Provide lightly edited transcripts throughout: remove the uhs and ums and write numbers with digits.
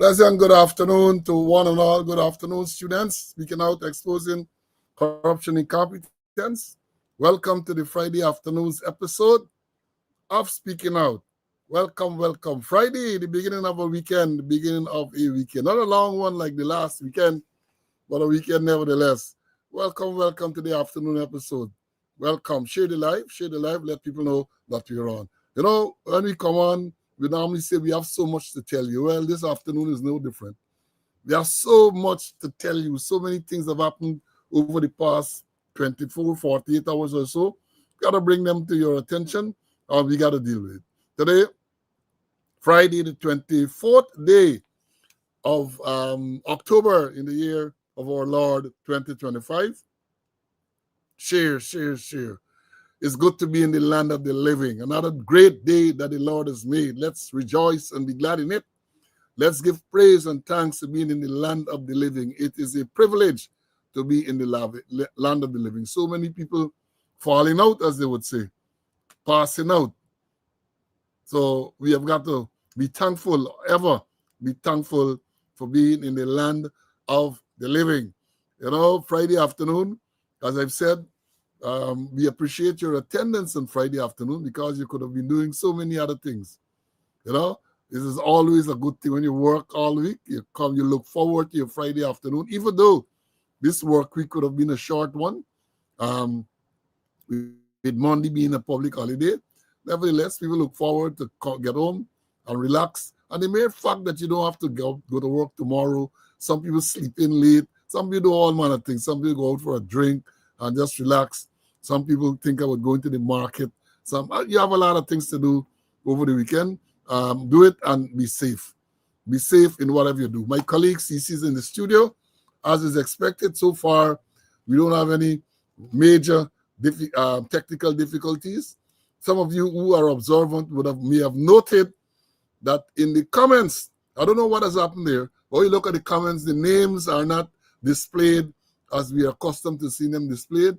Pleasant good afternoon to one and all. Good afternoon, students. Speaking out, exposing corruption, incompetence. Welcome to the Friday afternoon's episode of Speaking Out. Welcome, welcome. Friday, the beginning of a weekend, the beginning of a weekend. Not a long one like the last weekend, but a weekend nevertheless. Welcome, welcome to the afternoon episode. Welcome. Share the live, let people know that we're on. You know, when we come on, we normally say we have so much to tell you. Well, this afternoon is no different. We have so much to tell you. So many things have happened over the past 24, 48 hours or so. Got to bring them to your attention, or we got to deal with it. Today, Friday, the 24th day of October in the year of our Lord 2025. Share. It's good to be in the land of the living. Another great day that the Lord has made. Let's rejoice and be glad in it. Let's give praise and thanks to being in the land of the living. It is a privilege to be in the land of the living. So many people falling out, as they would say, passing out. So we have got to be thankful, ever be thankful for being in the land of the living. You know, Friday afternoon, as I've said, we appreciate your attendance on Friday afternoon because you could have been doing so many other things. You know, this is always a good thing when you work all week. You look forward to your Friday afternoon, even though this work week could have been a short one, with Monday being a public holiday. Nevertheless, people look forward to get home and relax. And the mere fact that you don't have to go to work tomorrow, some people sleep in late, some people do all manner of things. Some people go out for a drink and just relax. Some people think about going to the market. You have a lot of things to do over the weekend. Do it and be safe. Be safe in whatever you do. My colleague CC is in the studio, as is expected. So far, we don't have any major technical difficulties. Some of you who are observant may have noted that in the comments, I don't know what has happened there, but you look at the comments, the names are not displayed as we are accustomed to seeing them displayed.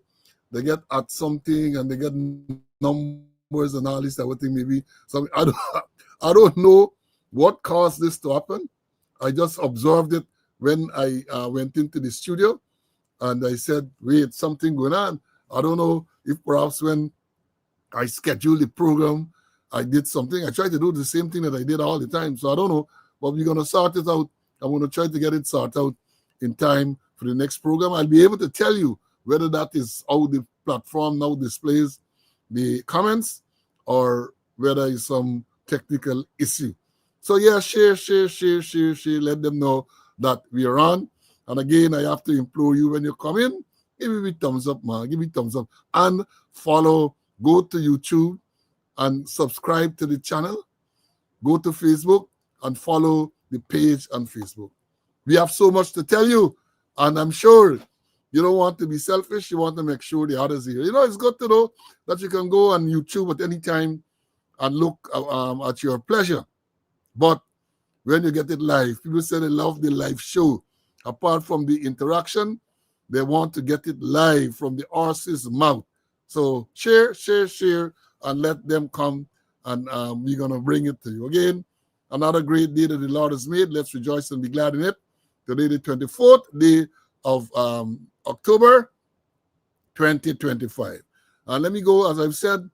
They get at something and they get numbers and all this everything. Maybe some I don't know what caused this to happen. I just observed it when I went into the studio, and I said, "Wait, something going on." I don't know if perhaps when I scheduled the program, I did something. I tried to do the same thing that I did all the time. So I don't know, but we're gonna sort it out. I'm gonna try to get it sorted out in time for the next program. I'll be able to tell you whether that is how the platform now displays the comments or whether it's some technical issue. So yeah, share. Let them know that we are on. And again, I have to implore you when you come in, give me a thumbs up, man. Give me a thumbs up. And follow, go to YouTube and subscribe to the channel. Go to Facebook and follow the page on Facebook. We have so much to tell you. And I'm sure you don't want to be selfish. You want to make sure the others here. You know, it's good to know that you can go on YouTube at any time and look at your pleasure. But when you get it live, people say they love the live show. Apart from the interaction, they want to get it live from the horse's mouth. So share, and let them come, and we're going to bring it to you. Again, another great day that the Lord has made. Let's rejoice and be glad in it. Today, the 24th day of October 2025. And let me go, as I've said,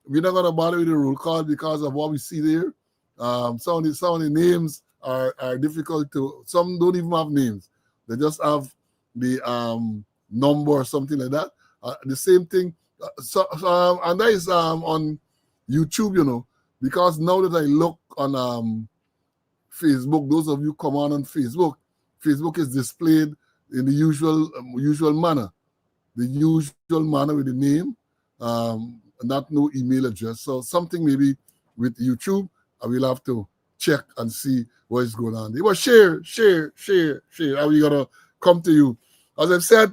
we're not going to bother with the roll call because of what we see there. Some of the names are difficult to, some don't even have names. They just have the number or something like that. The same thing. And that is on YouTube, you know, because now that I look on Facebook, those of you come on Facebook, Facebook is displayed in the usual manner. The usual manner with the name, not no email address. So something maybe with YouTube, I will have to check and see what is going on. But share. How we gonna come to you? As I've said,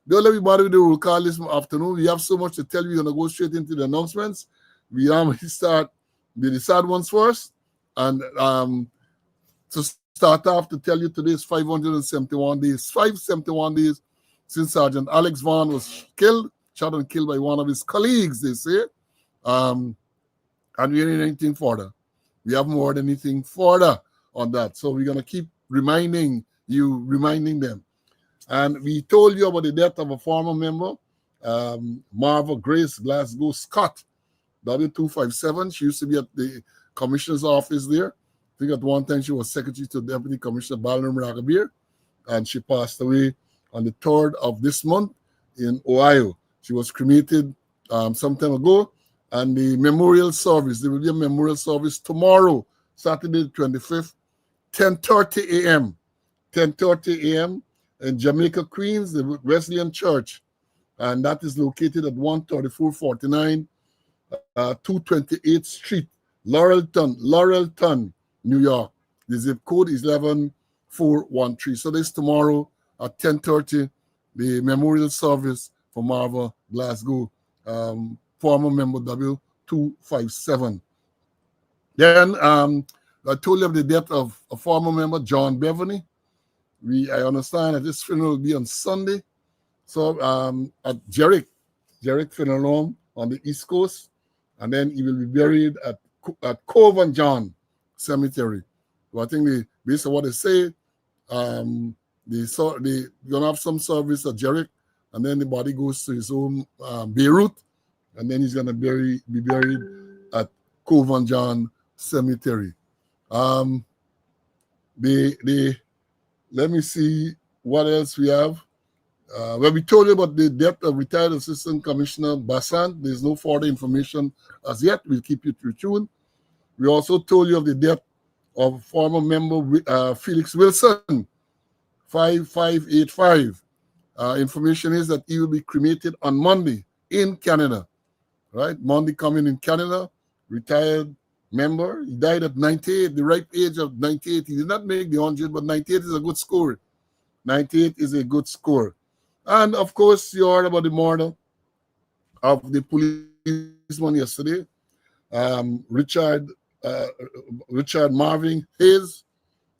don't let me bother with the roll call this afternoon. We have so much to tell you. We're gonna go straight into the announcements. We start with the sad ones first, and to start off to tell you today is 571 days, 571 days since Sergeant Alex Vaughn was shot and killed by one of his colleagues, they say. And we ain't anything further. We have more than anything further on that. So we're going to keep reminding them. And we told you about the death of a former member, Marva Grace Glasgow Scott, W257. She used to be at the commissioner's office there. I think at one time she was secretary to Deputy Commissioner Balaram Ragabir, and she passed away on the 3rd of this month in Ohio. She was cremated some time ago, and the memorial service, there will be a memorial service tomorrow, Saturday the 25th, 10:30 a.m. 10:30 a.m. in Jamaica, Queens, the Wesleyan Church, and that is located at 13449 228th Street, Laurelton, New York. The zip code is 11413. So this tomorrow at 10:30, the memorial service for Marva Glasgow, former member W257. Then I told you of the death of a former member, John Beverly. I understand that this funeral will be on Sunday. So at Jerick Funeral Home on the East Coast, and then he will be buried at Cove and John Cemetery. So I think based on what they say, they're gonna have some service at Jerick, and then the body goes to his home Beirut, and then he's gonna be buried at Cove and John Cemetery. Let me see what else we have. Well, we told you about the death of retired Assistant Commissioner Bassant. There's no further information as yet. We'll keep you tuned. We also told you of the death of former member Felix Wilson, 5585. Information is that he will be cremated on Monday in Canada. Right? Monday coming in Canada, retired member. He died at 98, the ripe age of 98. He did not make the 100, but 98 is a good score. 98 is a good score. And of course, you heard about the murder of the policeman yesterday, Richard Marvin Hayes.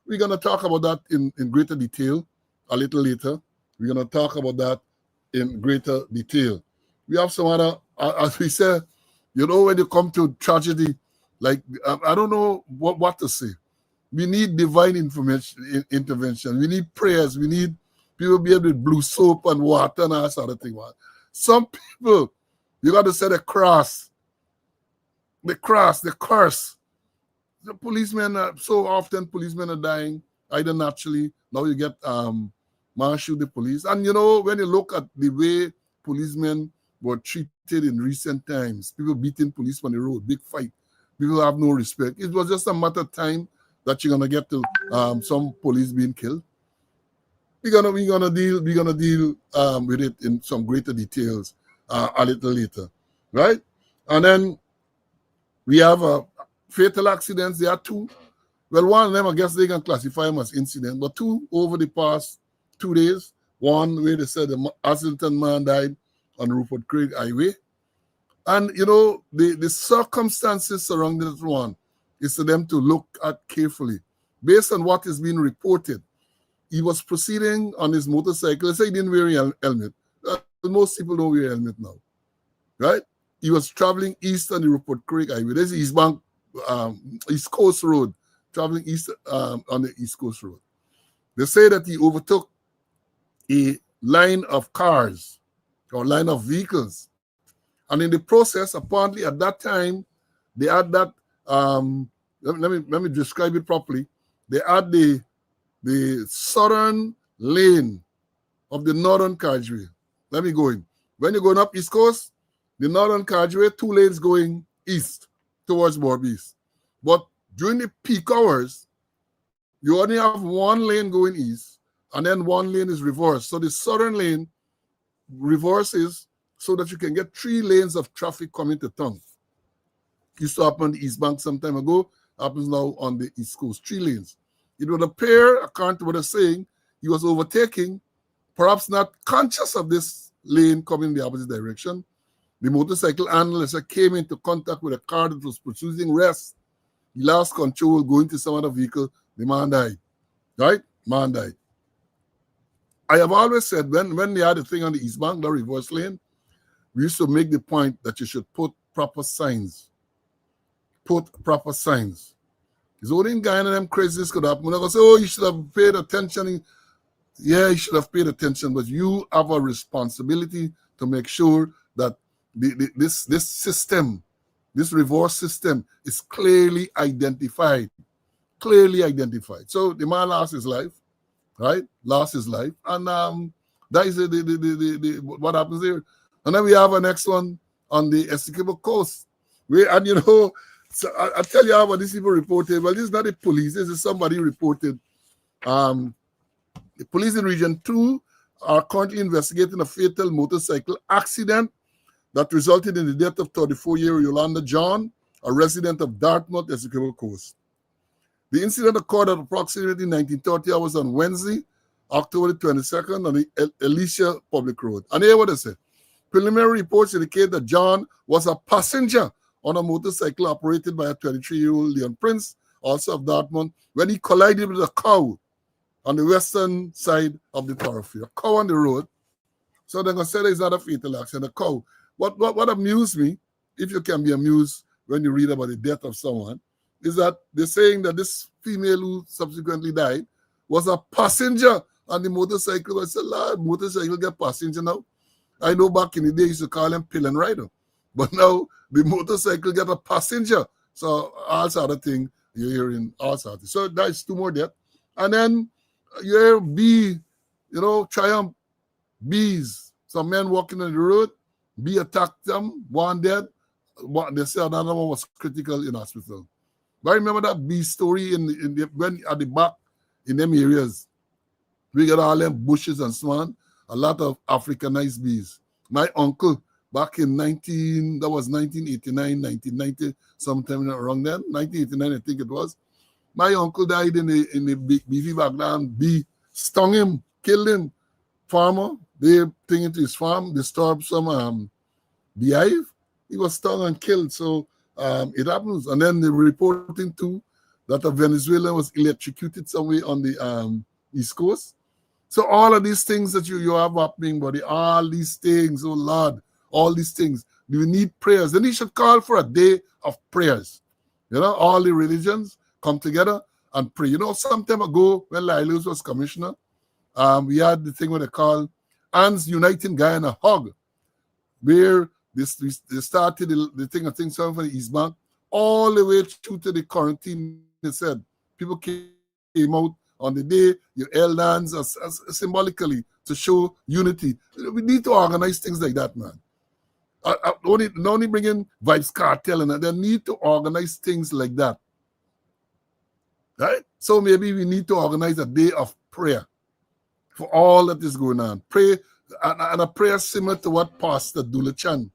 We're going to talk about that in greater detail a little later. We're going to talk about that in greater detail. We have some other, as we said, you know, when you come to tragedy, like, I don't know what to say. We need divine intervention. We need prayers. We need people be able with blue soap and water and all that sort of thing. Some people, you got to say the cross, the curse. The policemen, so often policemen are dying, either naturally. Now you get marshal the police. And you know, when you look at the way policemen were treated in recent times, people beating police on the road, big fight. People have no respect. It was just a matter of time that you're gonna get to some police being killed. We're gonna deal with it in some greater details a little later, right? And then we have fatal accidents. There are two. Well, one of them, I guess they can classify them as incident, but two over the past 2 days. One where they said the Hazelton man died on Rupert Craig Highway. And, you know, the circumstances surrounding that one is for them to look at carefully. Based on what is being reported, he was proceeding on his motorcycle. Let's say he didn't wear a helmet. Most people don't wear a helmet now, right? He was traveling east on the Rupert Craig Highway. There's East Coast Road, traveling east on the East Coast Road. They say that he overtook a line of cars or line of vehicles. And in the process, apparently at that time, they had that, let me describe it properly. They had the southern lane of the northern carriageway. Let me go in. When you're going up East Coast, the northern carriageway, 2 lanes going east towards Borbees. But during the peak hours, you only have 1 lane going east, and then 1 lane is reversed. So the southern lane reverses so that you can get 3 lanes of traffic coming to town. Used to happen on the East Bank some time ago, happens now on the East Coast, 3 lanes. It would appear, according to what they're saying, he was overtaking, perhaps not conscious of this lane coming in the opposite direction. The motorcycle handler came into contact with a car that was pursuing rest. He lost control, going to some other vehicle. The man died. Right? Man died. I have always said, when they had the thing on the East Bank, the reverse lane, we used to make the point that you should put proper signs. Put proper signs. It's only in Guyana them crazies could happen. We're not going to say, oh, you should have paid attention. Yeah, you should have paid attention, but you have a responsibility to make sure that this system, this reverse system, is clearly identified. Clearly identified. So the man lost his life, right? Lost his life. And that is what happens there. And then we have a next one on the Essequibo coast. And you know, so I tell you how what these people reported. Well, this is not the police. This is somebody reported. The police in Region 2 are currently investigating a fatal motorcycle accident that resulted in the death of 34-year-old Yolanda John, a resident of Dartmouth, Essequibo Coast. The incident occurred at approximately 19:30 hours on Wednesday, October the 22nd, on the Alicia Public Road. And here what they say. Preliminary reports indicate that John was a passenger on a motorcycle operated by a 23-year-old Leon Prince, also of Dartmouth, when he collided with a cow on the western side of the thoroughfare. A cow on the road. So they're going to say it's not a fatal accident. A cow. What amused me, if you can be amused when you read about the death of someone, is that they're saying that this female who subsequently died was a passenger on the motorcycle. I said, Lord, motorcycle get passenger now. I know back in the day you used to call them pill and rider. But now the motorcycle get a passenger. So all sort of thing you're hearing all sort of. So that's two more deaths. And then you hear bee, triumph, bees. Some men walking on the road, bee attacked them, one dead. They say another one was critical in hospital. But I remember that bee story when at the back in them areas. We get all them bushes and so on. A lot of Africanized bees. My uncle, back in 1989, 1990, sometime around then, 1989, I think it was. My uncle died in the beefy background. Bee stung him, killed him. Farmer, they thing into his farm, disturbed some beehive. He was stung and killed. So it happens. And then they were reporting too that a Venezuelan was electrocuted somewhere on the East Coast. So all of these things that you have happening, buddy, all these things, oh Lord, all these things, we need prayers. Then he should call for a day of prayers. All the religions come together and pray. Some time ago when Lilus was commissioner, we had the thing what they call Hands Uniting Guyana Hug, where they started the thing, I think, something from the East Bank, all the way through to the quarantine. They said people came out on the day, you held hands as symbolically to show unity. We need to organize things like that, man. Not only bring in Vibes Cartel, and they need to organize things like that. Right? So maybe we need to organize a day of prayer for all that is going on. Pray, and a prayer similar to what Pastor Dula Chan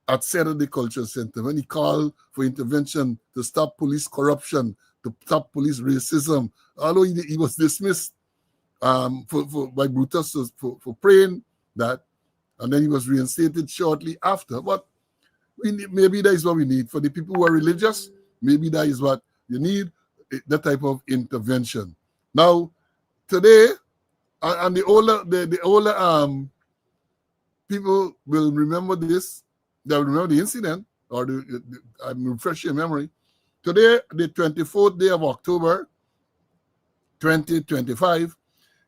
at Saturday Culture Center, when he called for intervention to stop police corruption, to stop police racism, although he was dismissed by Brutus for praying that, and then he was reinstated shortly after. But maybe that is what we need. For the people who are religious, maybe that is what you need, that type of intervention. Now, today, and the older people will remember this, they'll remember the incident, or I'm refreshing your memory. Today, the 24th day of October, 2025,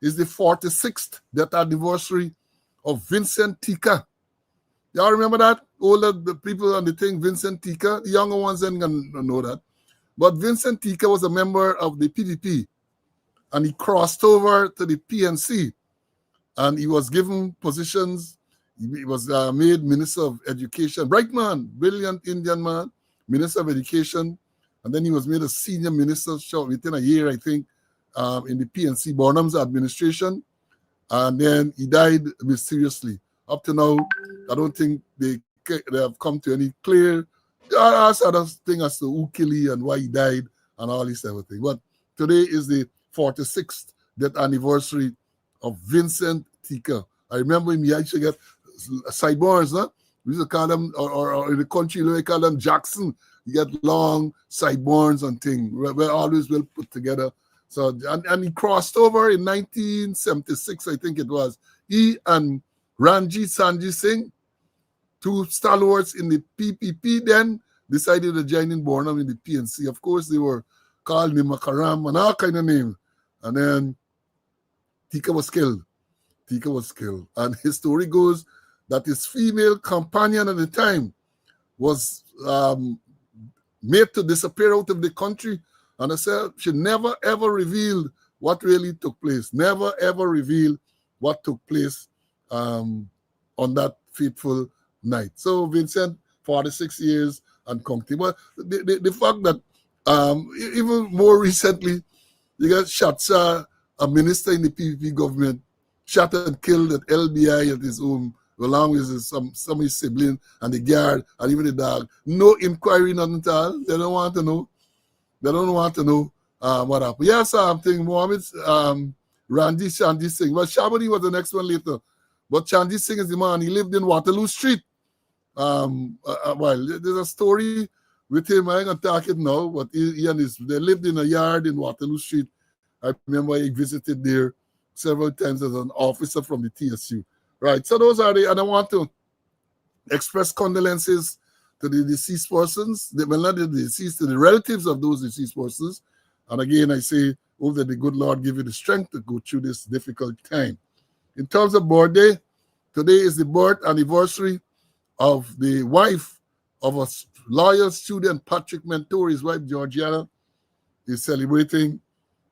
is the 46th death anniversary of Vincent Tika. Y'all remember that? The people on the thing, Vincent Tika, the younger ones ain't gonna know that. But Vincent Tika was a member of the PDP, and he crossed over to the PNC, and he was given positions. He was made Minister of Education. Bright man, brilliant Indian man, Minister of Education. And then he was made a senior minister within a year, I think, in the PNC Bonham's administration. And then he died mysteriously. Up to now, I don't think they have come to any clear sort of thing as to who killed him and why he died and all this type of thing. But today is the 46th death anniversary of Vincent Tika. I remember him, he actually got sideburns, huh? We used to call them, or in the country, we call them Jackson. You get long sideburns and things. We're always well put together. So, and he crossed over in 1976, I think it was. He and Ranjit Sanjay Singh, two stalwarts in the PPP, then decided to join in Bornham in the PNC. Of course, they were called Nimakaram, and all kind of names. And then Tika was killed. Tika was killed. And his story goes that his female companion at the time was made to disappear out of the country. And I said she never ever revealed what really took place. Never ever revealed what took place on that fateful night. So Vincent, 46 years and counting. But the fact that even more recently, you got shot, a minister in the PPP government, shot and killed at LBI at his home, along with some of his siblings and the guard and even the dog. No inquiry, nothing at all. They don't want to know. They don't want to know what happened. Yes, I'm thinking Mohammed, Randy Shandy Singh. Well, Shabani was the next one later. But Shandy Singh is the man. He lived in Waterloo Street. Well, there's a story with him. I ain't going to talk it now, but he and they lived in a yard in Waterloo Street. I remember he visited there several times as an officer from the TSU. Right, so those are and I want to express condolences to the deceased persons, well, not the deceased, to the relatives of those deceased persons. And again, I say, hope that the good Lord give you the strength to go through this difficult time. In terms of birthday, today is the birth anniversary of the wife of a loyal student, Patrick Mentor. His wife, Georgiana, is celebrating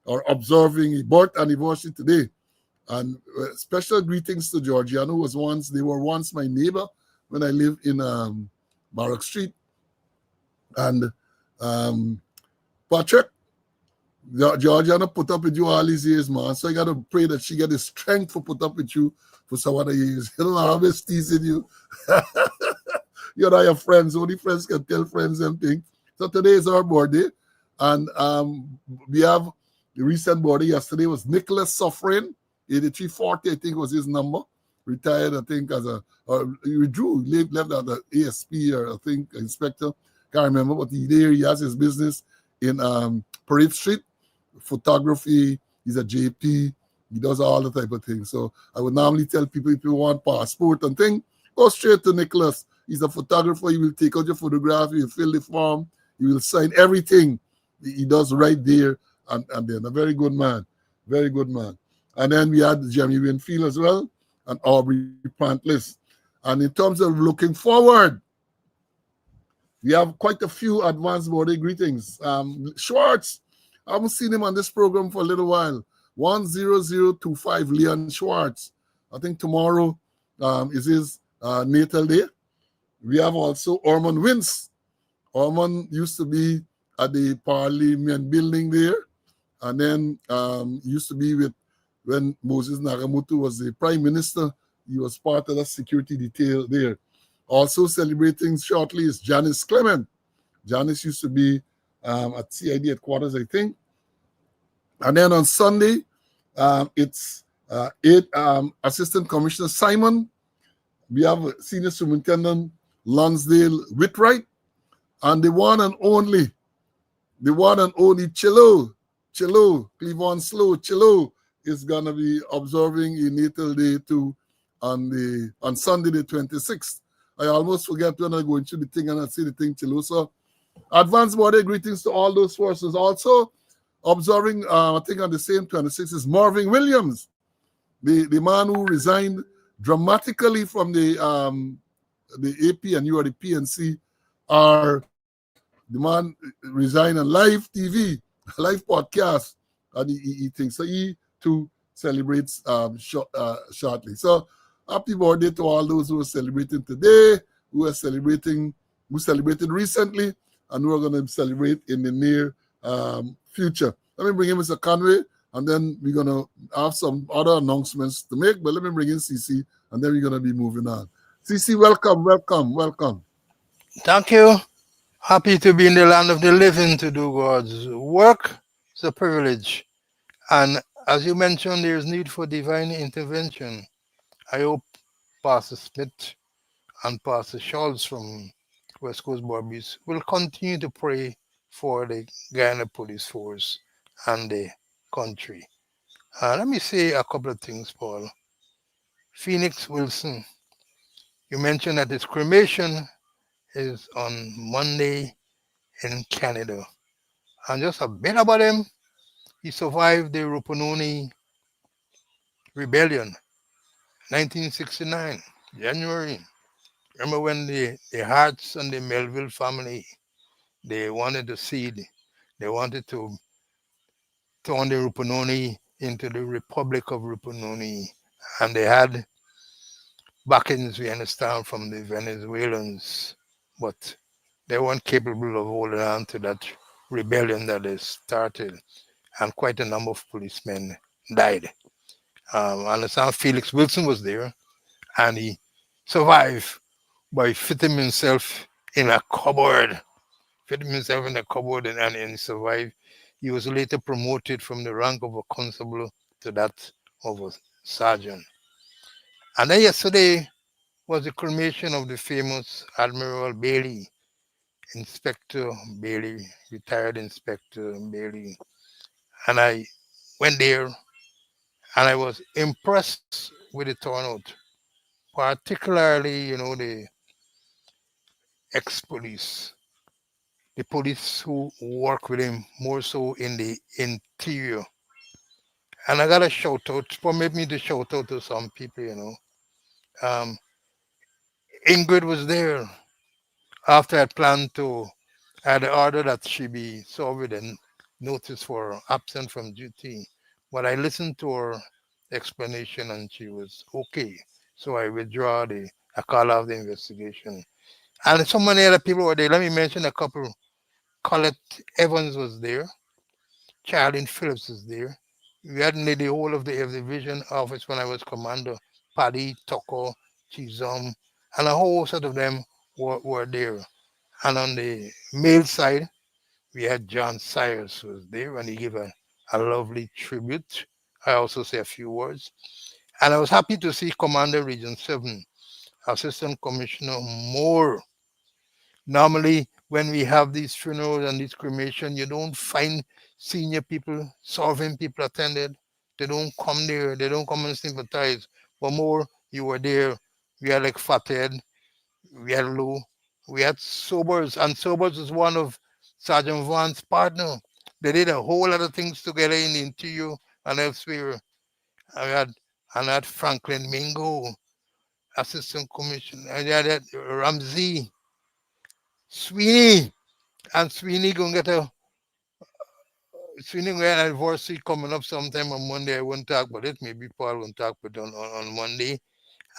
or observing a birth anniversary today. And special greetings to Georgiana, who they were once my neighbor when I lived in Barrack Street. And Patrick, Georgiana put up with you all these years, man. So I got to pray that she get the strength to put up with you for some other years. You know, I'm always teasing you. You're not your friends. Only friends can tell friends them things. So today is our birthday. And we have the recent birthday yesterday was Nicholas Suffering. 8340, I think, was his number. Retired, I think, he withdrew, left as an ASP or I think inspector. Can't remember, but he has his business in Parade Street, photography. He's a JP. He does all the type of things. So I would normally tell people if you want passport and thing, go straight to Nicholas. He's a photographer. He will take out your photograph. He will fill the form. He will sign everything. He does right there and then. A very good man. Very good man. And then we had Jeremy Winfield as well and Aubrey Pantless. And in terms of looking forward, we have quite a few advanced birthday greetings. Schwartz, I haven't seen him on this program for a little while. 10025, Leon Schwartz. I think tomorrow is his natal day. We have also Ormond Wins. Ormond used to be at the Parliament building there. And then used to be with when Moses Nagamutu was the prime minister. He was part of the security detail there. Also celebrating shortly is Janice Clement. Janice used to be at CID headquarters, I think. And then on Sunday, it's Assistant Commissioner Simon. We have Senior Superintendent Lonsdale Whitwright. And the one and only Chilo, Cleavon Slow, Chilo, is going to be observing a natal day too on Sunday the 26th. I almost forget when I go into the thing and I see the thing, Chilo. So advance birthday greetings to all those persons. Also observing, I think on the same 26th is Marvin Williams, the man who resigned dramatically from the AP and you are the PNC, are the man resigned on live TV, live podcast, and he thinks so. He too celebrates shortly. So happy birthday to all those who are celebrating today, who celebrated recently, and who are going to celebrate in the near future. Let me bring in Mr. Conway, and then we're going to have some other announcements to make, but let me bring in CC, and then we're going to be moving on. CC, welcome. Thank you. Happy to be in the land of the living to do God's work. It's a privilege. And as you mentioned, there's need for divine intervention. I hope Pastor Smith and Pastor Schultz from West Coast Barbies will continue to pray for the Guyana Police Force and the country. Let me say a couple of things, Paul. Phoenix Wilson, you mentioned that his cremation is on Monday in Canada. And just a bit about him, he survived the Rupununi Rebellion, 1969, January. Remember when the Harts and the Melville family, they wanted to seed, they wanted to turn the Rupununi into the Republic of Rupununi. And they had backings, we understand, from the Venezuelans, but they weren't capable of holding on to that rebellion that they started. And quite a number of policemen died. I understand Felix Wilson was there, and he survived by fitting himself in a cupboard, fitting himself in a cupboard, and he survived. He was later promoted from the rank of a constable to that of a sergeant. And then yesterday was the cremation of the famous Admiral Bailey, Inspector Bailey, retired Inspector Bailey. And I went there and I was impressed with the turnout, particularly, the ex-police, the police who work with him more so in the interior. And I got a shout out, permit me to shout out to some people. Um, Ingrid was there after I planned to, I had ordered that she be served and notice for absent from duty. But I listened to her explanation and she was okay. So I withdraw I call off the investigation. And so many other people were there. Let me mention a couple. Colette Evans was there. Charlene Phillips was there. We had nearly the whole of the division office when I was commander. Paddy, Toko, Chizom, and a whole set of them were there. And on the male side, we had John Cyrus was there and he gave a lovely tribute. I also say a few words. And I was happy to see Commander Region 7, Assistant Commissioner Moore. Normally, when we have these funerals and these cremation, you don't find senior people, serving people attended. They don't come there. They don't come and sympathize. But more, you were there. We had like Fathead, we had Lou, we had Sobers, and Sobers was one of Sergeant Vaughn's partner. They did a whole lot of things together in the interior and elsewhere. I had I had Franklin Mingo, Assistant Commissioner. I had Ramsey, Sweeney, and Sweeney gonna get a Sweeney gonna get an anniversary coming up sometime on Monday. I won't talk about it. Maybe Paul won't talk about it on Monday.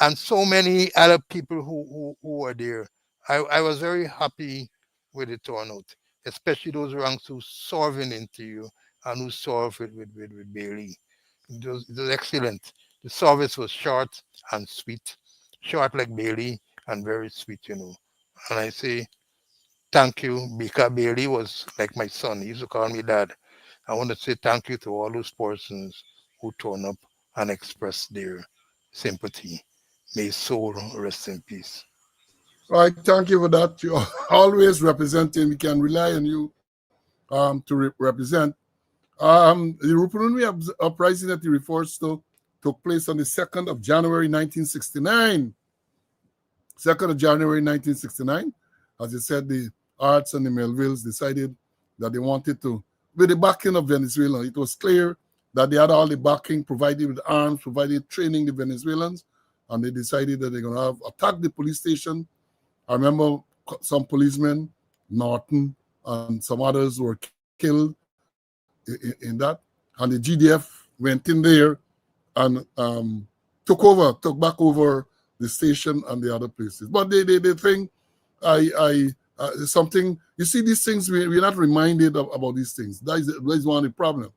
And so many other people who were there. I was very happy with the turnout, especially those ranks who served in interview and who served with Bailey. It was excellent. The service was short and sweet, short like Bailey and very sweet. And I say thank you because Bailey was like my son. He used to call me dad. I want to say thank you to all those persons who turn up and express their sympathy. May his soul rest in peace. All right, thank you for that. You're always representing. We can rely on you to represent. The Rupununi uprising that he refers to took place on the 2nd of January 1969. 2nd of January 1969. As I said, the Arts and the Melvilles decided that they wanted to, with the backing of Venezuela, it was clear that they had all the backing, provided with arms, provided training the Venezuelans, and they decided that they're going to have attack the police station. I remember some policemen, Norton, and some others were killed in that. And the GDF went in there and took back over the station and the other places. But the thing, something, you see these things, we're not reminded about these things. That is one of the problems.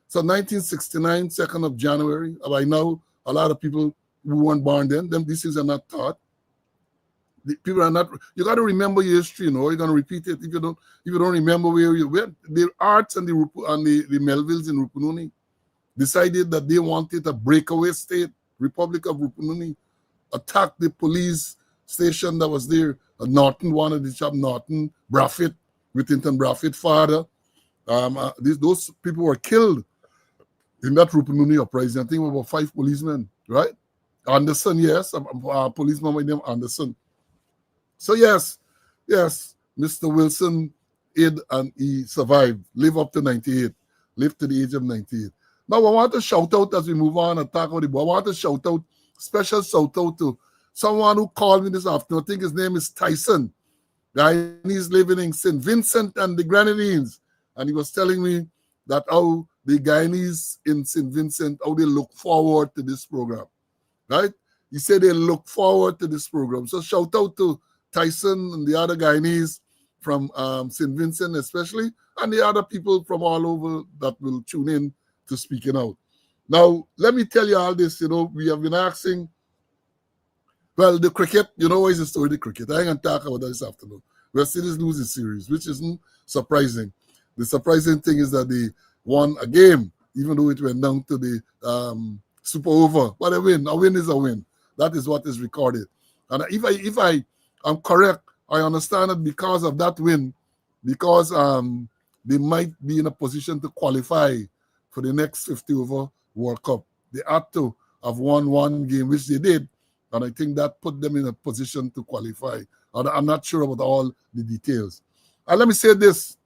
So 1969, 2nd of January, by now, a lot of people who weren't born then, these things are not taught. The people are not. You got to remember your history. You're going to repeat it. If you don't remember where you were, the Arts and the Melvilles in Rupununi decided that they wanted a breakaway state, Republic of Rupununi, attack the police station that was there. Norton wanted the chap Norton, Braffett, Whittington Braffett, father. Those people were killed in that Rupununi uprising. I think about 5 policemen, right? Anderson, yes, a policeman by name Anderson. So yes, Mr. Wilson and he survived, lived up to 98, lived to the age of 98. Now, I want to shout out as we move on and talk about the boy. I want to shout out, special shout out to someone who called me this afternoon. I think his name is Tyson. Guyanese living in St. Vincent and the Grenadines. And he was telling me that how the Guyanese in St. Vincent, how they look forward to this program. Right? He said they look forward to this program. So shout out to Tyson and the other Guyanese from St. Vincent especially, and the other people from all over that will tune in to Speaking Out. Now, let me tell you all this. We have been asking, well, the cricket, what is the story of the cricket? I ain't going to talk about that this afternoon. West Indies losing series, which isn't surprising. The surprising thing is that they won a game, even though it went down to the super over. But a win is a win. That is what is recorded. And if I am correct, I understand that because of that win, because they might be in a position to qualify for the next 50 over World Cup. They had to have won one game, which they did. And I think that put them in a position to qualify. And I'm not sure about all the details. And let me say this.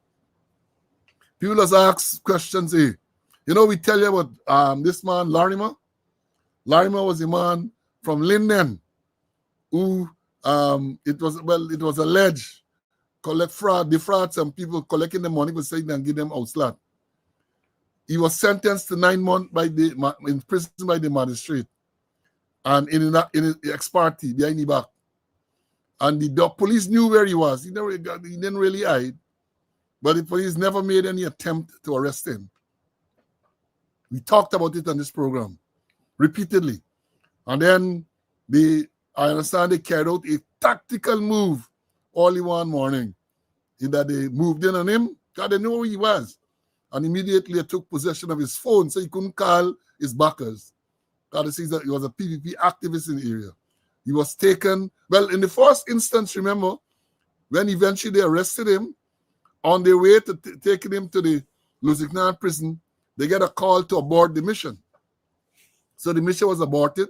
People has asked questions here. We tell you about this man, Larimer. Larimer was a man from Linden who it was alleged defraud some people collecting the money but saying and give them outslot. He was sentenced to 9 months in prison by the magistrate and in an ex parte behind the back. And the police knew where he was. He didn't really hide, but the police never made any attempt to arrest him. We talked about it on this program repeatedly. And then I understand they carried out a tactical move early one morning in that they moved in on him because they knew who he was. And immediately they took possession of his phone so he couldn't call his backers. Because he was a PPP activist in the area. He was taken, well, in the first instance, remember, when eventually they arrested him, on their way to taking him to the Lusignan prison, they get a call to abort the mission. So the mission was aborted,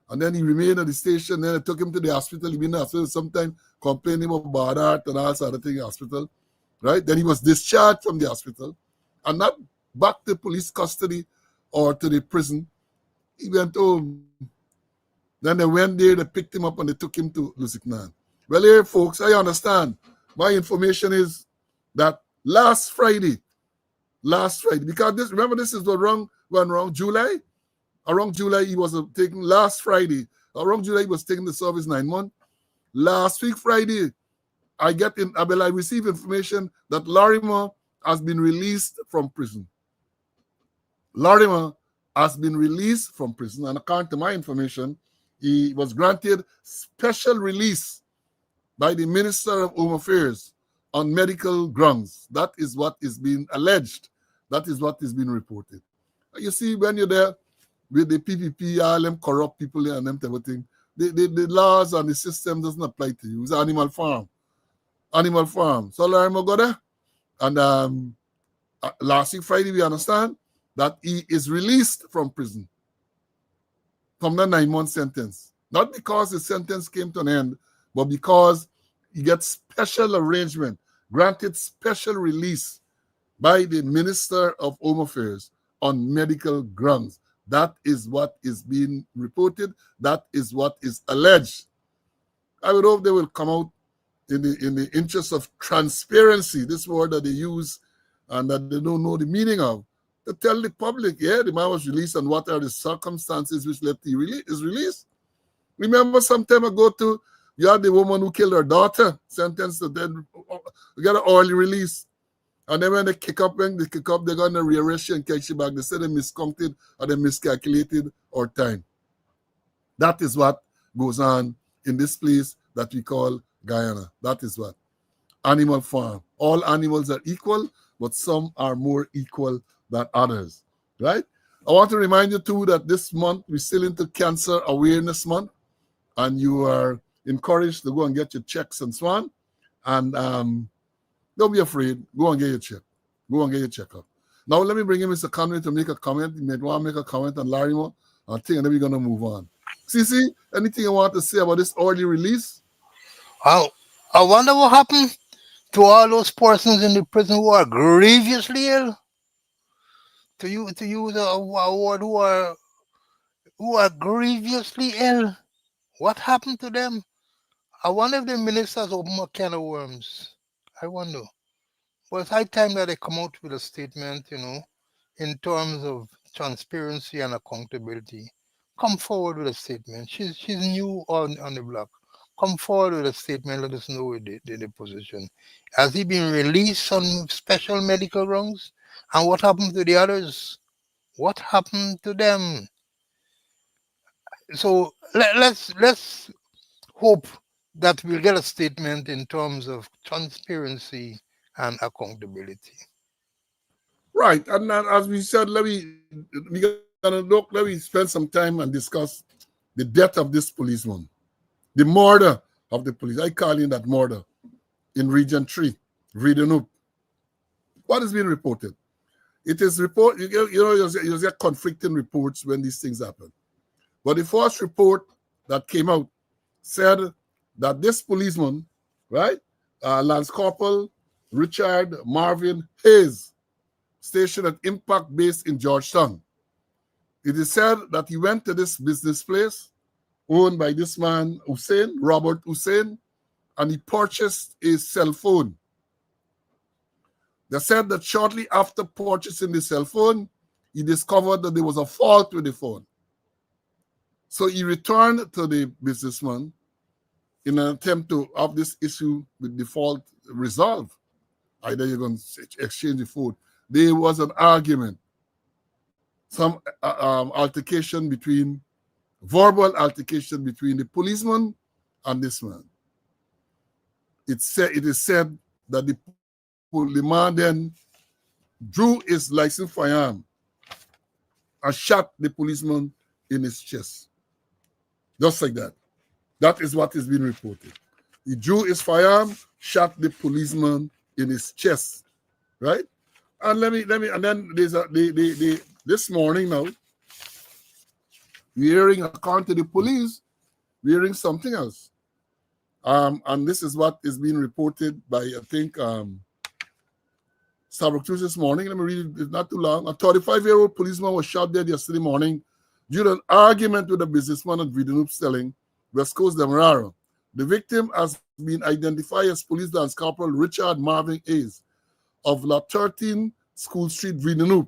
and then he remained at the station. Then they took him to the hospital. He been in the hospital sometime, complaining about bad heart and all sort of thing in the hospital. Right? Then he was discharged from the hospital and not back to police custody or to the prison. He went home. Then they went there, they picked him up, and they took him to Lusignan. Well, here, folks, I understand. My information is that last Friday, because remember this is around July? Around July, he was taken last Friday. Around July, he was taking the service 9 months. Last week, Friday, I received information that Larimer has been released from prison. Larimer has been released from prison, and according to my information, he was granted special release by the Minister of Home Affairs on medical grounds. That is what is being alleged. That is what is being reported. You see, when you're there with the PPP, all them corrupt people and them type of thing, the laws and the system doesn't apply to you. It's an animal farm. Animal farm. So Larimer go there. And last week, Friday, we understand that he is released from prison from the 9-month sentence. Not because the sentence came to an end, but because he gets special arrangement, granted special release by the Minister of Home Affairs on medical grounds. That is what is being reported. That is what is alleged. I would hope they will come out in the interest of transparency, this word that they use and that they don't know the meaning of, to tell the public, yeah, the man was released and what are the circumstances which led to his release. Remember some time ago too, you had the woman who killed her daughter, sentenced to death, got an early release. And then when they kick up, they're going to rearrest you and catch you back. They said they miscounted or they miscalculated our time. That is what goes on in this place that we call Guyana. That is what. Animal farm. All animals are equal, but some are more equal than others. Right? I want to remind you too that this month we're still into Cancer Awareness Month, and you are encouraged to go and get your checks and so on. And don't be afraid. Go and get your check. Go and get your checkup. Now let me bring in Mr. Conway to make a comment. He may want to make a comment on Larimer. I think, and then we're going to move on. CC, anything you want to say about this early release? I wonder what happened To all those persons in the prison who are grievously ill, to use a word, who are grievously ill, what happened to them? I wonder if the ministers open a can of worms. I wonder. Well, it's high time that they come out with a statement, in terms of transparency and accountability. Come forward with a statement. She's new on the block. Come forward with a statement. Let us know the position. Has he been released on special medical grounds? And what happened to the others? What happened to them? So let's hope that we'll get a statement in terms of transparency and accountability. Right. And then, as we said, let me spend some time and discuss the death of this policeman, the murder of the police. I call it that murder in Region 3, Vridenup. What is being reported? It is you get conflicting reports when these things happen. But the first report that came out said that this policeman, right, Lance Corporal Richard Marvin Hayes, stationed at Impact Base in Georgetown. It is said that he went to this business place owned by this man, Robert Hussein, and he purchased a cell phone. They said that shortly after purchasing the cell phone, he discovered that there was a fault with the phone. So he returned to the businessman in an attempt to have this issue with the fault resolved. Either you're going to exchange the phone. There was an argument, some verbal altercation between the policeman and this man. It is said that the man then drew his licensed firearm and shot the policeman in his chest. Just like that. That is what is being reported. He drew his firearm, shot the policeman in his chest, right? And and then there's this morning now, we're hearing, according to the police, we're hearing something else. And this is what is being reported by, I think, Starbuck News this morning. Let me read it. It's not too long. A 35-year-old policeman was shot dead yesterday morning due to an argument with a businessman at Vridenup Stelling, West Coast, Demerara. The victim has been identified as Police Lance Corporal Richard Marvin Hayes of La 13 School Street, Vridenup.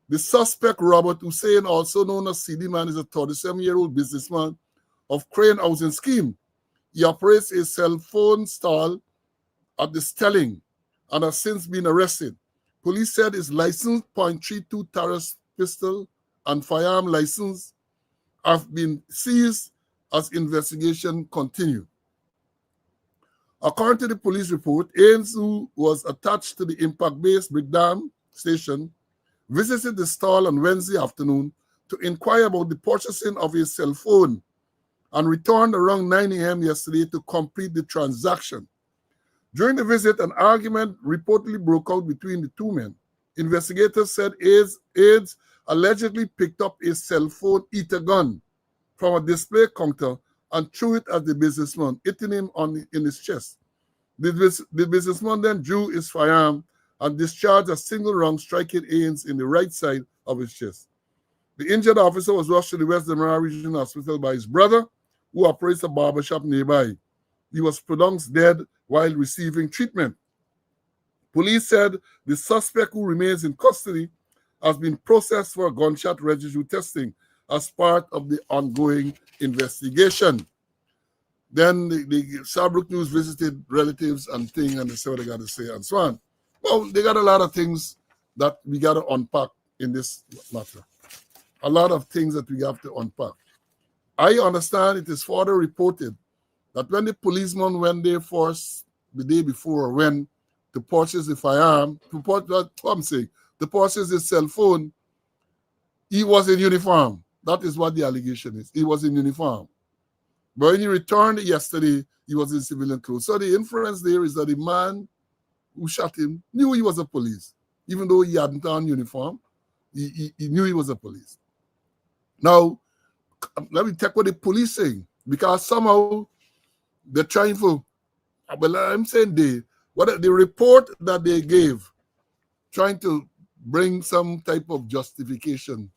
The suspect, Robert Hussein, also known as CD Man, is a 37-year-old businessman of Crane Housing Scheme. He operates a cell phone stall at the Stelling and has since been arrested. Police said his licensed .32 Taurus pistol and firearm license have been seized as investigation continues. According to the police report, Haynes, who was attached to the Impact Base Brickdam station, visited the stall on Wednesday afternoon to inquire about the purchasing of his cell phone and returned around 9 a.m. yesterday to complete the transaction. During the visit, an argument reportedly broke out between the two men. Investigators said Hayes allegedly picked up a cell phone eater gun from a display counter and threw it at the businessman, hitting him in his chest. The businessman then drew his firearm and discharged a single round, striking Haynes in the right side of his chest. The injured officer was rushed to the West Demerara Regional Hospital by his brother, who operates a barbershop nearby. He was pronounced dead while receiving treatment. Police said the suspect, who remains in custody, has been processed for gunshot residue testing as part of the ongoing investigation. Then the Saarbrück News visited relatives and things, and they said what they got to say and so on. Well, they got a lot of things that we got to unpack in this matter. A lot of things that we have to unpack. I understand it is further reported that when the policeman went there first the day before, when to purchase the firearm, to purchase his cell phone, he was in uniform. That is what the allegation is. He was in uniform. But when he returned yesterday, he was in civilian clothes. So the inference there is that the man who shot him knew he was a police. Even though he hadn't on uniform, he knew he was a police. Now, let me take what the police saying, because somehow they're trying for, well, I'm saying What the report that they gave, trying to bring some type of justification.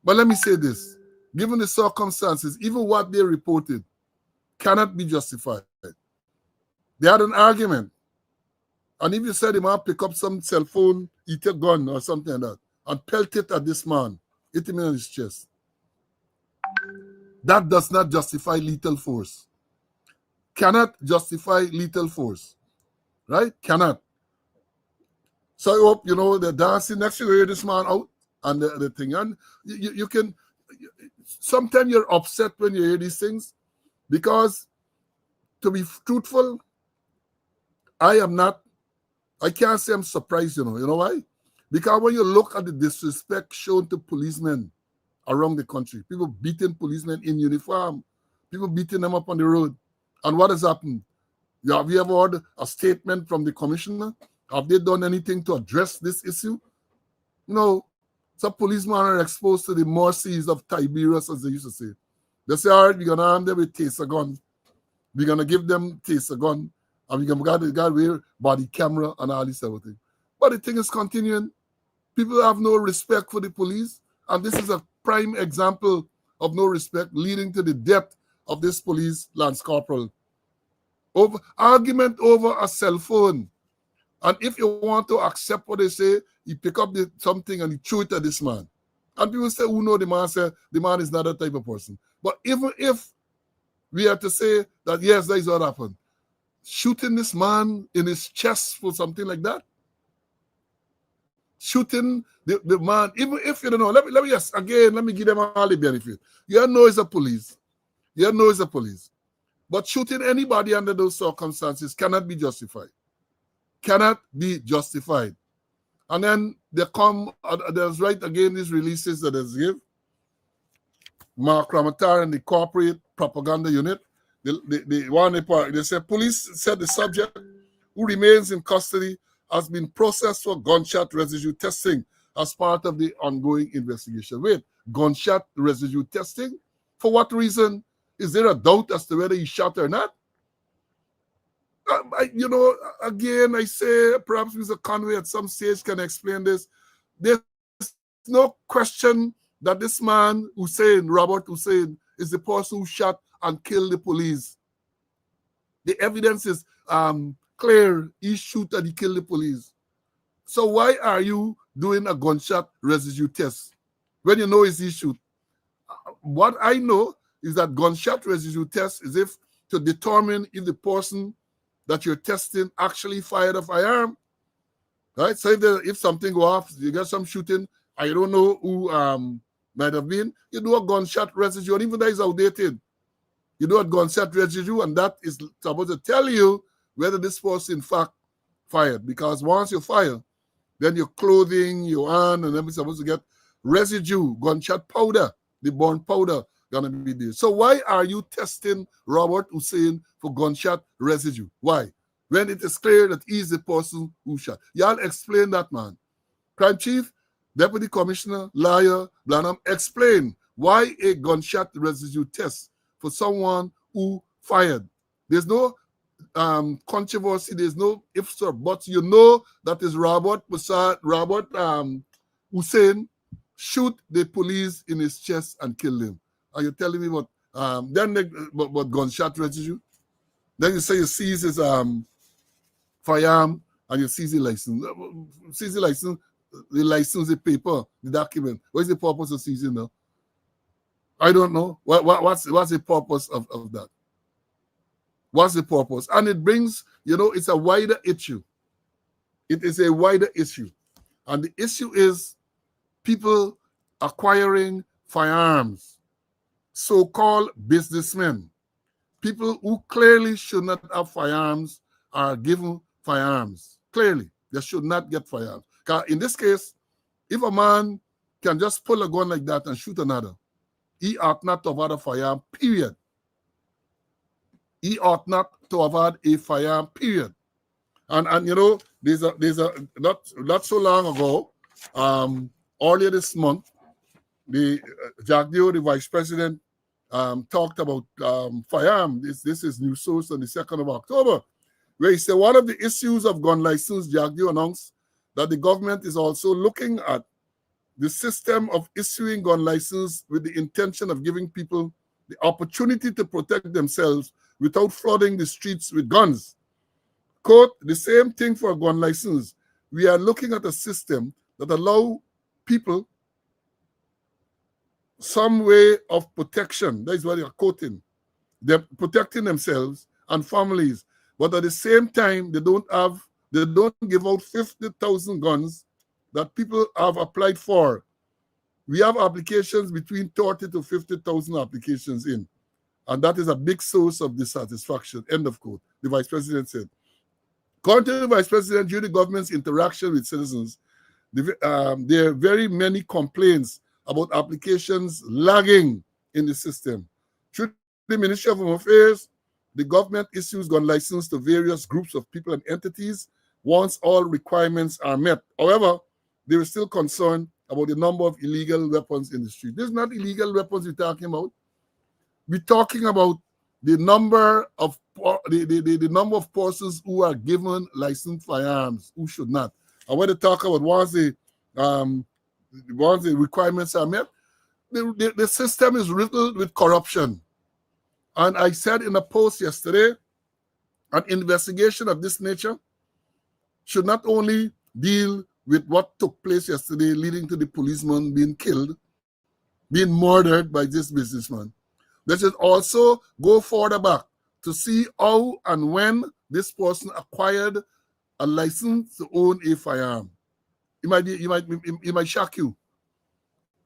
But let me say this, given the circumstances, even what they reported cannot be justified. They had an argument. And if you said the man pick up some cell phone, eat a gun or something like that, and pelt it at this man, hit him in his chest, that does not justify lethal force. Cannot justify lethal force. Right? Cannot. So I hope, they're dancing next to hear this man out and the thing. And you can, sometimes you're upset when you hear these things because, to be truthful, I can't say I'm surprised, You know why? Because when you look at the disrespect shown to policemen around the country, people beating policemen in uniform, people beating them up on the road. And what has happened? Have you ever heard a statement from the commissioner? Have they done anything to address this issue? No. Some policemen are exposed to the mercies of Tiberius, as they used to say. They say, all right, we're going to arm them with taser gun. We're going to give them taser gun. And we're going to wear body camera and all this everything. But the thing is continuing. People have no respect for the police. And this is a prime example of no respect leading to the death of this police lance corporal. Argument over a cell phone. And if you want to accept what they say, you pick up something and you throw it at this man. And people say, the man said the man is not that type of person. But even if we have to say that, yes, that is what happened, shooting this man in his chest for something like that, shooting the man, even if you don't know, let me give them all the benefit. You know it's a police. You know it's a police. But shooting anybody under those circumstances cannot be justified. Cannot be justified. And then they come, there's right again these releases that is give. Mark Ramatar and the corporate propaganda unit, they say police said the subject who remains in custody has been processed for gunshot residue testing as part of the ongoing investigation. Wait, gunshot residue testing? For what reason? Is there a doubt as to whether he shot or not? Again, I say perhaps Mr. Conway at some stage can explain this. There's no question that this man, Robert Hussein, is the person who shot and killed the police. The evidence is clear. He shot and he killed the police. So why are you doing a gunshot residue test when you know it's he shoot? What I know is that gunshot residue test is if to determine if the person that you're testing actually fired a firearm, right? So if something go off, you get some shooting, I don't know who might have been, you do a gunshot residue, and even that is outdated. You do a gunshot residue, and that is supposed to tell you whether this person in fact fired. Because once you fire, then your clothing, your hand, and everything supposed to get residue, gunshot powder, the burnt powder gonna be there. So why are you testing Robert Hussein for gunshot residue? Why? When it is clear that he is the person who shot. Y'all explain that, man. Crime Chief, Deputy Commissioner, Lawyer, Blanham, explain why a gunshot residue test for someone who fired. There's no controversy, there's no ifs or buts. You know that is Robert Hussein shoot the police in his chest and kill him. Are you telling me what gunshot residue? Then you say you seize his firearm and you seize the license. Seize the license, the paper, the document. What is the purpose of seizing now? I don't know. What's the purpose of that? What's the purpose? And it brings, it's a wider issue. It is a wider issue. And the issue is people acquiring firearms. So-called businessmen, people who clearly should not have firearms, are given firearms. Clearly, they should not get firearms. Because in this case, if a man can just pull a gun like that and shoot another, he ought not to have had a firearm, period. He ought not to have had a firearm, period. And there's a not so long ago, earlier this month, the Jack Dio, the vice president, talked about firearm. This is news source on the 2nd of October, where he said one of the issues of gun license, Jagdew announced that the government is also looking at the system of issuing gun license with the intention of giving people the opportunity to protect themselves without flooding the streets with guns. Quote, the same thing for a gun license. We are looking at a system that allow people some way of protection. That is what they are quoting. They're protecting themselves and families, but at the same time, they don't give out 50,000 guns that people have applied for. We have applications between 30 to 50,000 applications in, and that is a big source of dissatisfaction, end of quote, the Vice President said. According to the Vice President, due to the government's interaction with citizens, there are very many complaints about applications lagging in the system. Through the Ministry of Home Affairs, the government issues gun license to various groups of people and entities once all requirements are met. However, they are still concerned about the number of illegal weapons in the street. This is not illegal weapons we're talking about. We're talking about the number of number of persons who are given licensed firearms who should not. And when they talk about once the requirements are met, the system is riddled with corruption. And I said in a post yesterday, an investigation of this nature should not only deal with what took place yesterday, leading to the policeman being killed, being murdered by this businessman. They should also go further back to see how and when this person acquired a license to own a firearm. It might shock you.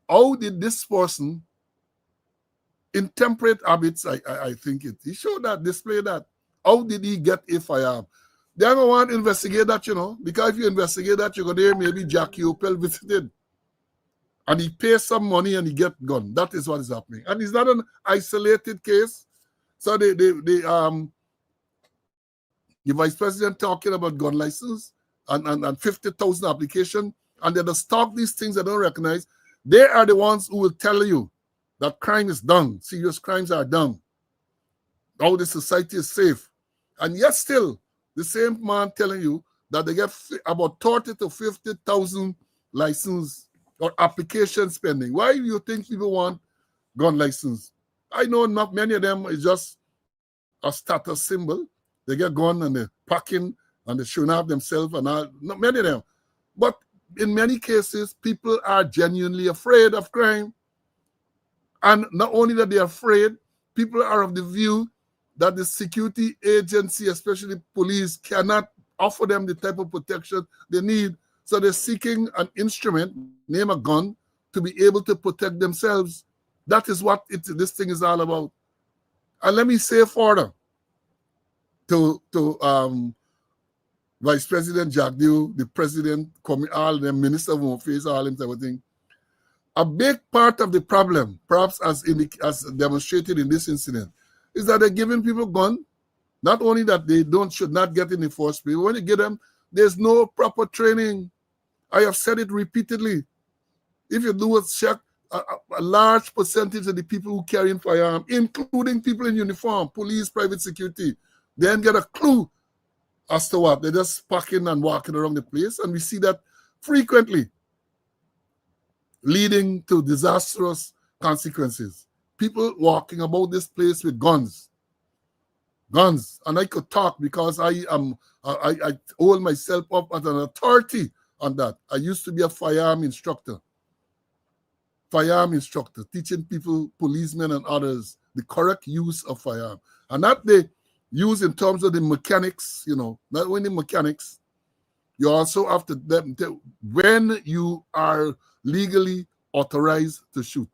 How did this person, in temperate habits, I think he showed that, display that. How did he get a firearm? They don't want to investigate that, because if you investigate that, you're going to hear maybe Jackie Opel visited. And he pays some money and he get gun. That is what is happening. And it's not an isolated case. So the Vice President talking about gun license and 50,000 application, and they stock these things they don't recognize. They are the ones who will tell you that crime is done, serious crimes are done, how the society is safe. And yet still, the same man telling you that they get about 30 to 50,000 license or application spending. Why do you think people want gun license? I know not many of them is just a status symbol. They get gun and they're packing and they're showing off themselves and all. Not many of them. But in many cases, people are genuinely afraid of crime. And not only that they're afraid, people are of the view that the security agency, especially police, cannot offer them the type of protection they need. So they're seeking an instrument, name a gun, to be able to protect themselves. That is what this thing is all about. And let me say further to Vice President Jagdew, the President, all the Minister of Home Affairs, all them everything. A big part of the problem, perhaps as demonstrated in this incident, is that they're giving people guns. Not only that they should not get in the first place, but when you get them, there's no proper training. I have said it repeatedly. If you do a check, a large percentage of the people who carry in firearms, including people in uniform, police, private security, then get a clue as to what. They're just packing and walking around the place. And we see that frequently, leading to disastrous consequences. People walking about this place with guns. Guns. And I could talk because I hold myself up as an authority on that. I used to be a firearm instructor, teaching people, policemen and others, the correct use of firearm. And that they use in terms of the mechanics, not only mechanics, you also have to, when you are legally authorized to shoot,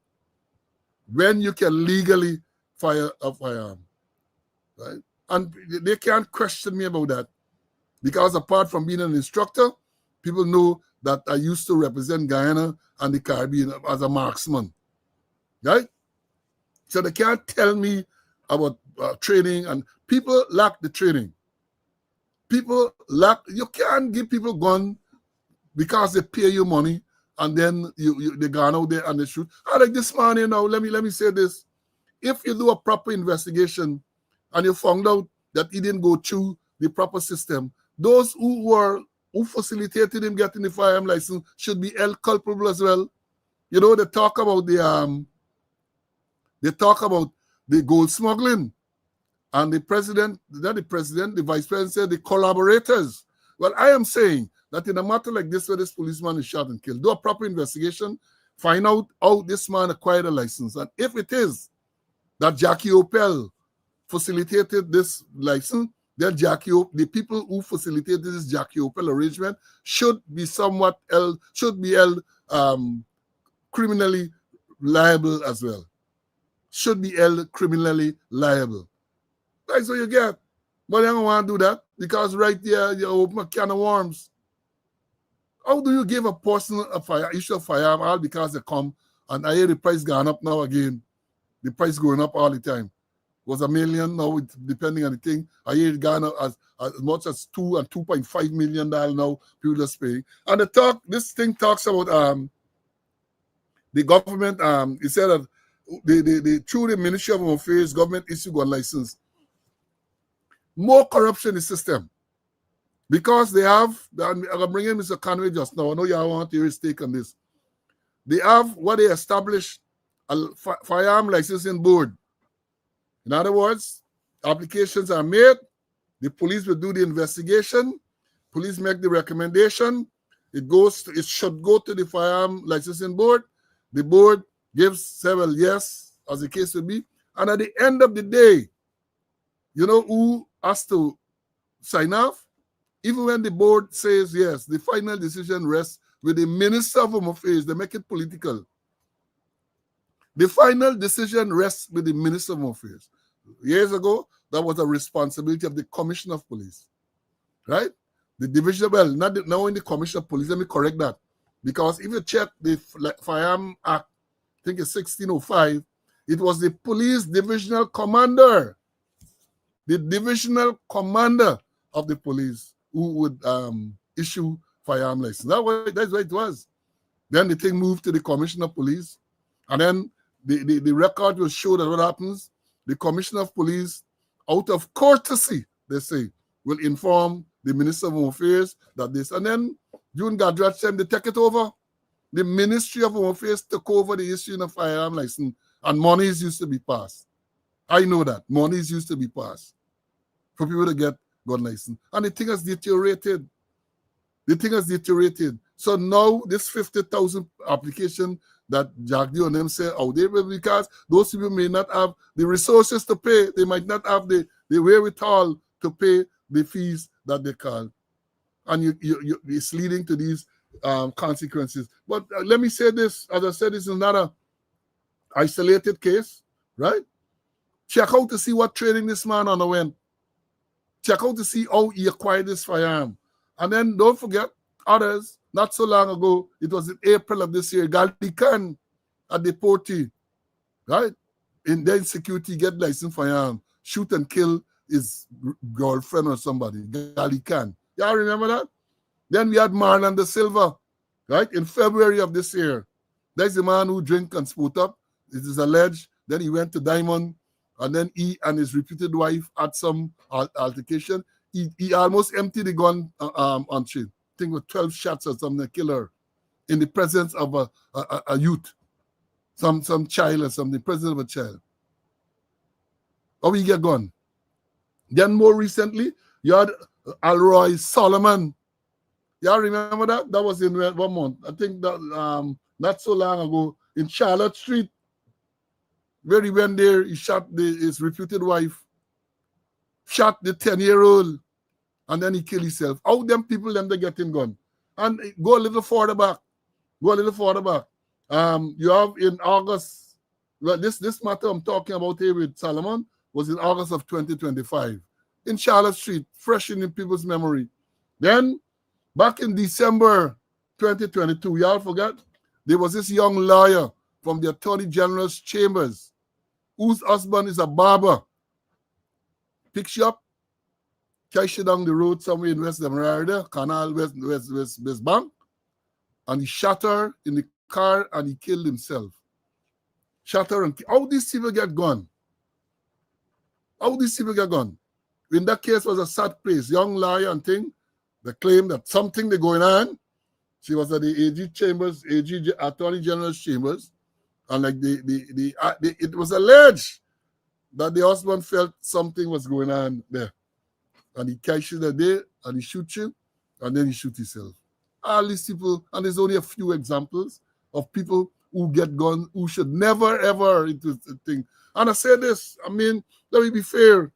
when you can legally fire a firearm, right? And they can't question me about that, because apart from being an instructor, people know that I used to represent Guyana and the Caribbean as a marksman, right? So they can't tell me about training, and people lack the training. You can't give people gun because they pay you money and then they go out there and they shoot. Like this man, let me say this. If you do a proper investigation and you found out that he didn't go through the proper system, those who facilitated him getting the firearm license should be held culpable as well. You know, they talk about the gold smuggling, and the president, not the president, the vice president said the collaborators. Well, I am saying that in a matter like this, where this policeman is shot and killed, do a proper investigation, find out how this man acquired a license, and if it is that Jackie Opel facilitated this license, then the people who facilitated this Jackie Opel arrangement should be held criminally liable as well. Should be held criminally liable. That's what you get. But I don't want to do that because right there you open a can of worms. How do you give a person issue of firearm all because they come and I hear the price gone up now again? The price going up all the time. It was $1 million now, depending on the thing. I hear it gone up as much as $2 and $2.5 million now. People just paying. And this thing talks about the government. It said that through the Ministry of Home Affairs, government issue gun license. More corruption in the system. Because they have, I'm bringing Mr. Conway just now. I know y'all want to hear his take on this. They have what they established, a firearm licensing board. In other words, applications are made, the police will do the investigation, police make the recommendation, it should go to the firearm licensing board, the board gives several yes, as the case will be, and at the end of the day, you know who has to sign off? Even when the board says yes, the final decision rests with the Minister of Home Affairs. They make it political. The final decision rests with the Minister of Home Affairs. Years ago, that was a responsibility of the Commissioner of Police, right? The division, well, not only the Commissioner of Police, let me correct that. Because if you check the Firearm Act, I think it's 1605, it was the police divisional commander, the divisional commander of the police who would issue firearm license. That's what it was. Then the thing moved to the Commissioner of Police, and then the record will show that what happens, the Commissioner of Police, out of courtesy, they say, will inform the Minister of Home Affairs that this, and then during Gadrat's time, they take it over. The Ministry of Home Affairs took over the issuing of firearm license, and monies used to be passed. I know that. Monies used to be passed for people to get gun license. And the thing has deteriorated. The thing has deteriorated. So now this 50,000 application that Jagdi and them say out there, because those people may not have the resources to pay. They might not have the wherewithal to pay the fees that they call. And it's leading to these consequences. But let me say this, as I said, this is not an isolated case, right? Check out to see what training this man underwent. Check out to see how he acquired this firearm. And then don't forget others, not so long ago, it was in April of this year, Gali Khan at the Porty, right? In their security, get license firearm, shoot and kill his girlfriend or somebody, Gali Khan. Y'all remember that? Then we had Marlon De Silva, right? In February of this year. That's the man who drank and spoke up. It is alleged. Then he went to Diamond, and then he and his reputed wife had some altercation. He almost emptied the gun on she. I think with 12 shots or something, kill her in the presence of a youth, some child or something, the presence of a child. How he get gone? Then more recently, you had Alroy Solomon. Y'all remember that? That was in 1 month. I think that not so long ago in Charlotte Street, where he went there, he shot his reputed wife, shot the 10-year-old, and then he killed himself. How them people them they get him gone? And go a little further back. Go a little further back. You have in August, well, this matter I'm talking about here with Solomon was in August of 2025 in Charlotte Street, fresh in people's memory. Then back in December 2022, y'all forgot, there was this young lawyer from the Attorney General's chambers whose husband is a barber. Picks you up, carries you down the road somewhere in West Demerara, Canal West Bank, and he shot her in the car and he killed himself. Shot her and how these people get gone? How these people get gone? In that case was a sad place. Young lawyer and thing, they claim that something they going on. She was at the AG chambers, AG Attorney General's chambers, and like it was alleged that the husband felt something was going on there. And he catches the day and he shoots him, and then he shoots himself. All these people, and there's only a few examples of people who get guns who should never ever into the thing. And I say this, I mean, let me be fair.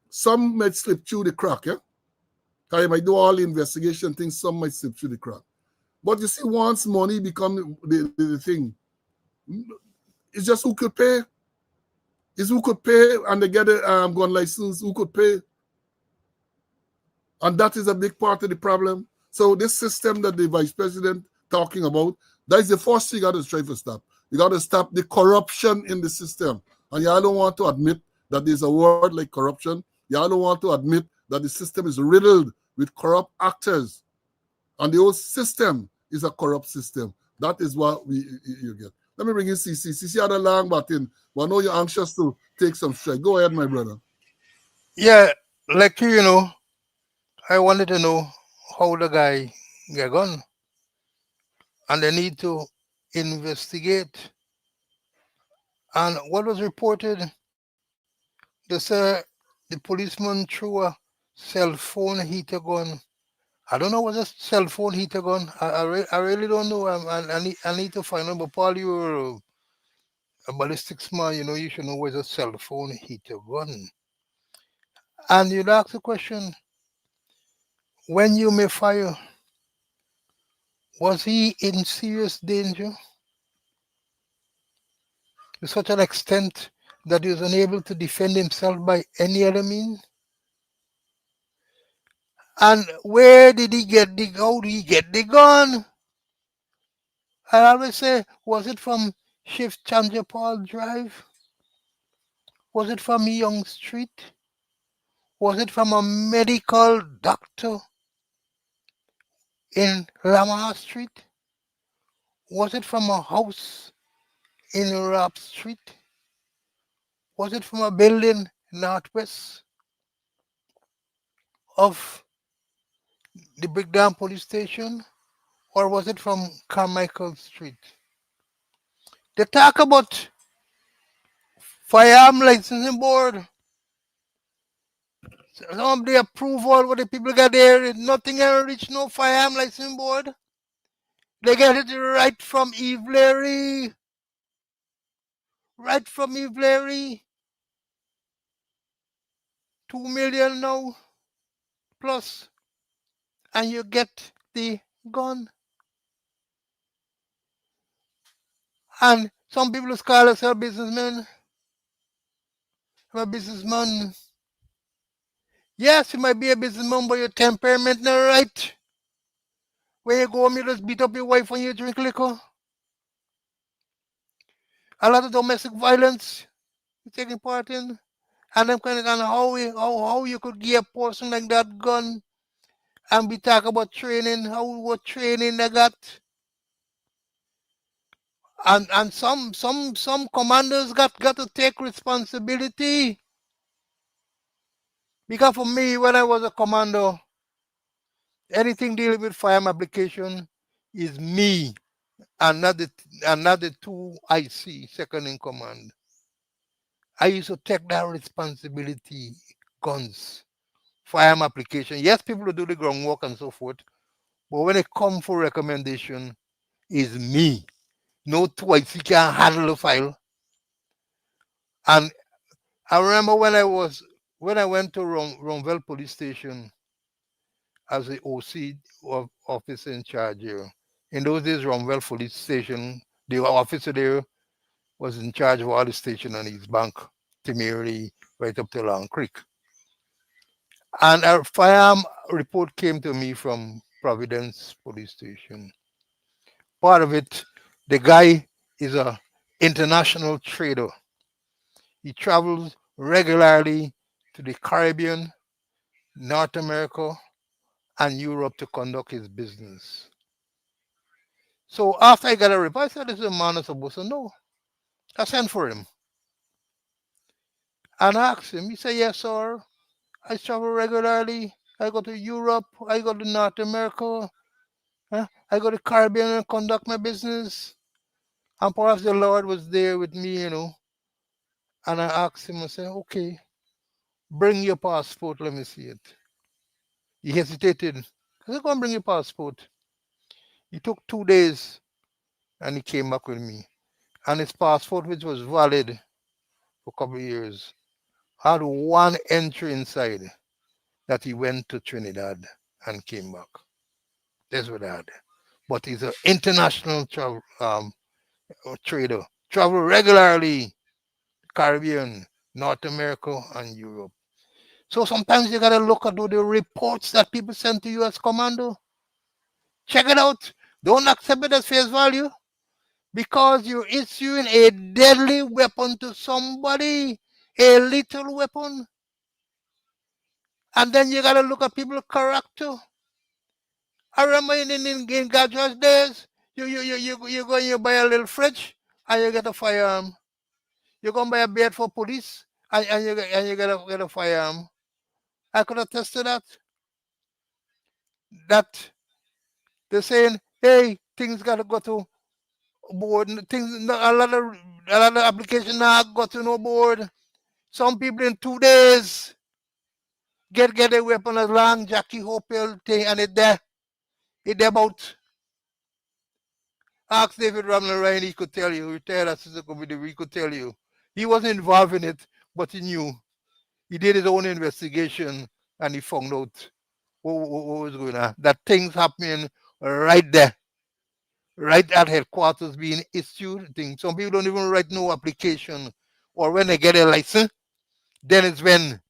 Some might slip through the crack, yeah? Because you might do all the investigation things, some might slip through the crack. But you see, once money become the thing, it's just who could pay. It's who could pay and they get a gun license, who could pay. And that is a big part of the problem. So this system that the vice president talking about, that is the first thing you got to try to stop. You got to stop the corruption in the system. And y'all don't want to admit that there's a word like corruption. Y'all don't want to admit that the system is riddled with corrupt actors. And the whole system is a corrupt system. That is what you get. Let me bring in CC. CC had a long button, but I know you're anxious to take some strike. Go ahead, my brother. Yeah, like I wanted to know how the guy got gone. And they need to investigate. And what was reported, they said the policeman threw a cell phone heater gun. I don't know what's a cell phone heater gun. I really don't know. I need to find out. But Paul, you're a ballistics man, you should know what's a cell phone heater gun. And you'd ask the question, when you may fire, was he in serious danger to such an extent that he was unable to defend himself by any other means? And where did he get how did he get the gun? I always say, was it from Shift Chanjapal Drive? Was it from Young Street? Was it from a medical doctor in Lamar Street? Was it from a house in Rap Street? Was it from a building northwest of the Big Dam police station? Or was it from Carmichael Street? They talk about firearm licensing board. Some of the approval what the people got there, nothing ever reached no firearm licensing board. They get it right from Eve Larry. Right from Eve Larry. 2 million now plus. And you get the gun. And some people call us a businessman. I'm a businessman. Yes, you might be a businessman, but your temperament not right. When you go home, you just beat up your wife when you drink liquor. A lot of domestic violence you're taking part in. And I'm kind of how you could give a person like that gun and be talking about training, what training they got. And some commanders got to take responsibility. Because for me, when I was a commander, anything dealing with firearm application is me and not the two IC second in command. I used to take that responsibility, guns, firearm application. Yes, people will do the groundwork and so forth, but when it come for recommendation, is me. No two IC can handle the file. And I remember when I went to Ronville Police Station as the OC officer in charge here. In those days, Ronville Police Station, the officer there was in charge of all the station on East Bank, Timiri, right up to Long Creek. And a firearm report came to me from Providence Police Station. Part of it, the guy is a international trader. He travels regularly to the Caribbean, North America, and Europe to conduct his business. So after I got a report, I said, this is a man I'm supposed to know. I sent for him and asked him. He said, yes, sir. I travel regularly. I go to Europe. I go to North America. I go to Caribbean and conduct my business. And perhaps the Lord was there with me, And I asked him, I said, okay, bring your passport. Let me see it. He hesitated. I said, go and bring your passport. He took 2 days and he came back with me. And his passport, which was valid for a couple of years, had one entry inside that he went to Trinidad and came back. That's what I had. But he's an international trader. Travel regularly, Caribbean, North America, and Europe. So sometimes you gotta look at the reports that people send to you as commando. Check it out. Don't accept it as face value because you're issuing a deadly weapon to somebody, a lethal weapon. And then you gotta look at people's character. I remember in graduate days, you go and you buy a little fridge and you get a firearm. You go and buy a bed for police and you get a firearm. I could attest to that. That they're saying, hey, things gotta go to board. Things a lot of application now got to no board. Some people in 2 days get a weapon as long Jackie Hopel thing and it there. It there about. Ask David Ramler Ryan, he could tell you, retired assistant committee, he could tell you. He wasn't involved in it, but he knew. He did his own investigation and he found out what was going on. That things happening right there, right at headquarters being issued. Things. Some people don't even write no application. Or when they get a license, then it's when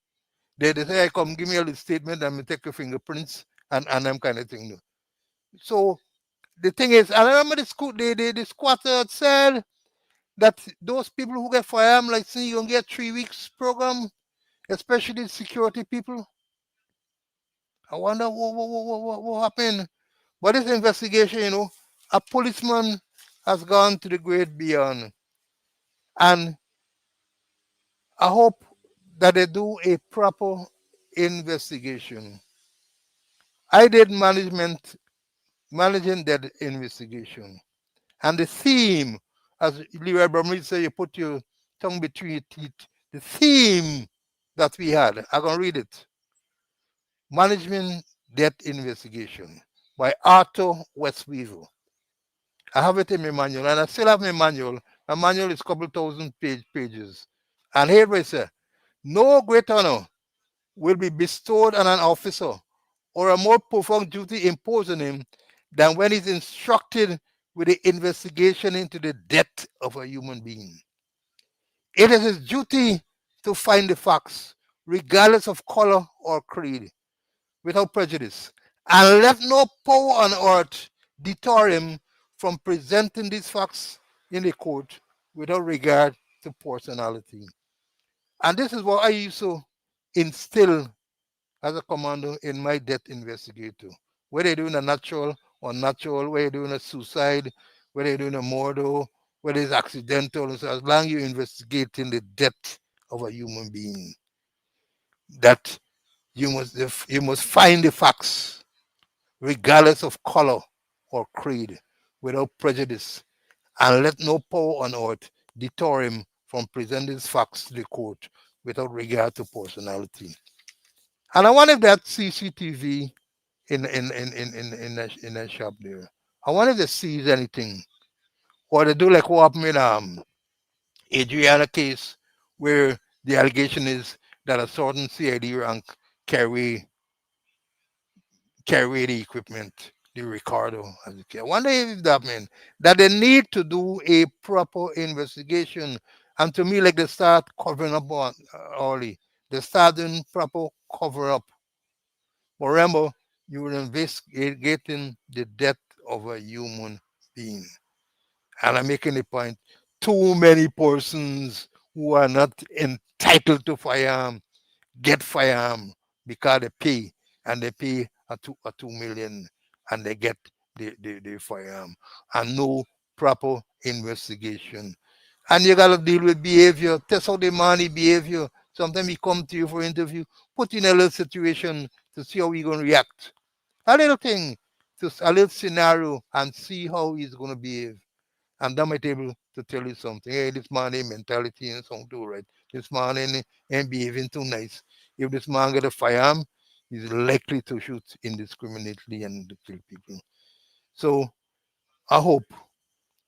they say, come give me a little statement and me take your fingerprints and them kind of thing. So the thing is, I remember the squatter had said that those people who get firearm license, you gonna get 3 weeks program, especially security people. I wonder what happened. But this investigation, a policeman has gone to the great beyond. And I hope that they do a proper investigation. I did managing that investigation. And the theme, as Leroy Bromley said, you put your tongue between your teeth. The theme that we had, I'm going to read it. Management Debt Investigation by Arthur Westweaver. I have it in my manual, and I still have my manual. My manual is a couple thousand pages. And here it says, no great honor will be bestowed on an officer or a more profound duty imposed on him than when he's instructed with the investigation into the death of a human being. It is his duty to find the facts, regardless of color or creed, without prejudice, and let no power on earth deter him from presenting these facts in the court without regard to personality. And this is what I used to instill as a commando in my death investigator. Whether you're doing a natural or unnatural, whether you're doing a suicide, whether you're doing a murder, whether it's accidental, so as long as you're investigating the death of a human being, that you must find the facts, regardless of color or creed, without prejudice, and let no power on earth deter him from presenting facts to the court without regard to personality. And I wanted that CCTV in a shop there. I wanted to seize anything. Or they do like what happened in Adriana case where the allegation is that a certain CID rank carry carry the equipment, the Ricardo. I wonder if that means that they need to do a proper investigation. And to me, like they start covering up on early. They start doing proper cover up. But remember, you were investigating the death of a human being. And I'm making a point. Too many persons who are not entitled to firearm get firearm because they pay and they pay a 2 million and they get the firearm and no proper investigation. And you gotta deal with behavior, test out the money behavior. Sometimes we come to you for interview, put you in a little situation to see how we going to react. A little thing, just a little scenario, and see how he's going to behave. And that might able to tell you something. Hey, this man ain't mentality and something too, right? This man ain't behaving too nice. If this man get a firearm, he's likely to shoot indiscriminately and to kill people. So I hope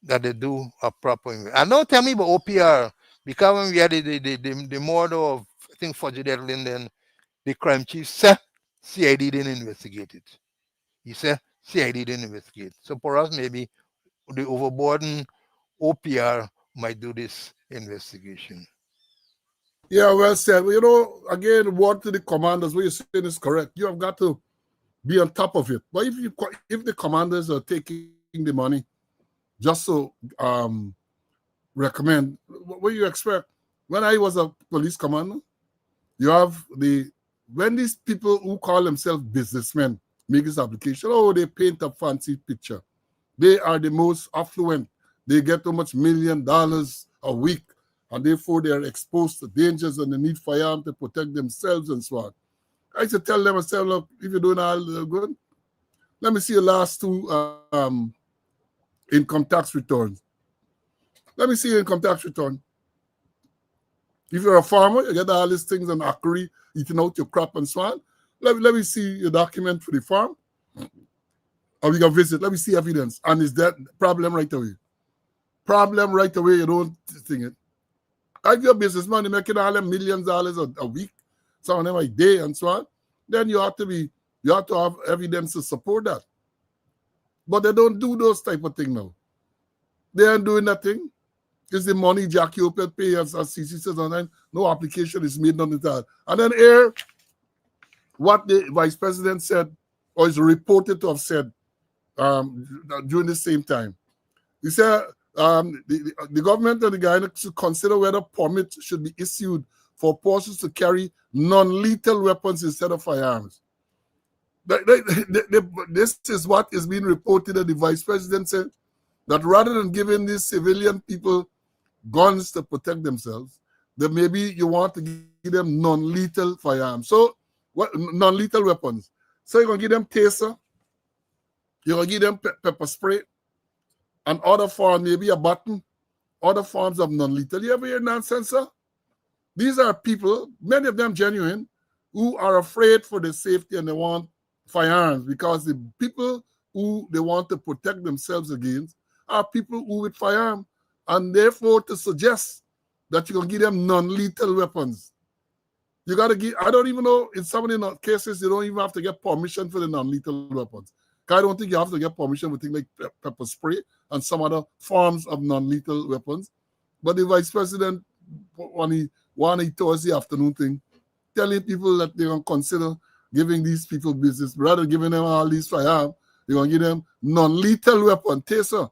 that they do a proper. And don't tell me about OPR, because when we had the murder of, I think, Fudgy then the crime chief said CID didn't investigate it. He said CID didn't investigate. So for us, maybe the overburdened OPR might do this investigation. Yeah, well said. Well, you know, again, word to the commanders, what you're saying is correct. You have got to be on top of it. But if the commanders are taking the money just to recommend, what do you expect? When I was a police commander, you have when these people who call themselves businessmen make this application, oh, they paint a fancy picture. They are the most affluent. They get so much $1 million a week, and therefore they are exposed to dangers and they need firearms to protect themselves and so on. I used to tell them, I said, look, if you're doing all good, let me see your last two income tax returns. Let me see your income tax return. If you're a farmer, you get all these things and ackery, eating out your crop and so on. Let me see your document for the farm. Or we can visit. Let me see evidence. And is that problem right away? Problem right away, you don't think it. If you're a businessman, you're making all them $millions a week, some of them a day and so on, then you have to have evidence to support that. But they don't do those type of things now. They aren't doing nothing. It's the money Jackie Opel pay, as CC says online. No application is made on that. And then here, what the vice president said, or is reported to have said during the same time. He said the government and the guidance should consider whether permits should be issued for persons to carry non-lethal weapons instead of firearms. This is what is being reported that the vice president said, that rather than giving these civilian people guns to protect themselves, that maybe you want to give them non-lethal firearms. So, what non-lethal weapons? So you're going to give them taser, you're going to give them pepper spray, and other forms, maybe a button, other forms of non-lethal. You ever hear nonsense, sir? These are people, many of them genuine, who are afraid for their safety and they want firearms because the people who they want to protect themselves against are people who with firearms. And therefore, to suggest that you're going to give them non-lethal weapons, you got to give, I don't even know, in some of the cases, you don't even have to get permission for the non-lethal weapons. I don't think you have to get permission for things like pepper spray and some other forms of non-lethal weapons. But the vice president, when he Thursday afternoon thing, telling people that they're going to consider giving these people business, rather than giving them all these firearms, they're going to give them non-lethal weapon, taser,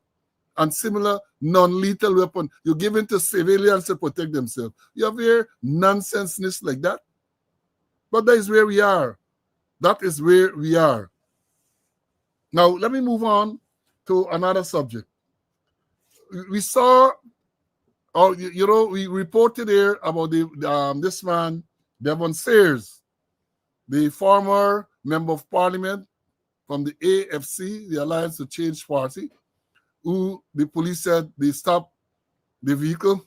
and similar non-lethal weapon. You're giving to civilians to protect themselves. You have here nonsenseness like that. But that is where we are. That is where we are. Now, let me move on to another subject. We saw, we reported here about this man, Devon Sayers, the former member of parliament from the AFC, the Alliance to Change Party, who the police said they stopped the vehicle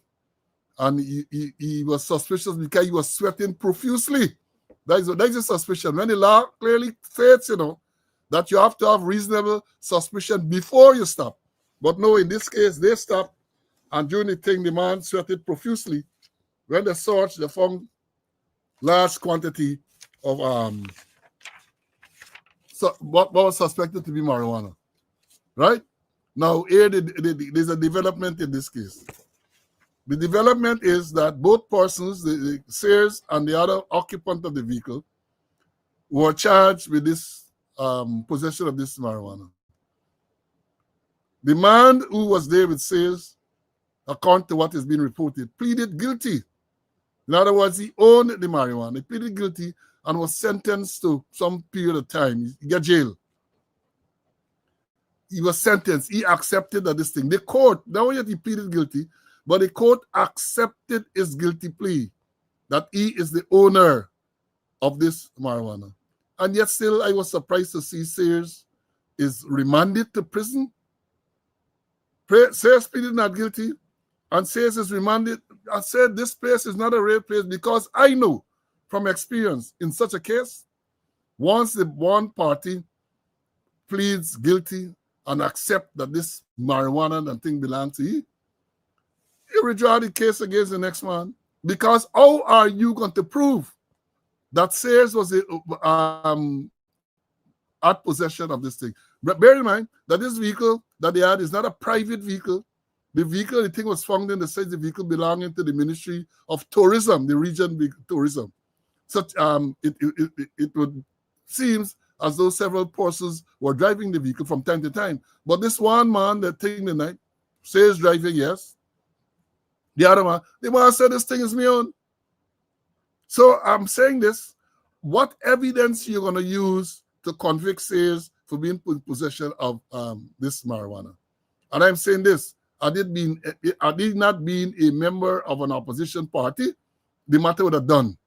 and he was suspicious because he was sweating profusely. That is a suspicion. When the law clearly states, that you have to have reasonable suspicion before you stop. But no, in this case, they stopped, and during the thing, the man sweated profusely. When they searched, they found large quantity of what was suspected to be marijuana. Right? Now, here there's a development in this case. The development is that both persons, the Sayers and the other occupant of the vehicle, were charged with this possession of this marijuana. The man who was there with Sayers, according to what is being reported, pleaded guilty. In other words, he owned the marijuana. He pleaded guilty and was sentenced to some period of time. He got jail. He was sentenced. He accepted that this thing. The court, not only that he pleaded guilty, but the court accepted his guilty plea. that he is the owner of this marijuana. And yet still I was surprised to see Sears is remanded to prison. Sears pleaded not guilty, and Sears is remanded. I said this place is not a real place because I know from experience in such a case, once the one party pleads guilty and accept that this marijuana and thing belong to you withdraw the case against the next man. Because how are you going to prove that Sears was at possession of this thing? But bear in mind that this vehicle that they had is not a private vehicle. The thing was found in the state, the vehicle belonging to the Ministry of Tourism, the region tourism. Such it would seems as though several persons were driving the vehicle from time to time. But this one man that thing the night says driving, yes. The man said this thing is me own. So I'm saying this. What evidence you're going to use to convict Sayers for being in possession of this marijuana? And I'm saying this. Had it not been a member of an opposition party, the matter would have done.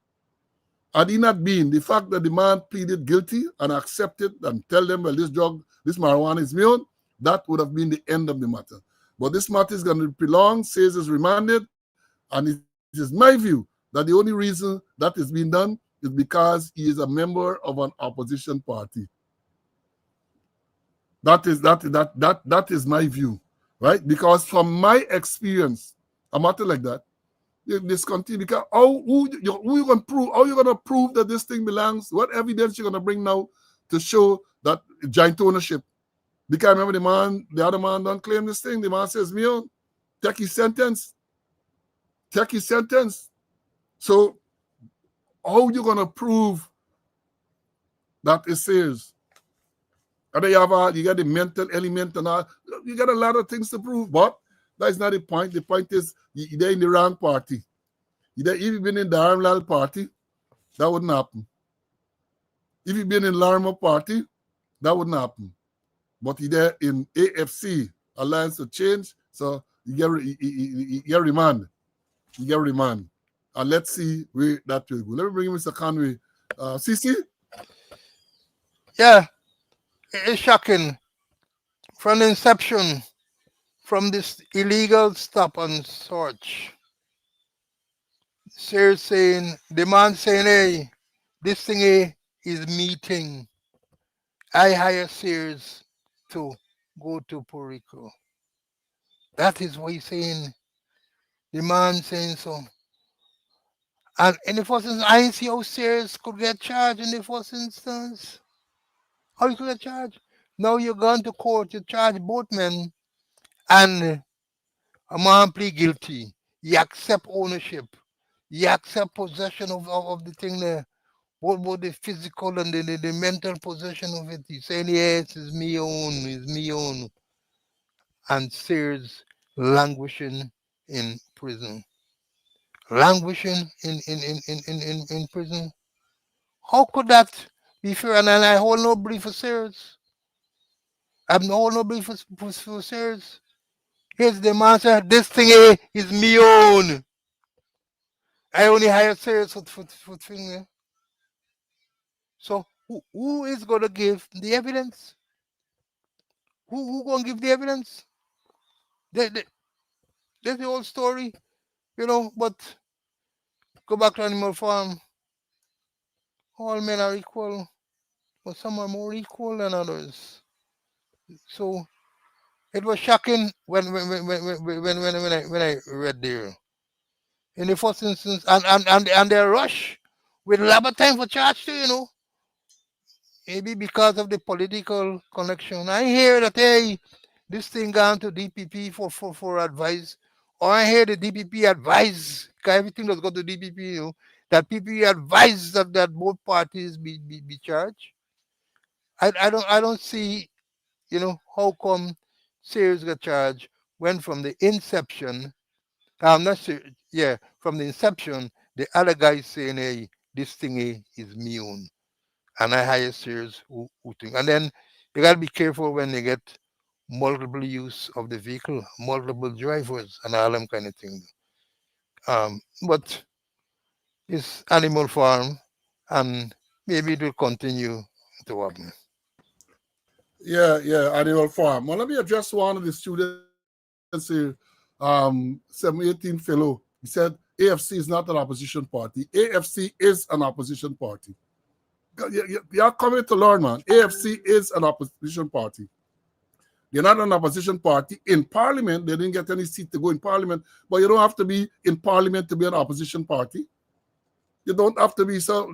Had he not been, the fact that the man pleaded guilty and accepted and tell them, well, this marijuana is me own, that would have been the end of the matter. But this matter is going to prolong, Sayers is remanded, and it is my view that the only reason that is being done is because he is a member of an opposition party. That is my view, right? Because from my experience, a matter like that, this continue because who you gonna prove? How you gonna prove that this thing belongs? What evidence you gonna bring now to show that joint ownership? Because remember the other man don't claim this thing. The man says, "Me own, take his sentence, take his sentence." So how you gonna prove that it says? And then you got the mental element and all. You got a lot of things to prove, but that's not the point. The point is you're in the wrong party. If you've been in the Armlal party, that wouldn't happen. If you've been in Larmo party, that wouldn't happen. But you're in AFC, Alliance for Change, so you get remand. You get remand. And let's see where that will go. Let me bring in Mr. Conway. CC? Yeah, it's shocking. From the inception, from this illegal stop and search, Sears saying, the man saying, hey, this thing is meeting. I hire Sears to go to Puerto Rico. That is what he's saying. The man saying so. And in the first instance, I didn't see how Sears could get charged in the first instance. How you could get charged? Now you're going to court, you charge both men, and a man plead guilty. He accept ownership. He accept possession of the thing there. What the physical and the mental possession of it. He's saying, yes, it's me own, it's me own. And Sears languishing in prison. Languishing in prison. How could that be fair? And I hold no brief for Sears. I have no brief for Sears. Here's the man saying, this thing is me own. I only hire Sears for thing there. So who is going to give the evidence? Who going to give the evidence? That's the whole story, but go back to Animal Farm. All men are equal, but some are more equal than others. So it was shocking when I read there. In the first instance, and they rush with labor time for charge too. Maybe because of the political connection. I hear that, hey, this thing gone to DPP for advice, or I hear the DPP advise, because everything does go to DPP, that PPP advise that both parties be charged. I don't see, how come Sears got charged when from the inception, I'm not sure, yeah, from the inception, the other guy saying, hey, this thing is me own. And I hire Sears who think. And then you got to be careful when they get multiple use of the vehicle, multiple drivers, and all them kind of things. But his animal farm, and maybe it will continue to happen. Yeah, Animal Farm. Well, let me address one of the students here, 718 fellow. He said AFC is not an opposition party. AFC is an opposition party. You're coming to learn, man. AFC is an opposition party. They're not an opposition party. In parliament, they didn't get any seat to go in parliament, but you don't have to be in parliament to be an opposition party. You don't have to be. So,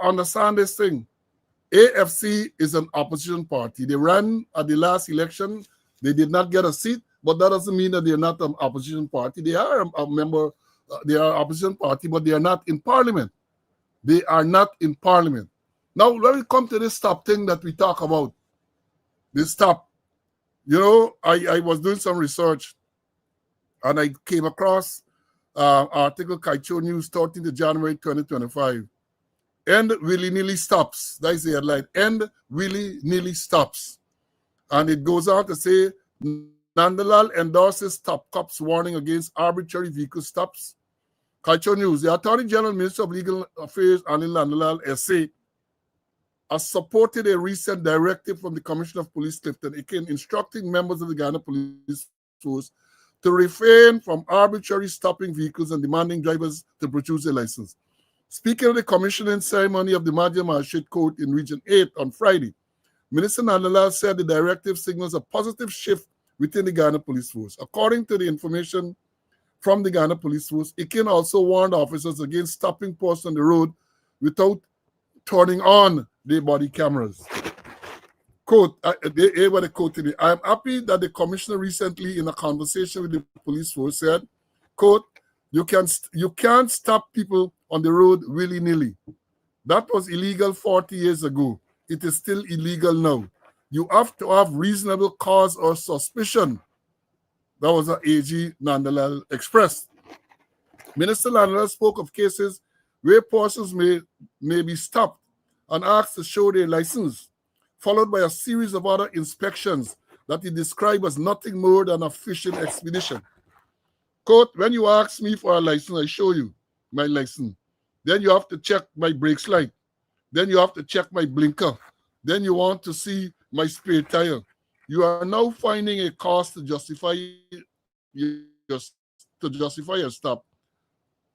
understand this thing. AFC is an opposition party. They ran at the last election. They did not get a seat, but that doesn't mean that they're not an opposition party. They are a member, they are an opposition party, but they are not in parliament. They are not in parliament. Now, when we come to this stop thing that we talk about, this stop, I was doing some research and I came across article Kaicho News 13th of January 2025. End willy-nilly stops. That is the headline. End willy-nilly stops. And it goes on to say, Nandalal endorses top cops warning against arbitrary vehicle stops. Kaicho News, the Attorney General, Minister of Legal Affairs, Anil Nandalal, SA, has supported a recent directive from the Commissioner of Police, Clifton Ikin, instructing members of the Ghana Police Force to refrain from arbitrary stopping vehicles and demanding drivers to produce a license. Speaking of the commissioning ceremony of the Madhya Magistrate Court in Region 8 on Friday, Minister Nandalal said the directive signals a positive shift within the Ghana Police Force. According to the information from the Ghana Police Force, Ikin also warned officers against stopping posts on the road without turning on their body cameras. Quote, what they quoted me. I am happy that the commissioner recently, in a conversation with the police force, said, quote, you can't stop people on the road willy-nilly. That was illegal 40 years ago. It is still illegal now. You have to have reasonable cause or suspicion. That was what AG Nandalal expressed. Minister Nandalal spoke of cases where persons may be stopped and asked to show their license, followed by a series of other inspections that he described as nothing more than a fishing expedition. Quote, when you ask me for a license, I show you my license. Then you have to check my brakes light. Then you have to check my blinker. Then you want to see my spare tire. You are now finding a cause to justify your stop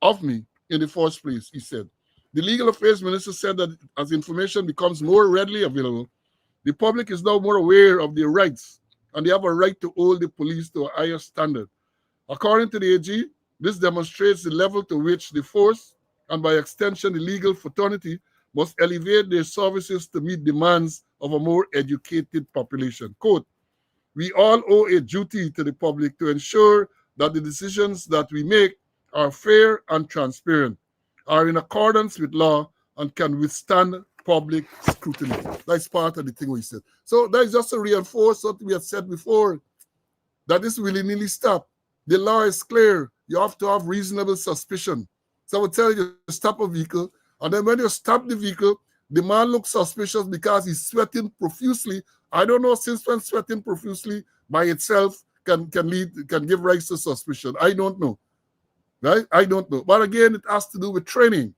of me in the first place, he said. The Legal Affairs Minister said that as information becomes more readily available, the public is now more aware of their rights, and they have a right to hold the police to a higher standard. According to the AG, this demonstrates the level to which the force, and by extension the legal fraternity, must elevate their services to meet demands of a more educated population. Quote, we all owe a duty to the public to ensure that the decisions that we make are fair and transparent, are in accordance with law, and can withstand public scrutiny. That's part of the thing we said. So that is just to reinforce what we had said before, that this willy-nilly stop. The law is clear. You have to have reasonable suspicion. So I would tell you, stop a vehicle, and then when you stop the vehicle, the man looks suspicious because he's sweating profusely. I don't know since when sweating profusely by itself can give rise to suspicion. I don't know. Right? I don't know. But again, it has to do with training.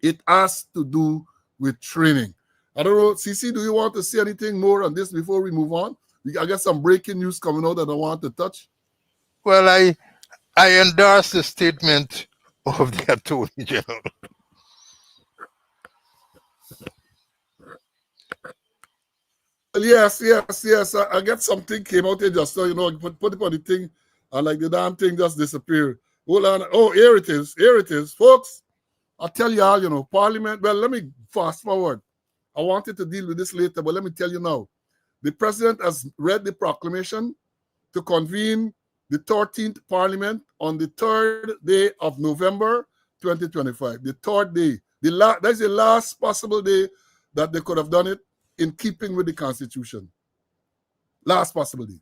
It has to do with training. I don't know, CC, do you want to say anything more on this before we move on? I got some breaking news coming out that I want to touch. Well, I endorse the statement of the Attorney General. Yes. I get something came out here just so, put it on the thing, and like the damn thing just disappeared. Hold on. Oh, here it is. Folks, I'll tell you all, Parliament. Well, let me fast forward. I wanted to deal with this later, but let me tell you now. The president has read the proclamation to convene the 13th Parliament on the 3rd day of November 2025. The 3rd day. That's the last possible day that they could have done it in keeping with the Constitution. Last possible day.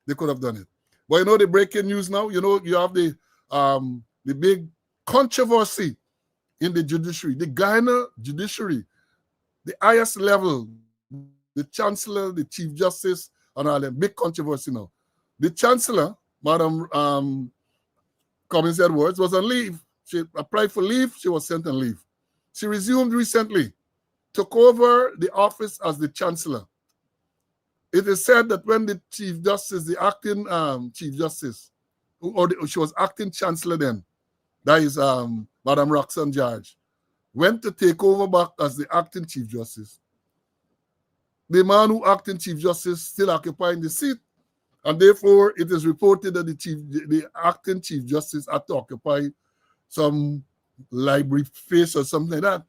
They could have done it. But the breaking news now, you have the big controversy in the judiciary, the Ghana judiciary, the highest level, the Chancellor, the Chief Justice, and all that. Big controversy now. The Chancellor, Madam Cummins Edwards, was on leave She applied for leave. She was sent on leave. She resumed recently, took over the office as the chancellor. It is said that when the Chief Justice, the acting Chief Justice, she was acting chancellor then, that is Madam Roxanne George, went to take over back as the acting Chief Justice. The man who acting Chief Justice still occupying the seat, and therefore it is reported that the acting Chief Justice had to occupy some library space or something like that.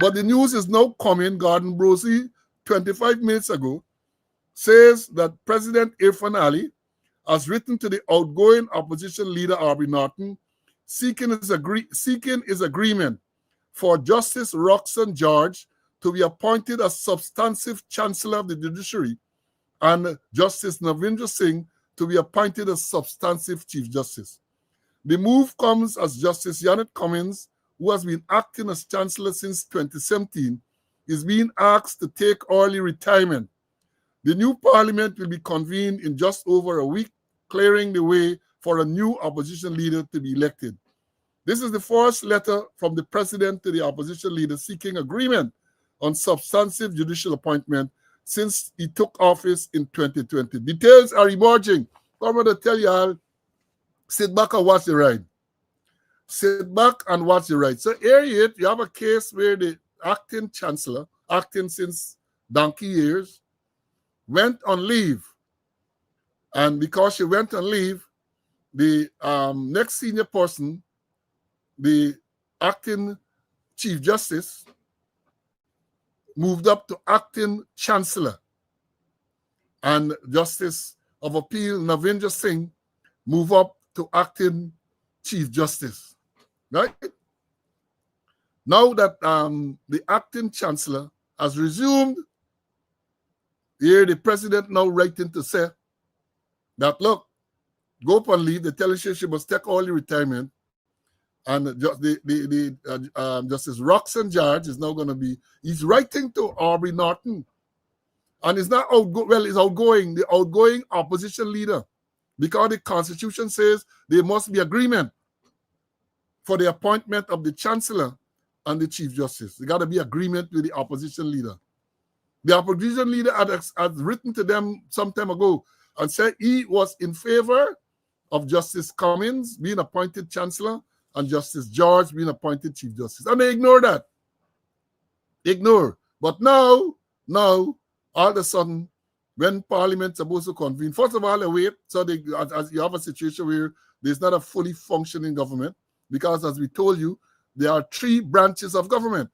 But the news is now coming, Gordon Brosey, 25 minutes ago, says that President Irfan Ali has written to the outgoing opposition leader, Aubrey Norton, seeking his agreement for Justice Roxanne George to be appointed as substantive Chancellor of the Judiciary and Justice Navindra Singh to be appointed as substantive Chief Justice. The move comes as Justice Janet Cummins, who has been acting as Chancellor since 2017, is being asked to take early retirement. The new parliament will be convened in just over a week, clearing the way for a new opposition leader to be elected. This is the first letter from the president to the opposition leader seeking agreement on substantive judicial appointment since he took office in 2020. Details are emerging. I'm going to tell you all, sit back and watch the ride. Sit back and watch the ride. So here you have a case where the acting chancellor, acting since donkey years, went on leave. And because she went on leave, the next senior person, the acting Chief Justice, moved up to acting Chancellor. And Justice of Appeal Navindra Singh moved up to acting Chief Justice. Right? Now that the acting Chancellor has resumed, here the president now writing to say that, look, go up on leave. The telling she must take early retirement. And Justice Roxanne George is now going to be, he's writing to Aubrey Norton. And it's not it's outgoing, the outgoing opposition leader. Because the Constitution says there must be agreement for the appointment of the Chancellor and the Chief Justice. There got to be agreement with the opposition leader. The opposition leader had written to them some time ago and said he was in favor of Justice Cummins being appointed Chancellor and Justice George being appointed Chief Justice. And they ignore that. Ignore. But now, all of a sudden, when Parliament's supposed to convene, first of all, they wait. So as you have a situation where there's not a fully functioning government, because as we told you, there are three branches of government.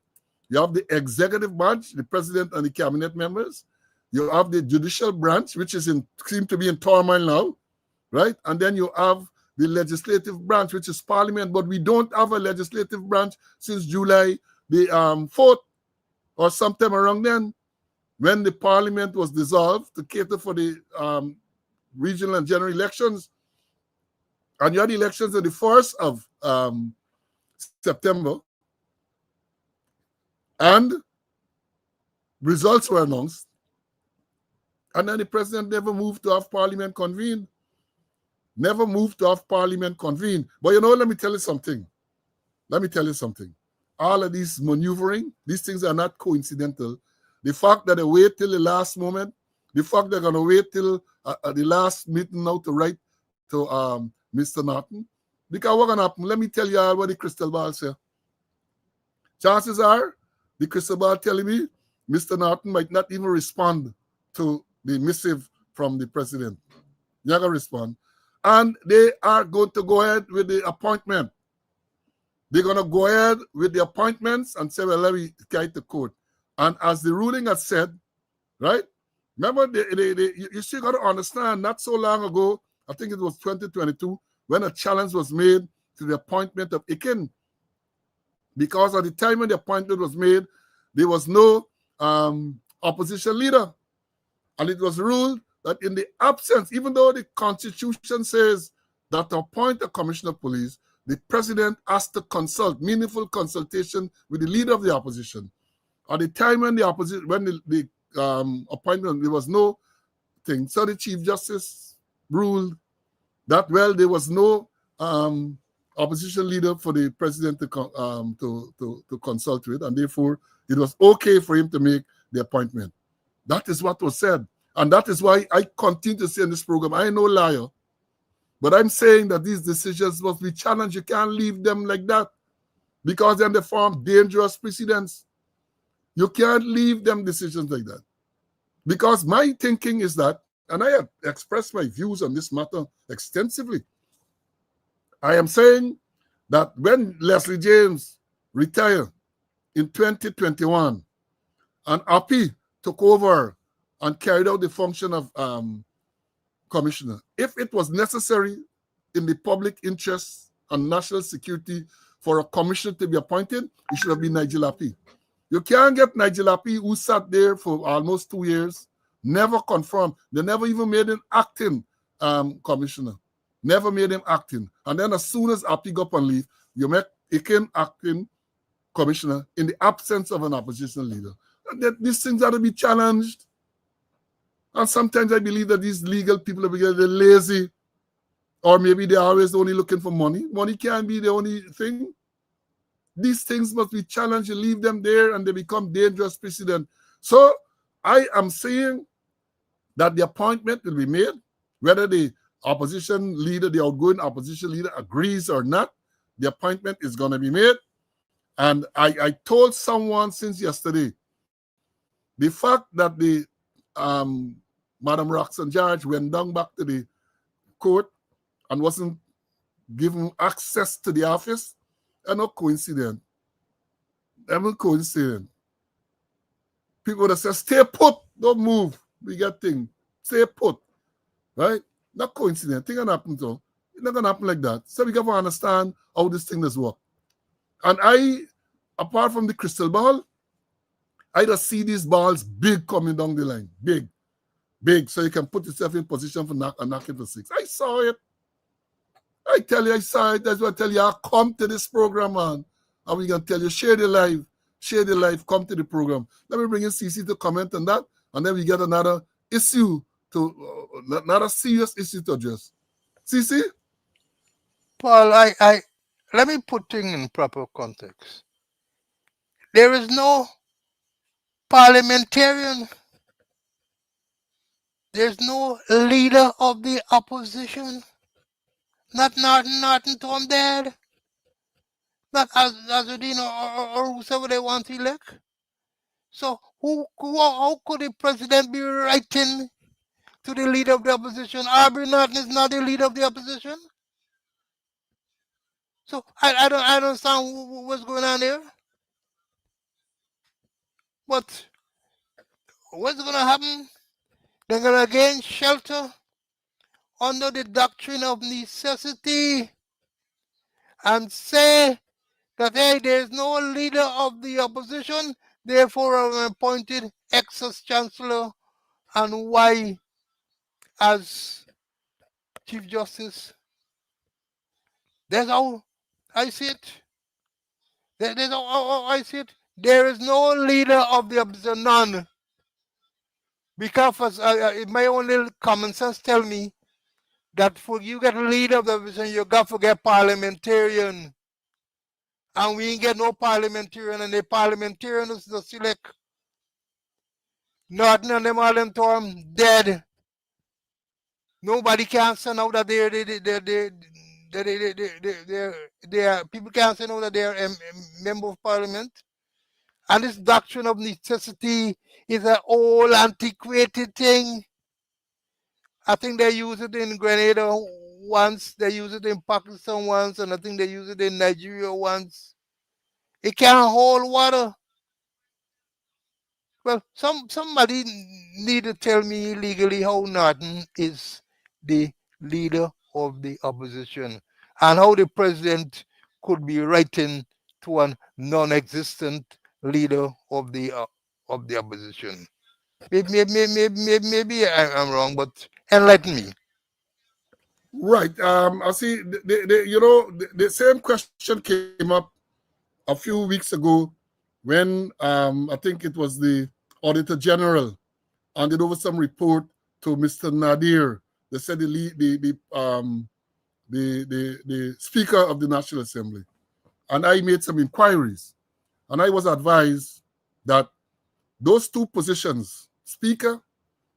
You have the executive branch, the president and the cabinet members. You have the judicial branch, which seems to be in turmoil now, right? And then you have the legislative branch, which is Parliament, but we don't have a legislative branch since July the 4th or sometime around then, when the Parliament was dissolved to cater for the regional and general elections. And you had elections on the 1st of September, and results were announced. And then the president never moved to have Parliament convene. Never moved to have Parliament convene. But you know, let me tell you something. All of these maneuvering, these things are not coincidental. The fact that they wait till the last moment, the fact they're going to wait till the last meeting now to write to Mr. Norton, because what's going to happen? Let me tell you all what the crystal ball says. Chances are, the crystal ball telling me Mr. Norton might not even respond to the missive from the president. They're not going to respond. And they are going to go ahead with the appointment. They're going to go ahead with the appointments and say, well, let me guide the court. And as the ruling has said, right? Remember, you still got to understand, not so long ago, I think it was 2022, when a challenge was made to the appointment of Ikin. Because at the time when the appointment was made, there was no opposition leader. And it was ruled that in the absence, even though the Constitution says that to appoint a commissioner of police, the president has to consult, meaningful consultation with the leader of the opposition. At the time when the appointment, there was no thing. So the Chief Justice ruled that, well, there was no opposition leader for the president to consult with, and therefore it was okay for him to make the appointment. That is what was said. And that is why I continue to say in this program, I ain't no liar, but I'm saying that these decisions must be challenged. You can't leave them like that because then they form dangerous precedents. You can't leave them decisions like that. Because my thinking is that, and I have expressed my views on this matter extensively, I am saying that when Leslie James retired in 2021 and Appy took over and carried out the function of commissioner, if it was necessary in the public interest and national security for a commissioner to be appointed, it should have been Nigel Appy. You can't get Nigel Appy, who sat there for almost 2 years, never confirmed. They never even made him acting commissioner. Never made him acting. And then as soon as Appy got on leave, you make Ikin acting commissioner in the absence of an opposition leader. And these things are to be challenged. And sometimes I believe that these legal people are because they're lazy, or maybe they're always only looking for money. Money can't be the only thing. These things must be challenged. You leave them there and they become dangerous precedent. So I am saying that the appointment will be made, whether the opposition leader, the outgoing opposition leader agrees or not, the appointment is going to be made. And I told someone since yesterday, the fact that the Madam Roxanne George went down back to the court and wasn't given access to the office, are not coincident. They're not coincident. People that say, stay put, don't move. We get things. Stay put. Right? Not coincident. Things gonna happen to. It's not gonna happen like that. So we got to understand how this thing does work. And I, apart from the crystal ball, I just see these balls big coming down the line. Big. Big. So you can put yourself in position for knocking for 6. I saw it. I tell you, I saw it. That's why I tell you, I come to this program, man. And we're going to tell you, share the live. Share the live. Come to the program. Let me bring in CC to comment on that. And then we get another issue another serious issue to address. CC? Paul, let me put things in proper context. There is no parliamentarian. There's no leader of the opposition. Not Norton Tom Dad. Not Azudine or whoever they want to elect. So how could the president be writing to the leader of the opposition? Aubrey Norton is not the leader of the opposition. So I don't understand what's going on there. But what's going to happen? They're going to gain shelter under the doctrine of necessity and say that, hey, there's no leader of the opposition, therefore I'm appointed X as Chancellor and Y as Chief Justice. That's how I see it. That's how I see it. There is no leader of the opposition, none. Because my own little common sense tell me that for you get a leader of the opposition, you got to get parliamentarian. And we ain't get no parliamentarian, and the parliamentarian is the select. Nothing on them all them term dead. Nobody can say now that they're people can't say now that they're a member of parliament. And this doctrine of necessity is an old antiquated thing. I think they use it in Grenada once, they use it in Pakistan once, and I think they use it in Nigeria once. It can't hold water. Well, somebody need to tell me legally how Norton is the leader of the opposition and how the president could be writing to a non-existent leader of the opposition. Maybe I'm wrong, but enlighten me. Right. I see, the same question came up a few weeks ago when I think it was the Auditor General handed over some report to Mr. Nadir. They said the the Speaker of the National Assembly. And I made some inquiries. And I was advised that those two positions, Speaker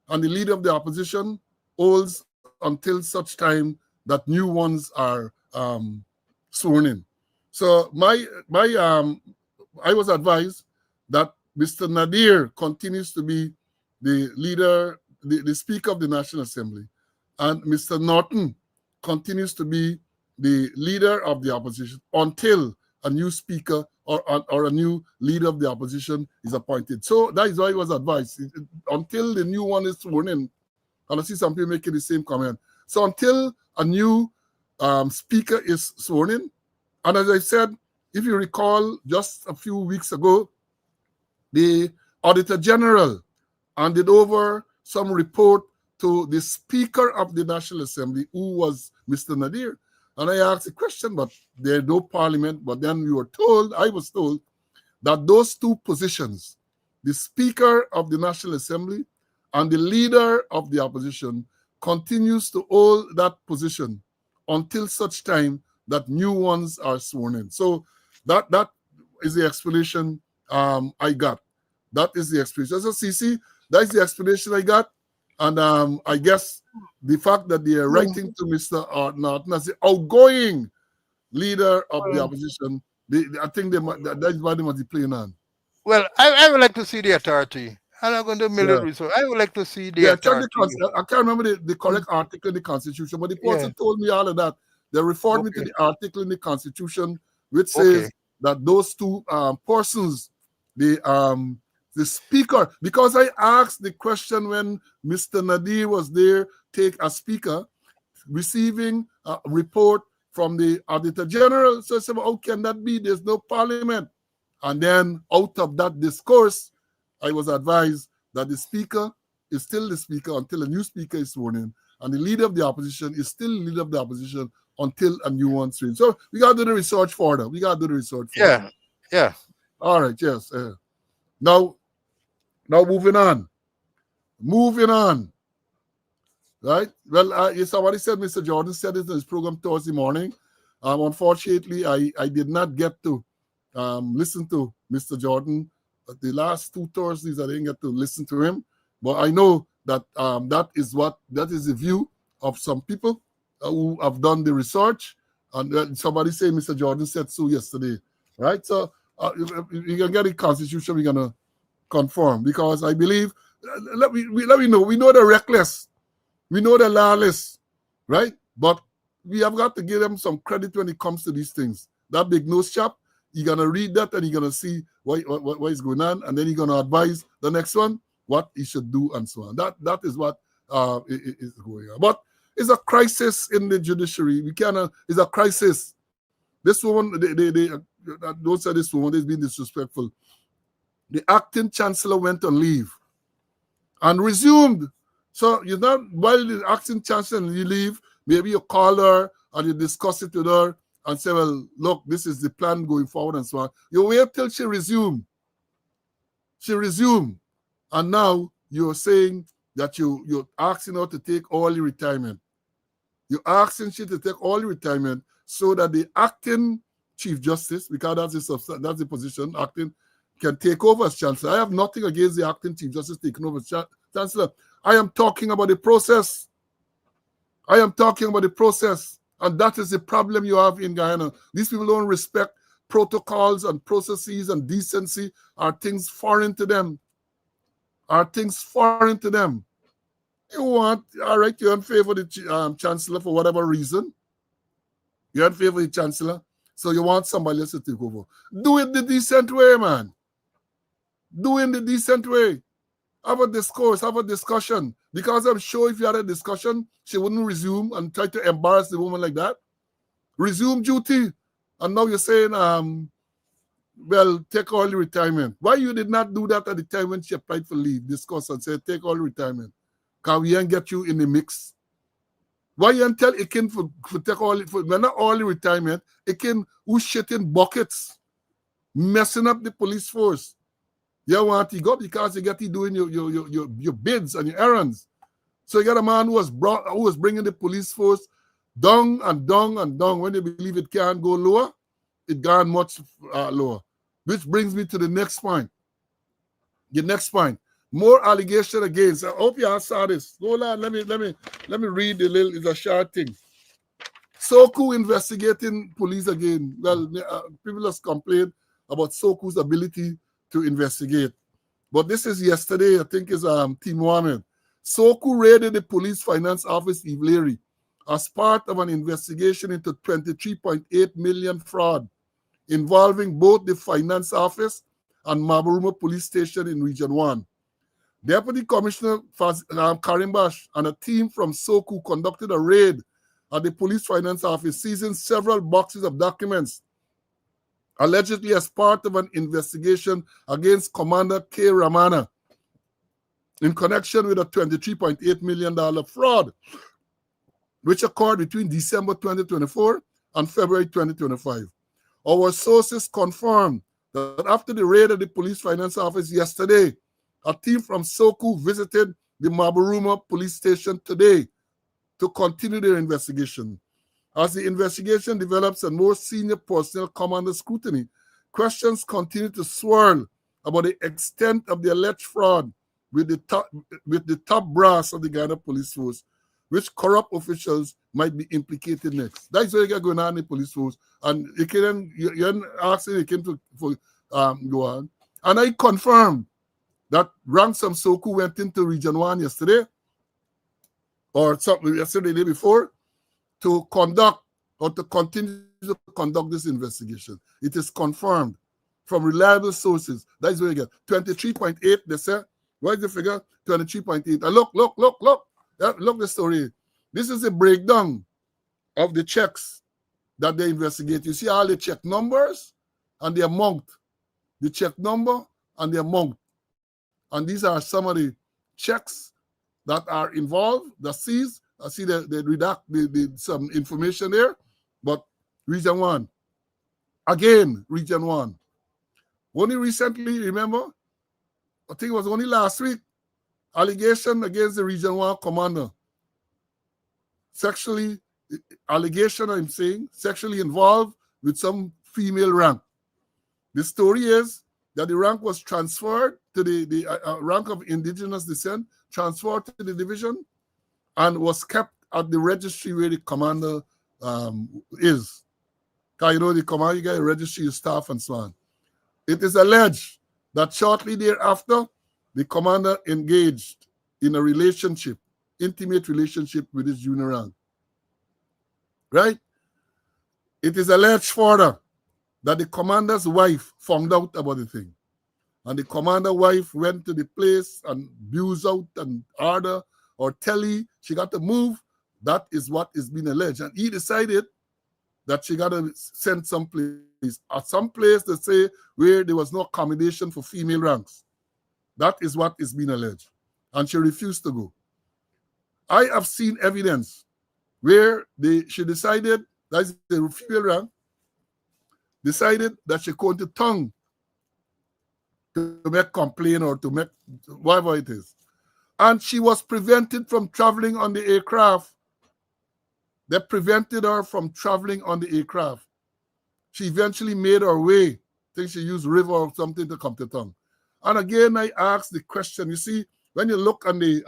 and the Leader of the Opposition, holds until such time that new ones are sworn in. So I was advised that Mr. Nadir continues to be the leader, the Speaker of the National Assembly, and Mr. Norton continues to be the leader of the opposition until a new speaker or a new leader of the opposition is appointed. So that is why it was advised. Until the new one is sworn in, and I see some people making the same comment. So until a new speaker is sworn in, and as I said, if you recall, just a few weeks ago, the Auditor General handed over some report to the Speaker of the National Assembly, who was Mr. Nadir. And I asked a question, but there's no parliament. But then I was told, that those two positions, the Speaker of the National Assembly and the Leader of the Opposition, continues to hold that position until such time that new ones are sworn in. So that is the explanation I got. That is the explanation. So CC, that's the explanation I got. And I guess the fact that they are writing to Mr. Norton as the outgoing leader of the opposition, I think that's why they must be playing on. Well, I would like to see the authority. I'm not going to military, Yeah. so I would like to see the Yeah, authority. I can't remember the correct article in the Constitution, but the person Yeah. told me all of that. They referred me to Okay. the article in the Constitution which Okay. says that those two persons, the speaker, because I asked the question when Mr. Nadir was there, take a speaker, receiving a report from the Auditor General. So I said, well, how can that be? There's no parliament. And then out of that discourse, I was advised that the speaker is still the speaker until a new speaker is sworn in, and the leader of the opposition is still the leader of the opposition until a new one sworn in. So we got to do the research further. Yeah. Yeah. All right, yes. Now moving on. Right? Well, somebody said, Mr. Jordan said it in his program Thursday morning. Unfortunately, I did not get to listen to Mr. Jordan. The last 2 Thursdays, I didn't get to listen to him. But I know that that is the view of some people who have done the research. And somebody say Mr. Jordan said so yesterday. Right? So if you can get the Constitution, we're going to confirm. Because I believe, let me know, we know they're reckless. We know they're lawless. Right? But we have got to give them some credit when it comes to these things. That big nose chap, you're going to read that and you're going to see what is going on, and then you're going to advise the next one what he should do and so on. That is what is going on. But it's a crisis in the judiciary. It's a crisis. This woman, don't say this woman, they've been disrespectful. The acting chancellor went on leave and resumed. So while the acting chancellor leave, maybe you call her and you discuss it with her and say, well, look, this is the plan going forward and so on. You wait till she resumed. And now you're saying that you're asking her to take early retirement. You're asking she to take early retirement so that the acting Chief Justice, because that's the position, acting, can take over as Chancellor. I have nothing against the acting Chief Justice taking over as Chancellor. I am talking about the process. And that is the problem you have in Guyana. These people don't respect protocols and processes, and decency are things foreign to them. You're in favor of the Chancellor for whatever reason. You're in favor of the Chancellor, so you want somebody else to take over. Do it the decent way, man. Do it in the decent way. Have a discourse, have a discussion. Because I'm sure if you had a discussion, she wouldn't resume and try to embarrass the woman like that. Resume duty. And now you're saying, well, take early retirement. Why you did not do that at the time when she applied for leave? Discuss and say, take early retirement. Because we ain't get you in the mix. Why you ain't tell Ikin for take early, when not early retirement, Ikin who shit in buckets, messing up the police force. You want to go because you get to doing your bids and your errands. So you got a man who was bringing the police force Down and down and down. When they believe it can't go lower, it gone much lower. Which brings me to the next point. The next point. More allegation against. I hope you all saw this. Hold on, let me read the little. It's a short thing. Soku investigating police again. Well, people have complained about Soku's ability to investigate. But this is yesterday, I think it's Team Mohammed. Soku raided the police finance office Ivleri as part of an investigation into 23.8 million fraud involving both the finance office and Maburuma police station in Region 1. Deputy Commissioner Karimbash and a team from Soku conducted a raid at the police finance office, seizing several boxes of documents, allegedly as part of an investigation against Commander K. Ramana in connection with a $23.8 million fraud, which occurred between December 2024 and February 2025. Our sources confirmed that after the raid at the police finance office yesterday, a team from Soku visited the Maburuma police station today to continue their investigation. As the investigation develops and more senior personnel come under scrutiny, questions continue to swirl about the extent of the alleged fraud with the top brass of the Ghana police force, which corrupt officials might be implicated next. That's what going on in the police force. And you can ask it, go on. And I confirmed that Ransom Soku went into Region 1 yesterday, or yesterday, the day before, to conduct or to continue to conduct this investigation. It is confirmed from reliable sources. That is where you get 23.8, they say. What is the figure? 23.8. And look. Look the story. This is a breakdown of the checks that they investigate. You see all the check numbers and the amount. The check number and the amount. And these are some of the checks that are involved, the seized. I see they redact some information there, but Region 1. Again, Region 1. Only recently, remember, I think it was only last week, allegation against the Region 1 commander. Sexually involved with some female rank. The story is that the rank was transferred to the rank of indigenous descent, transferred to the division, and was kept at the registry where the commander is. Because you know the commander, you get a registry, your staff, and so on. It is alleged that shortly thereafter, the commander engaged in a relationship, intimate relationship with his junior rank. Right? It is alleged further that the commander's wife found out about the thing. And the commander's wife went to the place and abused out and order or tell she got to move. That is what is being alleged. And he decided that she got to send someplace, at some place they say where there was no accommodation for female ranks. That is what is being alleged. And she refused to go. I have seen evidence where she decided, that's the female rank, decided that she going to tongue to make complaint or to make whatever it is. And she was prevented from traveling on the aircraft. They prevented her from traveling on the aircraft. She eventually made her way. I think she used river or something to come to town. And again, I asked the question, you see, when you look on the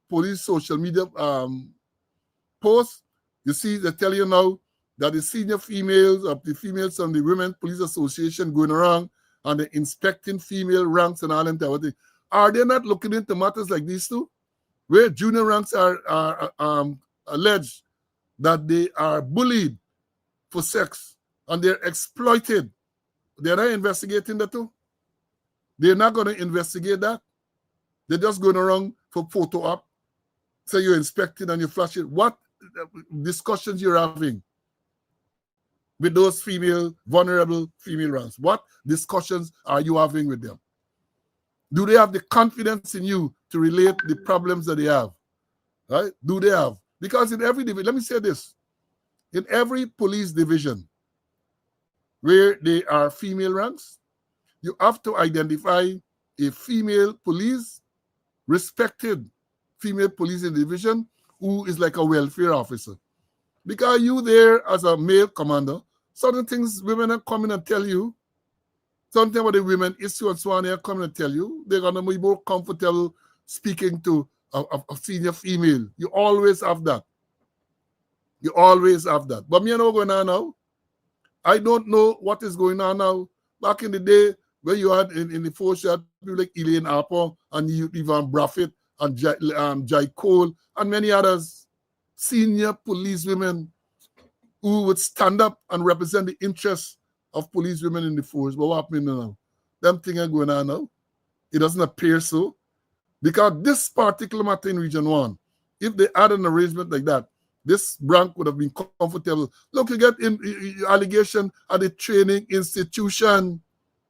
police social media posts, you see they tell you now that the senior females of the females from the Women Police Association going around and they're inspecting female ranks and all that everything. Are they not looking into matters like these too? Where junior ranks are alleged that they are bullied for sex and they're exploited. They're not investigating that too. They're not going to investigate that. They're just going around for photo op. So you're inspecting and you flash it. What discussions you're having with those vulnerable female ranks? What discussions are you having with them? Do they have the confidence in you to relate the problems that they have? Right? Do they have? Because in every division, let me say this, in every police division where there are female ranks, you have to identify a female police, respected female police in the division, who is like a welfare officer. Because you there as a male commander, certain things women are coming and tell you, something about the women issue and so on, they're coming and tell you, they're going to be more comfortable speaking to a senior female. You always have that. You always have that. But me, I know what's going on now. I don't know what is going on now. Back in the day, where you had in the force, you had people like Elaine Harper and Ivan Braffett and Jai Cole and many others, senior police women who would stand up and represent the interests of police women in the force. But what happening now? Them things are going on now. It doesn't appear so. Because this particular matter in Region 1, if they had an arrangement like that, this rank would have been comfortable. Look, you get in allegation at the training institution.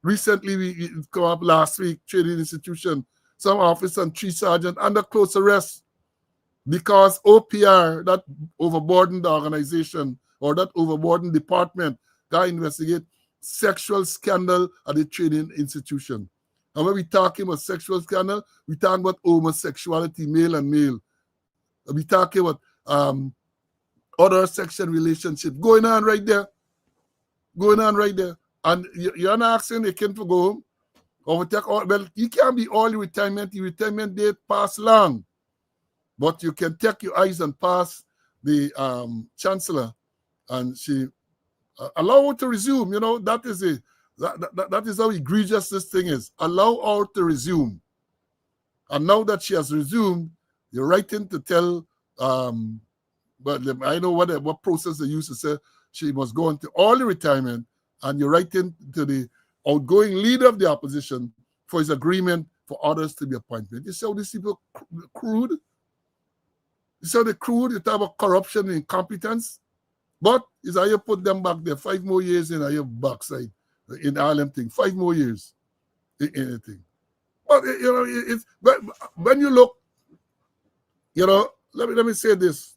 Recently, we come up last week, training institution, some officer and 3 sergeant under close arrest because OPR, that overburdened organization or that overburdened department, got investigate sexual scandal at the training institution. And when we talking about sexual scandal, we talking about homosexuality, male and male. We talking about other sexual relationship going on right there. Going on right there. And you're not asking the kid to go home or take all, well, you can't be all the retirement date pass long. But you can take your eyes and pass the chancellor and she allow her to resume. You know, that is a that is how egregious this thing is. Allow her to resume. And now that she has resumed, you're writing to tell, but I know what process they used to say, she must go into early retirement, and you're writing to the outgoing leader of the opposition for his agreement for others to be appointed. You see how these people crude? You see how they crude? You talk about corruption and incompetence, but is how you put them back there 5 more years in your backside. In Ireland thing, 5 more years in anything. But you know, it's but when you look, you know, let me say this.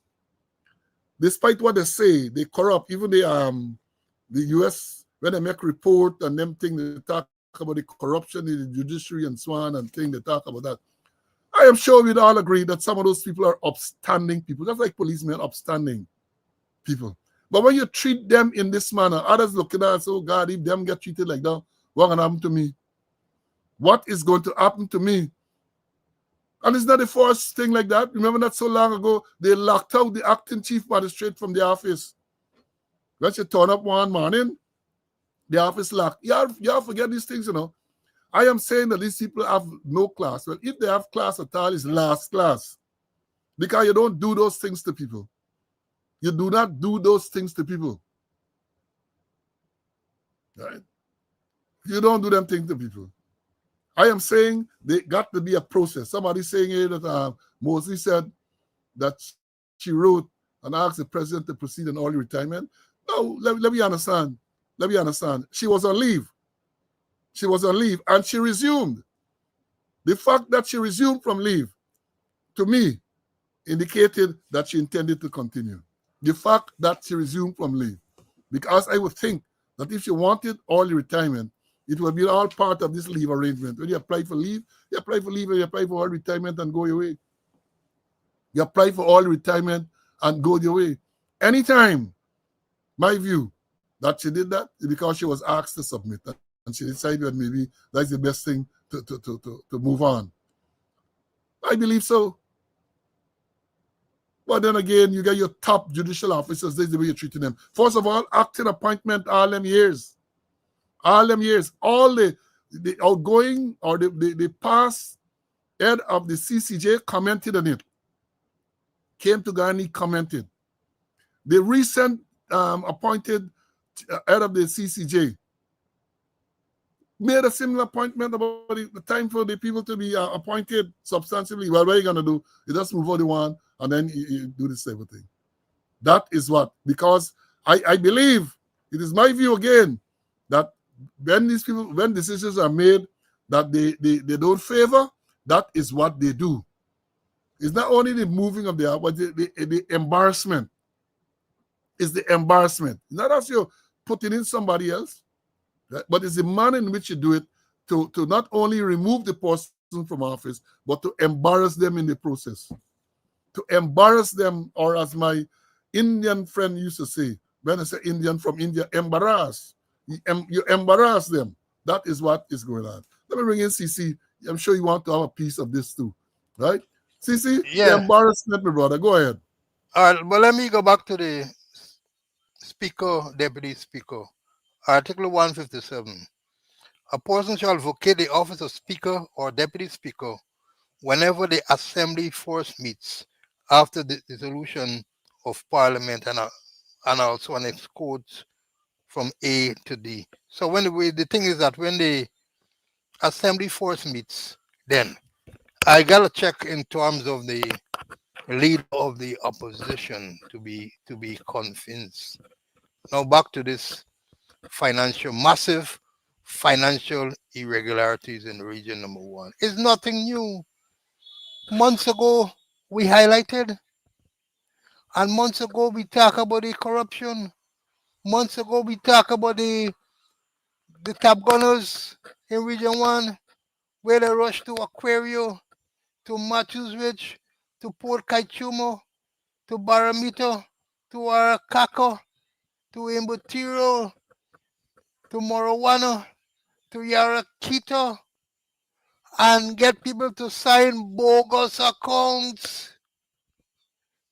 Despite what they say, they corrupt. Even the US, when they make report and them thing, they talk about the corruption in the judiciary and so on and thing, they talk about that. I am sure we'd all agree that some of those people are upstanding people, just like policemen, upstanding people. But when you treat them in this manner, others looking at us, oh God, if them get treated like that, what going to happen to me? What is going to happen to me? And it's not the first thing like that. Remember not so long ago, they locked out the acting chief magistrate from the office. When she turn up one morning, the office locked. You forget these things, you know. I am saying that these people have no class. Well, if they have class at all, it's last class. Because you don't do those things to people. You do not do those things to people. Right? You don't do them things to people. I am saying they got to be a process. Somebody saying here that Mosley said that she wrote and asked the president to proceed in early retirement. No, let me understand. Let me understand. She was on leave. She was on leave and she resumed. The fact that she resumed from leave, to me, indicated that she intended to continue. The fact that she resumed from leave. Because I would think that if she wanted early retirement, it would be all part of this leave arrangement. When you apply for leave, you apply for leave and you apply for early retirement and go your way. You apply for early retirement and go your way. Anytime, my view, that she did that is because she was asked to submit. And she decided that maybe that's the best thing to move on. I believe so. But then again, you get your top judicial officers, this is the way you're treating them. First of all, acting appointment all them years. All them years. All the outgoing or the past head of the CCJ commented on it. Came to Ghani, commented. The recent appointed head of the CCJ made a similar appointment about the time for the people to be appointed substantively. Well, what are you going to do? You just move on the one and then you do the same thing. That is what, because I believe, it is my view again, that when these people, when decisions are made that they don't favor, that is what they do. It's not only the moving of the arm, but the embarrassment. It's the embarrassment. Not as you're putting in somebody else, right? But it's the manner in which you do it to not only remove the person from office, but to embarrass them in the process. To embarrass them, or as my Indian friend used to say, when I say Indian from India, embarrass. You embarrass them. That is what is going on. Let me bring in CC. I'm sure you want to have a piece of this too, right? CC, the Yeah. embarrassment, my brother. Go ahead. All right, but let me go back to the Speaker, Deputy Speaker. Article 157. A person shall vacate the office of Speaker or Deputy Speaker whenever the Assembly force meets after the dissolution of Parliament and also an quotes from A to D. So the thing is that when the Assembly force meets, then I gotta check in terms of the leader of the opposition to be convinced. Now back to this massive financial irregularities in region number one. It's nothing new. Months ago we highlighted, and months ago we talk about the corruption. Months ago we talk about the tap gunners in region one, where they rush to Aquario, to Matthews Ridge, to Port Kaitumo, to Baramito, to Arakaco, to Imbutiro, to Morowana, to Yarakito, and get people to sign bogus accounts,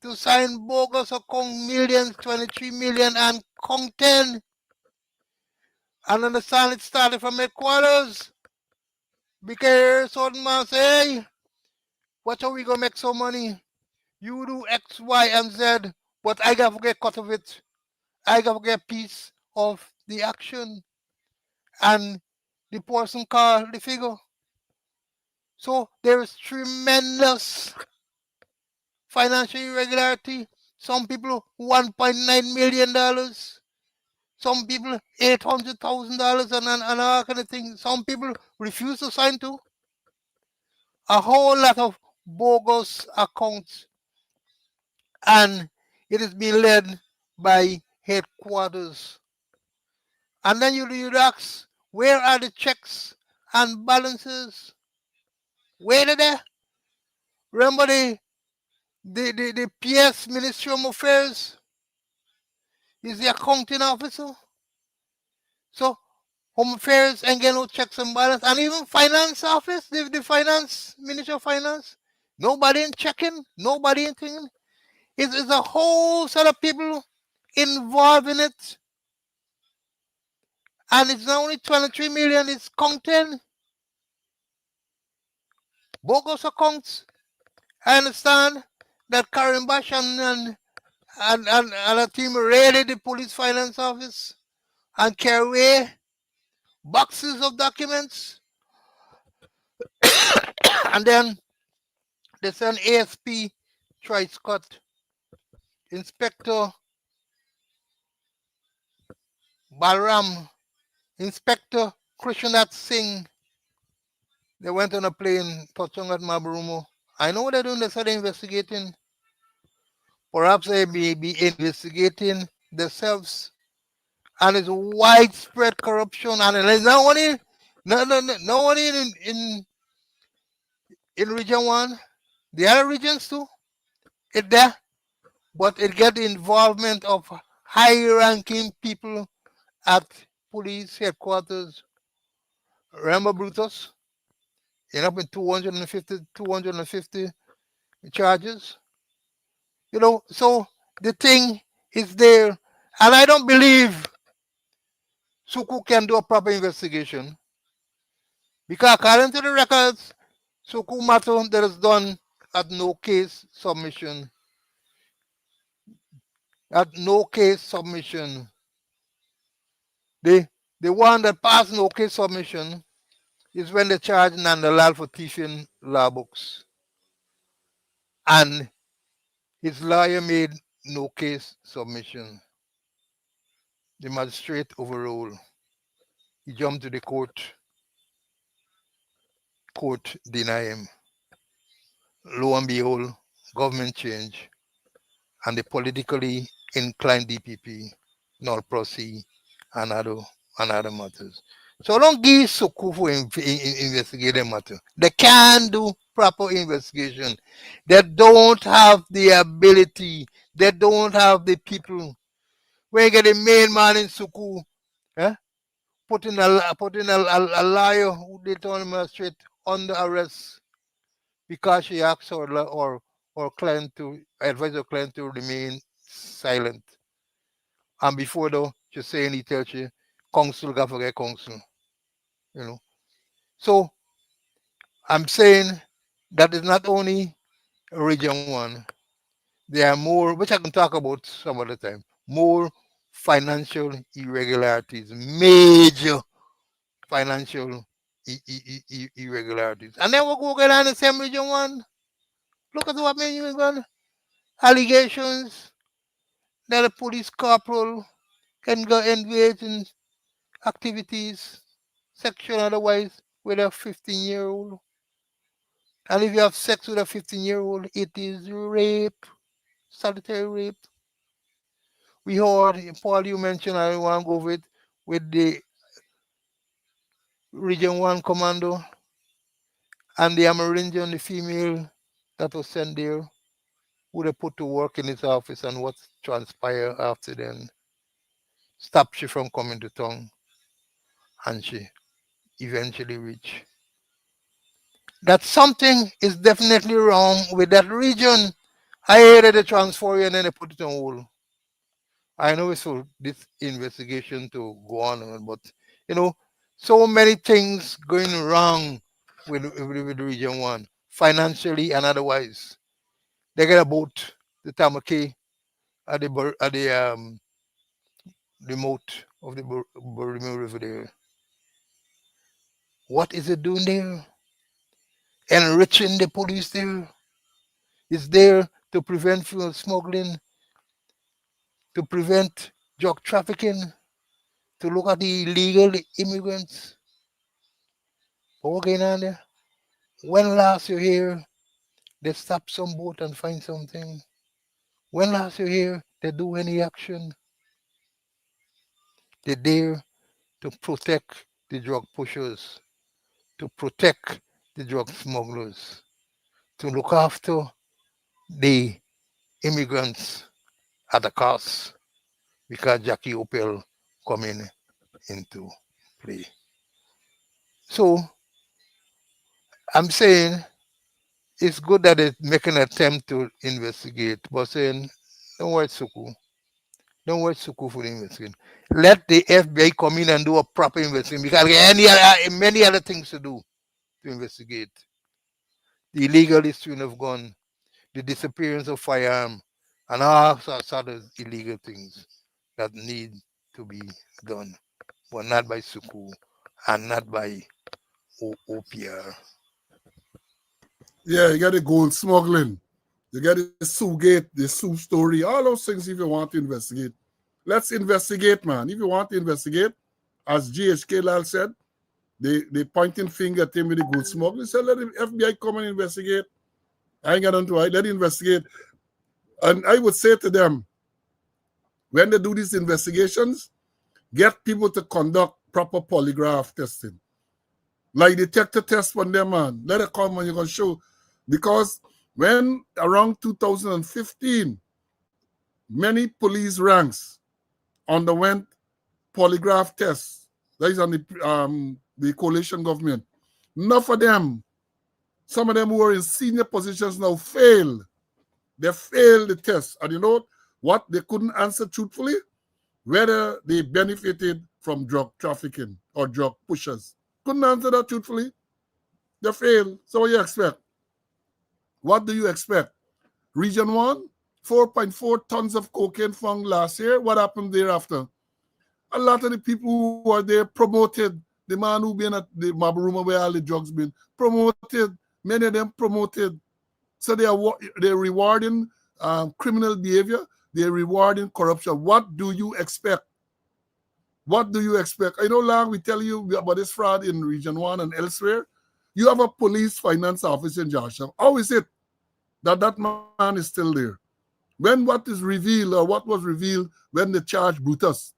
millions, 23 million and counting. And understand it started from headquarters. Because certain man say, hey, what are we gonna make some money? You do X, Y, and Z, but I gotta get cut of it. I gotta get piece of the action. And the person called the figure. So there is tremendous financial irregularity. Some people $1.9 million. Some people $800,000 and all kind of thing. Some people refuse to sign to. A whole lot of bogus accounts, and it is being led by headquarters. And then you ask, where are the checks and balances? Where are they? Remember the PS Ministry of Affairs is the accounting officer. So Home Affairs and get no checks and balance, and even Finance Office, the Finance Ministry of Finance, nobody in checking, nobody in thing. It's a whole set of people involved in it, and it's not only 23 million, it's counting bogus accounts. I understand that Karen Bash and a team raided the police finance office and carry away boxes of documents, and then they send ASP Troy Scott, Inspector Balram, Inspector Krishnath Singh. They went on a plane, touching at Maburumo. I know what they're doing. They started investigating. Perhaps they may be investigating themselves. And it's widespread corruption. And it's not only, not only in Region 1, the other regions too. It there. But it get the involvement of high-ranking people at police headquarters. Remember Brutus? End up in 250 charges. So the thing is there. And I don't believe Suku can do a proper investigation. Because according to the records, Suku matter that is done at no case submission. At no case submission. The one that passed no case submission is when they charge Nandalal for thieving law books. And his lawyer made no case submission. The magistrate overruled. He jumped to the court. Court denied him. Lo and behold, government change, and the politically inclined DPP not proceed and other matters. So don't give Soku for investigating matter. They can't do proper investigation. They don't have the ability. They don't have the people. When you get the main man in Suku, eh? Putting a liar who they turn him straight under arrest because she asked or client to advise her client to remain silent. And before though, she saying he tells you, counsel got forget counsel. You know. So I'm saying that is not only region one. There are more, which I can talk about some other time, more financial irregularities, major financial irregularities. And then we'll go get on the same region one. Look at what made going. Allegations that a police corporal can go engage in activities, sexual and otherwise, with a 15-year-old. And if you have sex with a 15-year-old, it is rape, solitary rape. We heard, Paul, you mentioned, I want to go with the Region 1 commando and the Amerindian, the female that was sent there, who they put to work in his office and what transpired after then. Stopped she from coming to town and she eventually reached. That something is definitely wrong with that region. I heard they transfer you and then they put it on hold. I know it's for this investigation to go on, but you know, so many things going wrong with Region 1, financially and otherwise. They get a boat, the Tamaki, at the remote of the Boromeo River there. What is it doing there? Enriching the police there. It's there to prevent fuel smuggling, to prevent drug trafficking, to look at the illegal immigrants. What going on there? When last you hear they stop some boat and find something? When last you hear they do any action? They're there to protect the drug pushers, to protect the drug smugglers, to look after the immigrants at a cost because Jackie Opel coming into play. So I'm saying it's good that they make an attempt to investigate, but saying don't worry, Suku. Don't wait Suku for the investigation. Let the FBI come in and do a proper investigation because there are many other things to do to investigate. The illegal issuing of gun, the disappearance of firearm, and all sorts of other illegal things that need to be done, but not by Suku and not by OPR. Yeah, you got the gold smuggling. You got the Sue Gate, the Sue story, all those things if you want to investigate. Let's investigate, man. If you want to investigate, as GHK Lal said, they pointing finger at him with the gold smuggling. Said, let the FBI come and investigate. I ain't got nothing to write. Let it investigate. And I would say to them, when they do these investigations, get people to conduct proper polygraph testing. Like detector test on them, man. Let it come and you're going to show. Because when around 2015, many police ranks underwent polygraph tests. That is on the coalition government. Enough of them. Some of them who are in senior positions now failed. They failed the test. And you know what? They couldn't answer truthfully whether they benefited from drug trafficking or drug pushers. Couldn't answer that truthfully. They failed. So what do you expect? What do you expect? Region 1, 4.4 tons of cocaine found last year. What happened thereafter? A lot of the people who are there promoted. The man who been at the Mabaruma where all the drugs been promoted. Many of them promoted. So they're rewarding criminal behavior. They're rewarding corruption. What do you expect? What do you expect? I know, Lang, we tell you about this fraud in Region 1 and elsewhere. You have a police finance office in Georgetown. How is it that man is still there? When what is revealed or what was revealed when they charged Brutus,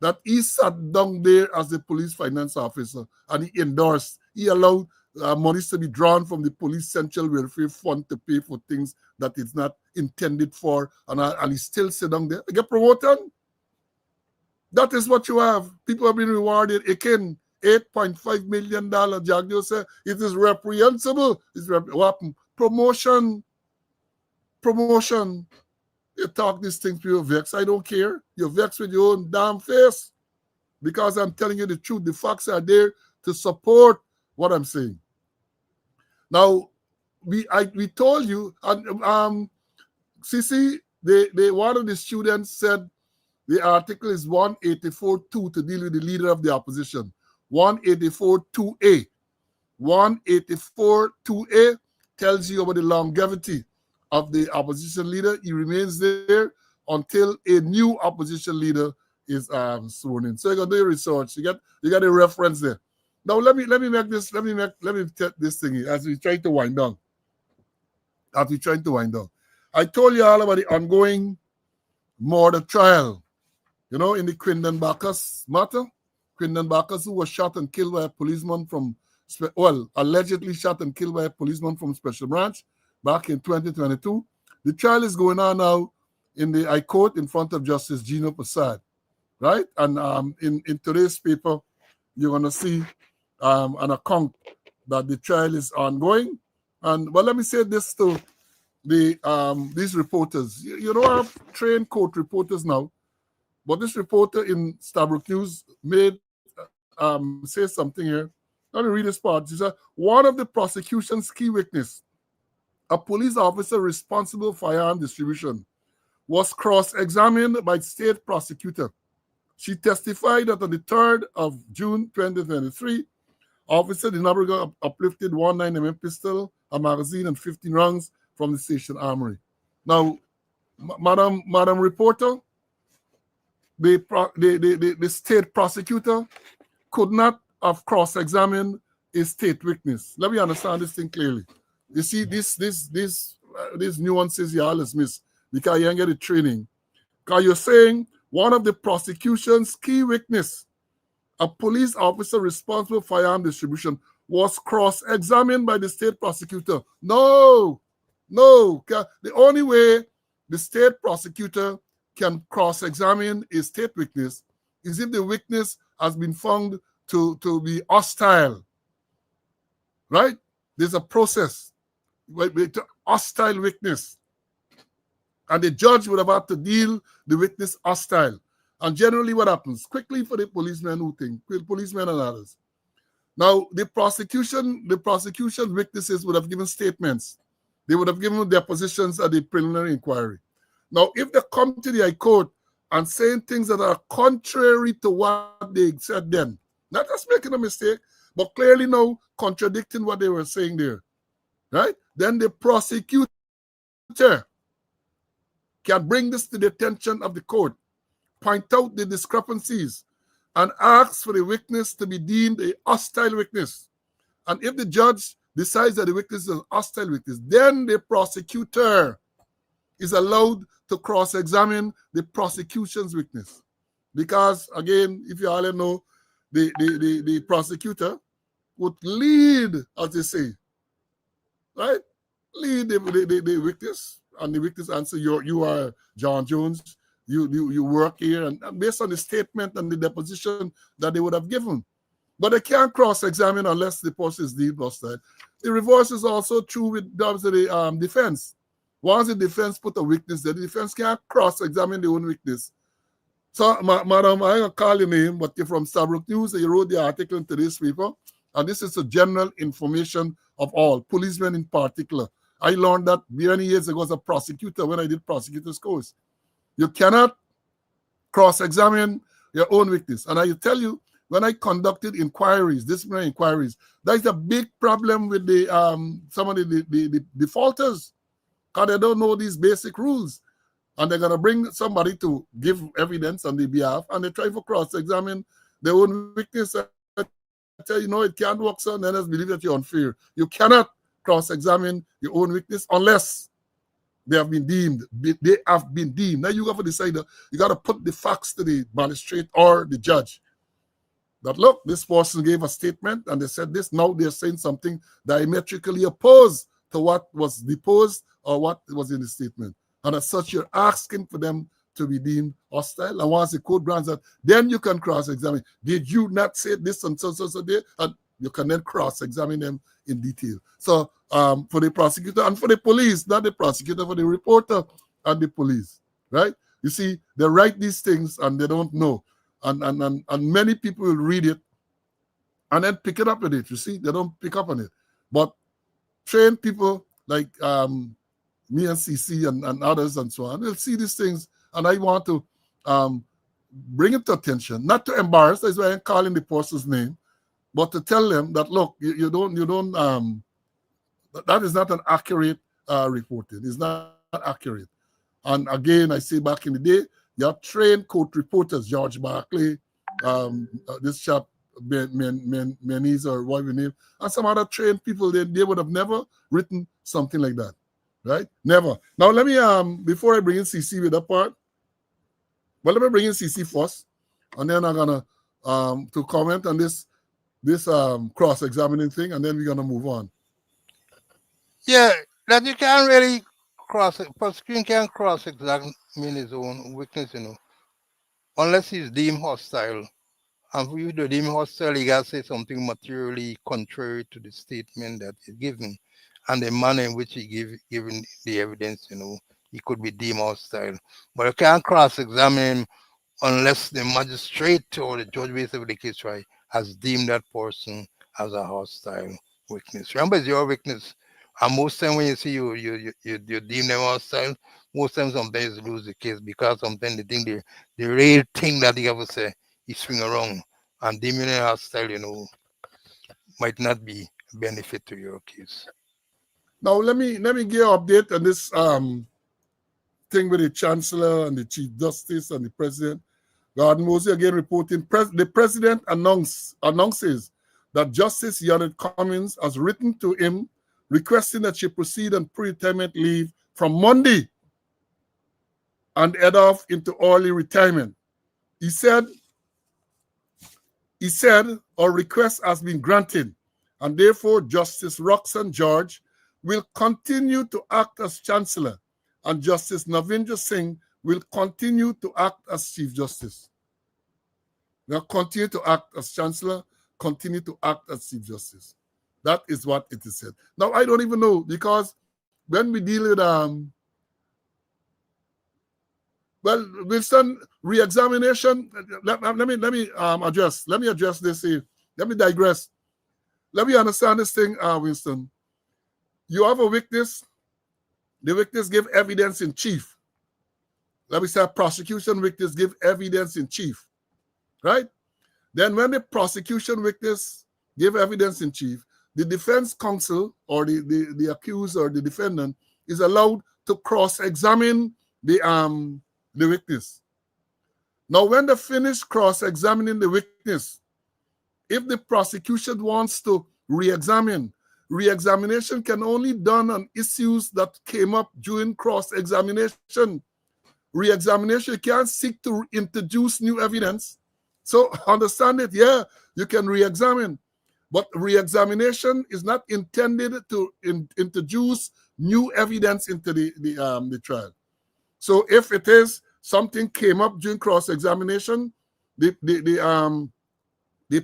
that he sat down there as the police finance officer and he endorsed, he allowed monies to be drawn from the police central welfare fund to pay for things that it's not intended for, and he still sit down there. Get promoted. That is what you have. People have been rewarded. Again, $8.5 million. Jagdio said it is reprehensible. What happened? Promotion. You talk these things to your vex. I don't care. You're vexed with your own damn face. Because I'm telling you the truth. The facts are there to support what I'm saying. Now, we told you, and CC, one of the students said the article is 184.2 to deal with the leader of the opposition. 184.2a. 184.2a tells you about the longevity of the opposition leader. He remains there until a new opposition leader is sworn in. So you got to do your research. You got a reference there. Now let me make this. Let me take this thing as we try to wind down. I told you all about the ongoing murder trial. You know, in the Quindon Bacchus matter. Quindon Bacchus, who was shot and killed by a policeman from, allegedly shot and killed by a policeman from Special Branch back in 2022. The trial is going on now in the High Court in front of Justice Gino Prasad, right? And in today's paper, you're going to see an account that the trial is ongoing. And let me say this to these reporters. You don't have trained court reporters now, but this reporter in Stabrook News say something here. Let me read this part. She said, one of the prosecution's key witness, a police officer responsible for firearm distribution, was cross-examined by state prosecutor. She testified that on the 3rd of June 2023, Officer Dinabriga uplifted 19mm pistol, a magazine, and 15 rounds from the station armory. Now, Madam Reporter, the state prosecutor could not have cross-examined a state witness. Let me understand this thing clearly. You see, these nuances you always miss because you don't get the training. Because you're saying one of the prosecution's key witness, a police officer responsible for firearm distribution, was cross-examined by the state prosecutor. No. The only way the state prosecutor can cross-examine a state witness is if the witness has been found to be hostile. Right? There's a process with hostile witness. And the judge would have had to deal the witness hostile. And generally what happens? Quickly for the policemen who think, policemen and others. Now, the prosecution witnesses would have given statements. They would have given their positions at the preliminary inquiry. Now, if they come to the High Court and saying things that are contrary to what they said then, not just making a mistake, but clearly now contradicting what they were saying there, right? Then the prosecutor can bring this to the attention of the court, point out the discrepancies, and ask for the witness to be deemed a hostile witness. And if the judge decides that the witness is a hostile witness, then the prosecutor is allowed to cross-examine the prosecution's witness. Because, again, if you all know, the prosecutor would lead, as they say, right? Lead the witness, and the witness answer, you are John Jones, you work here, and based on the statement and the deposition that they would have given. But they can't cross-examine unless the person is deemed hostile. The reverse is also true with the defense. Once the defense put a witness there, the defense can't cross-examine their own witness. So, madam, I'm going to call your name, but you're from Stabrook News, and you wrote the article in today's paper, and this is a general information of all, policemen in particular. I learned that many years ago as a prosecutor when I did prosecutor's course. You cannot cross-examine your own witness. And I tell you, when I conducted inquiries, disciplinary inquiries, that's a big problem with some of the defaulters, because they don't know these basic rules. And they're going to bring somebody to give evidence on their behalf, and they try to cross-examine their own witness. I tell you, no, it can't work, so then let's believe that you're unfair. You cannot cross-examine your own witness unless they have been deemed. They have been deemed. Now you got to decide, you got to put the facts to the magistrate or the judge. that, look, this person gave a statement and they said this. Now they're saying something diametrically opposed to what was deposed or what was in the statement. And as such, you're asking for them to be deemed hostile. And once the court grants that, then you can cross-examine. Did you not say this and so day? And you can then cross-examine them in detail. So for the prosecutor and for the police, not the prosecutor, for the reporter and the police, right? You see, they write these things and they don't know. And many people will read it and then pick it up with it. You see, they don't pick up on it. But trained people like me and CC and others and so on, they'll see these things. And I want to bring it to attention, not to embarrass, that's why I'm calling the person's name, but to tell them that, look, you don't, that is not an accurate reporting. It's not accurate. And again, I say back in the day, you have trained court reporters, George Barclay, this chap, Meniz, or what we name, and some other trained people, they would have never written something like that, right? Never. Now, let me, before I bring in CC with that part, well, let me bring in CC first, and then I'm going to comment on this cross-examining thing, and then we're going to move on. Yeah, that you can't really prosecution can't cross-examine his own witness, unless he's deemed hostile. And for you to deem hostile, you got to say something materially contrary to the statement that is given. And the manner in which he given the evidence, he could be deemed hostile. But you can't cross-examine him unless the magistrate or the judge based on the case, right, has deemed that person as a hostile witness. Remember, it's your witness. And most time when you see you deem them hostile, most times sometimes you lose the case because sometimes they think the real thing that they have to say is swing around. And deeming them hostile, might not be a benefit to your case. Now let me give an update on this thing with the Chancellor and the Chief Justice and the President. Gordon Mosey again reporting the President announces that Justice Janet Cummings has written to him requesting that she proceed on pre-retirement leave from Monday and head off into early retirement. He said our request has been granted, and therefore Justice Roxanne George will continue to act as Chancellor, and Justice Navindra Singh will continue to act as Chief Justice. They'll continue to act as Chancellor, continue to act as Chief Justice. That is what it is said. Now, I don't even know, because when we deal with, Winston, re-examination, let me address this here. Let me digress. Let me understand this thing, Winston. You have a witness. The witness give evidence in chief. Let me say a prosecution witness give evidence in chief, right? Then when the prosecution witness give evidence in chief, the defense counsel or the accused or the defendant is allowed to cross-examine the witness. Now, when they finish cross-examining the witness, if the prosecution wants to re-examine, re-examination can only be done on issues that came up during cross-examination. Re-examination can't seek to introduce new evidence. So understand it, yeah, you can re-examine, but re-examination is not intended to introduce new evidence into the trial. So if it is something came up during cross-examination, the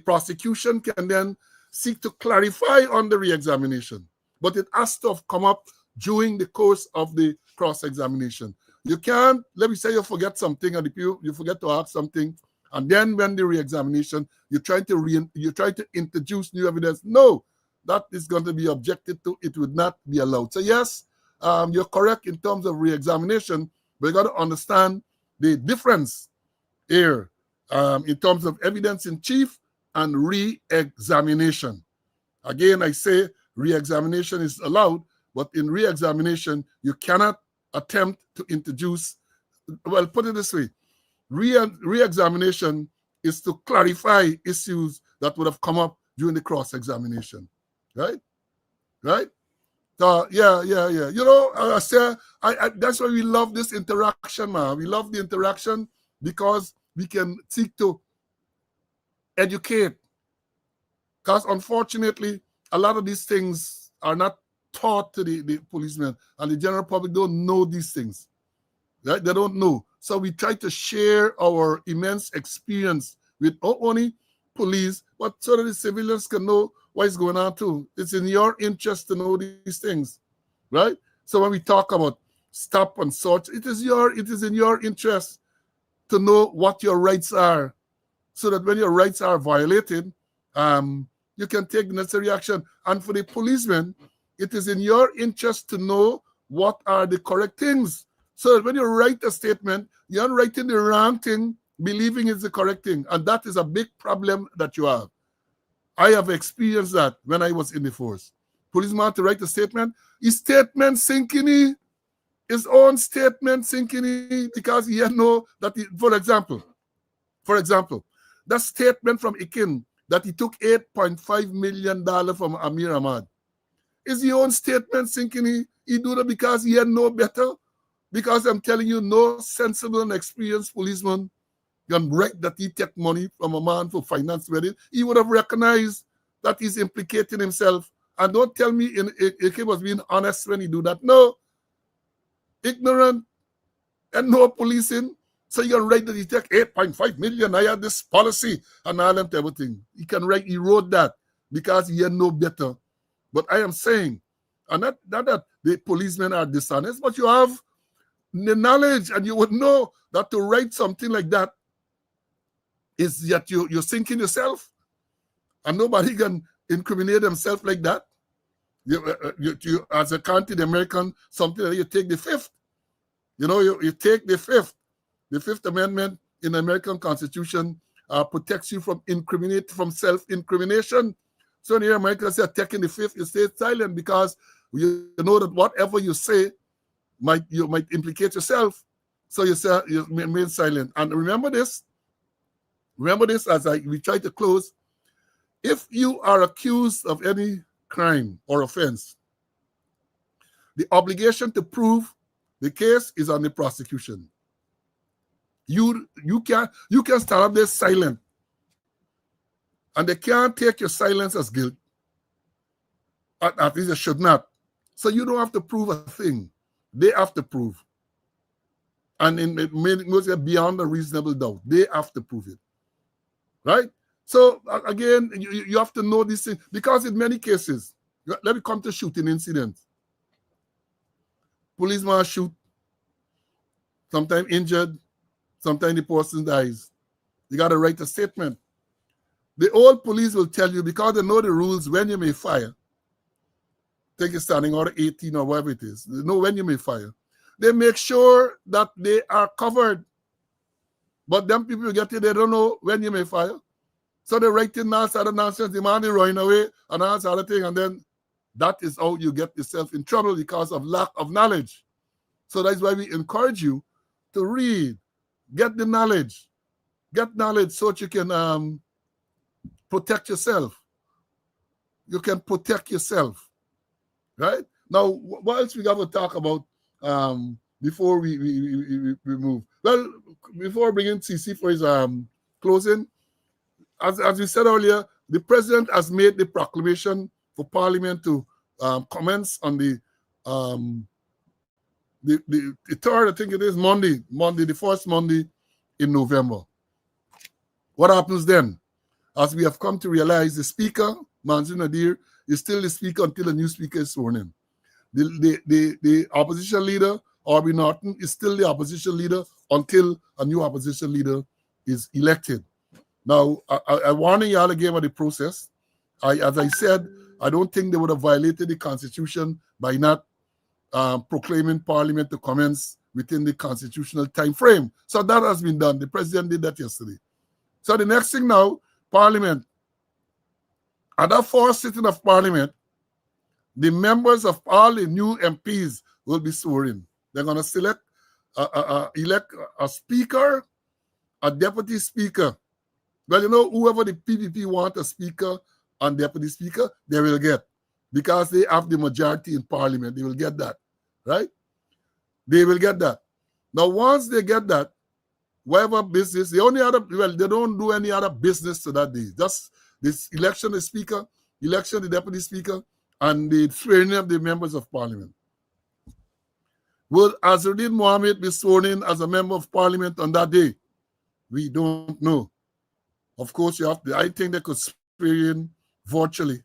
prosecution can then seek to clarify on the re-examination, but it has to have come up during the course of the cross-examination. You can't, let me say you forget something and you forget to ask something, and then when the re-examination, you try to introduce new evidence. No, that is going to be objected to. It would not be allowed. So yes, you're correct in terms of re-examination, but you got to understand the difference here in terms of evidence in chief and re-examination. Again, I say re-examination is allowed, but in re-examination, you cannot attempt to introduce, well, put it this way, re-examination is to clarify issues that would have come up during the cross-examination, right? Right? So, yeah. You know, I say, that's why we love this interaction, man. We love the interaction because we can seek to educate. Because unfortunately, a lot of these things are not taught to the policemen, and the general public don't know these things. Right? They don't know. So we try to share our immense experience with not only police, but so that the civilians can know what is going on too. It's in your interest to know these things, right? So when we talk about stop and search, it is in your interest to know what your rights are, so that when your rights are violated, you can take necessary action. And for the policemen, it is in your interest to know what are the correct things. So that when you write a statement, you're not writing the wrong thing, believing it's the correct thing. And that is a big problem that you have. I have experienced that when I was in the force. Policeman to write a statement, his statement sinking, his own statement sinking, because he had know that, for example, that statement from Ikin that he took $8.5 million from Amir Ahmad. Is the own statement sinking? He do that because he had no better? Because I'm telling you, no sensible and experienced policeman can write that he take money from a man for finance wedding. He would have recognized that he's implicating himself. And don't tell me Ikin was being honest when he do that. No. Ignorant and no policing. So you can write that he take 8.5 million. I had this policy and all them everything. He can write, he wrote that because he had no better. But I am saying, and not that the policemen are dishonest, but you have the knowledge and you would know that to write something like that is that you're sinking yourself, and nobody can incriminate themselves like that. You as a counted American, something that you take the fifth. You take the fifth. The Fifth Amendment in the American Constitution protects you from self-incrimination. So in the Americans are taking the fifth, you stay silent because you know that whatever you say you might implicate yourself. So you remain silent. And remember this as we try to close. If you are accused of any crime or offense, the obligation to prove the case is on the prosecution. You can stand up there silent, and they can't take your silence as guilt. At least they should not. So you don't have to prove a thing. They have to prove. And it goes beyond a reasonable doubt. They have to prove it. Right? So again, you have to know these things, because in many cases, let me come to shooting incidents. Policeman shoot, sometimes injured, sometimes the person dies. You got to write a statement. The old police will tell you, because they know the rules when you may fire. Take a standing order 18 or whatever it is. They know when you may fire. They make sure that they are covered. But them people get it, they don't know when you may fire. So they write in all sort of nonsense, the man is running away and all sort of thing, and then that is how you get yourself in trouble because of lack of knowledge. So that's why we encourage you to read, get the knowledge, so that you can protect yourself. You can protect yourself, right? Now, what else we got to talk about before we move? Well, before bringing CC for his closing, as we said earlier, the president has made the proclamation for Parliament to commence on the third, I think it is Monday, the first Monday in November. What happens then? As we have come to realize, the Speaker, Mansour Nadir, is still the Speaker until a new Speaker is sworn in. The opposition leader, Arby Norton, is still the opposition leader until a new opposition leader is elected. Now, I warning y'all again about the process. As I said, I don't think they would have violated the Constitution by not proclaiming Parliament to commence within the constitutional time frame. So that has been done. The president did that yesterday. So the next thing now, Parliament. At that first sitting of Parliament, the members of all the new MPs will be sworn in. They're going to elect a speaker, a deputy speaker. Well, whoever the PPP want a speaker and deputy speaker, they will get. Because they have the majority in Parliament. They will get that, right? They will get that. Now, once they get that, whatever business, the only other, well, they don't do any other business to that day. Just this election the speaker, election the deputy speaker, and the swearing of the members of parliament. Will Azruddin Mohammed be sworn in as a member of parliament on that day? We don't know. Of course, you have to, I think they could swear in virtually.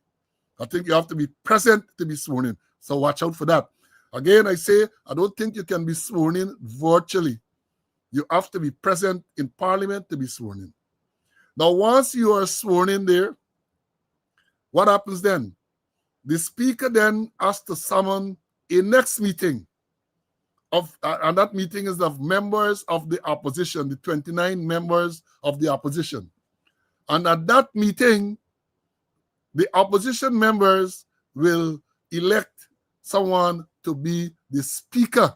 I think you have to be present to be sworn in. So watch out for that. Again, I say, I don't think you can be sworn in virtually. You have to be present in parliament to be sworn in. Now, once you are sworn in there, what happens then? The speaker then has to summon a next meeting and that meeting is of members of the opposition, the 29 members of the opposition. And at that meeting, the opposition members will elect someone to be the speaker.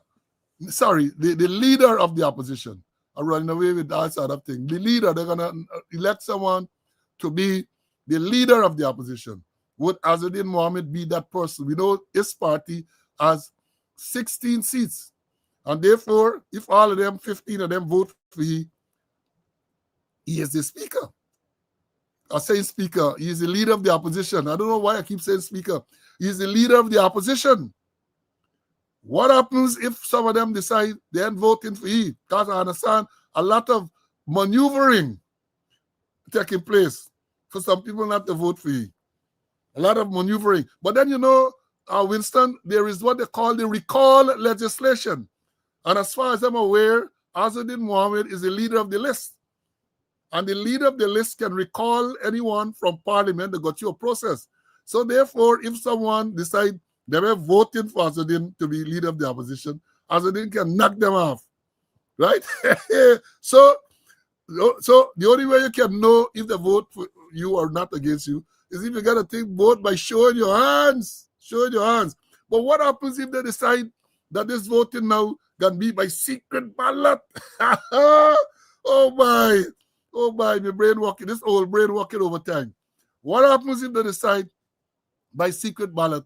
Sorry, the leader of the opposition. I'm running away with that sort of thing. The leader, they're going to elect someone to be the leader of the opposition. Would Azruddin Mohammed be that person? We know his party has 16 seats. And therefore, if all of them, 15 of them vote for he is the speaker. I say speaker, he is the leader of the opposition. I don't know why I keep saying speaker. He is the leader of the opposition. What happens if some of them decide they ain't voting for he? Because I understand a lot of maneuvering taking place for some people not to vote for he. A lot of maneuvering. But then, you know, Winston, there is what they call the recall legislation. And as far as I'm aware, Azruddin Mohammed is the leader of the list. And the leader of the list can recall anyone from parliament to go through a process. So therefore, if someone decides they were voting for Azruddin to be leader of the opposition, Azruddin can knock them off. Right? So the only way you can know if they vote for you or not against you is if you got to think vote by showing your hands. Showing your hands. But what happens if they decide that this voting now can be by secret ballot? Oh my, my brain working, this old brain working over time. What happens if they decide by secret ballot?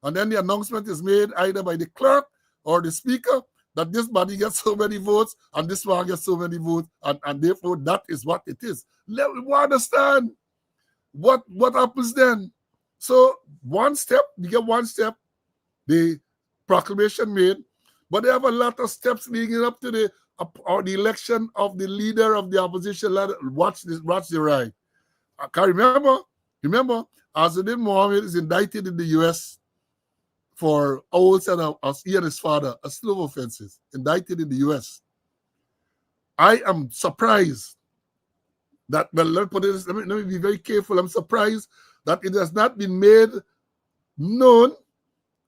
And then the announcement is made either by the clerk or the speaker that this body gets so many votes and this one gets so many votes, and therefore that is what it is. Let me understand what happens then. So one step, you get one step, the proclamation made, but they have a lot of steps leading up to the election of the leader of the opposition. Watch this, watch the ride. I can remember, Azruddin Mohammed is indicted in the U.S. for he and his father, a slew of offenses, indicted in the U.S. I am surprised that, well, let me be very careful. I'm surprised that it has not been made known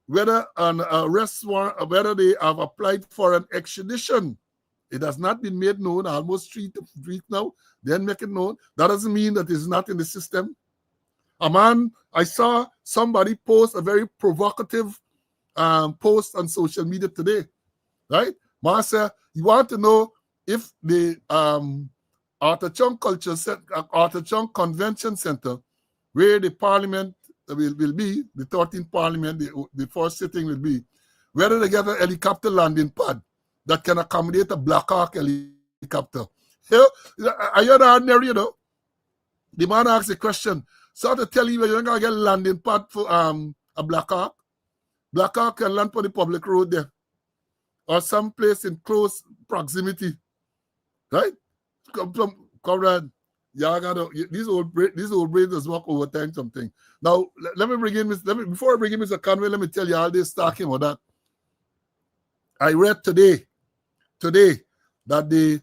whether an arrest warrant, whether they have applied for an extradition. It has not been made known, almost 3 weeks now. Then make it known. That doesn't mean that it's not in the system. I saw somebody post a very provocative post on social media today, right? Man said, you want to know if the Arthur Chung Convention Center, where the parliament will be, the 13th parliament, the first sitting will be, whether they get a helicopter landing pad that can accommodate a Black Hawk helicopter. Are you ordinary, you know? The man asked a question. So to tell you, you're going to get a landing pad for a Black Hawk. Black Hawk can land on the public road there, or someplace in close proximity, right? Comrade, these old brains just work overtime something. Now, let me bring in before I bring in Mr. Conway, let me tell you all this talking about that. I read today that the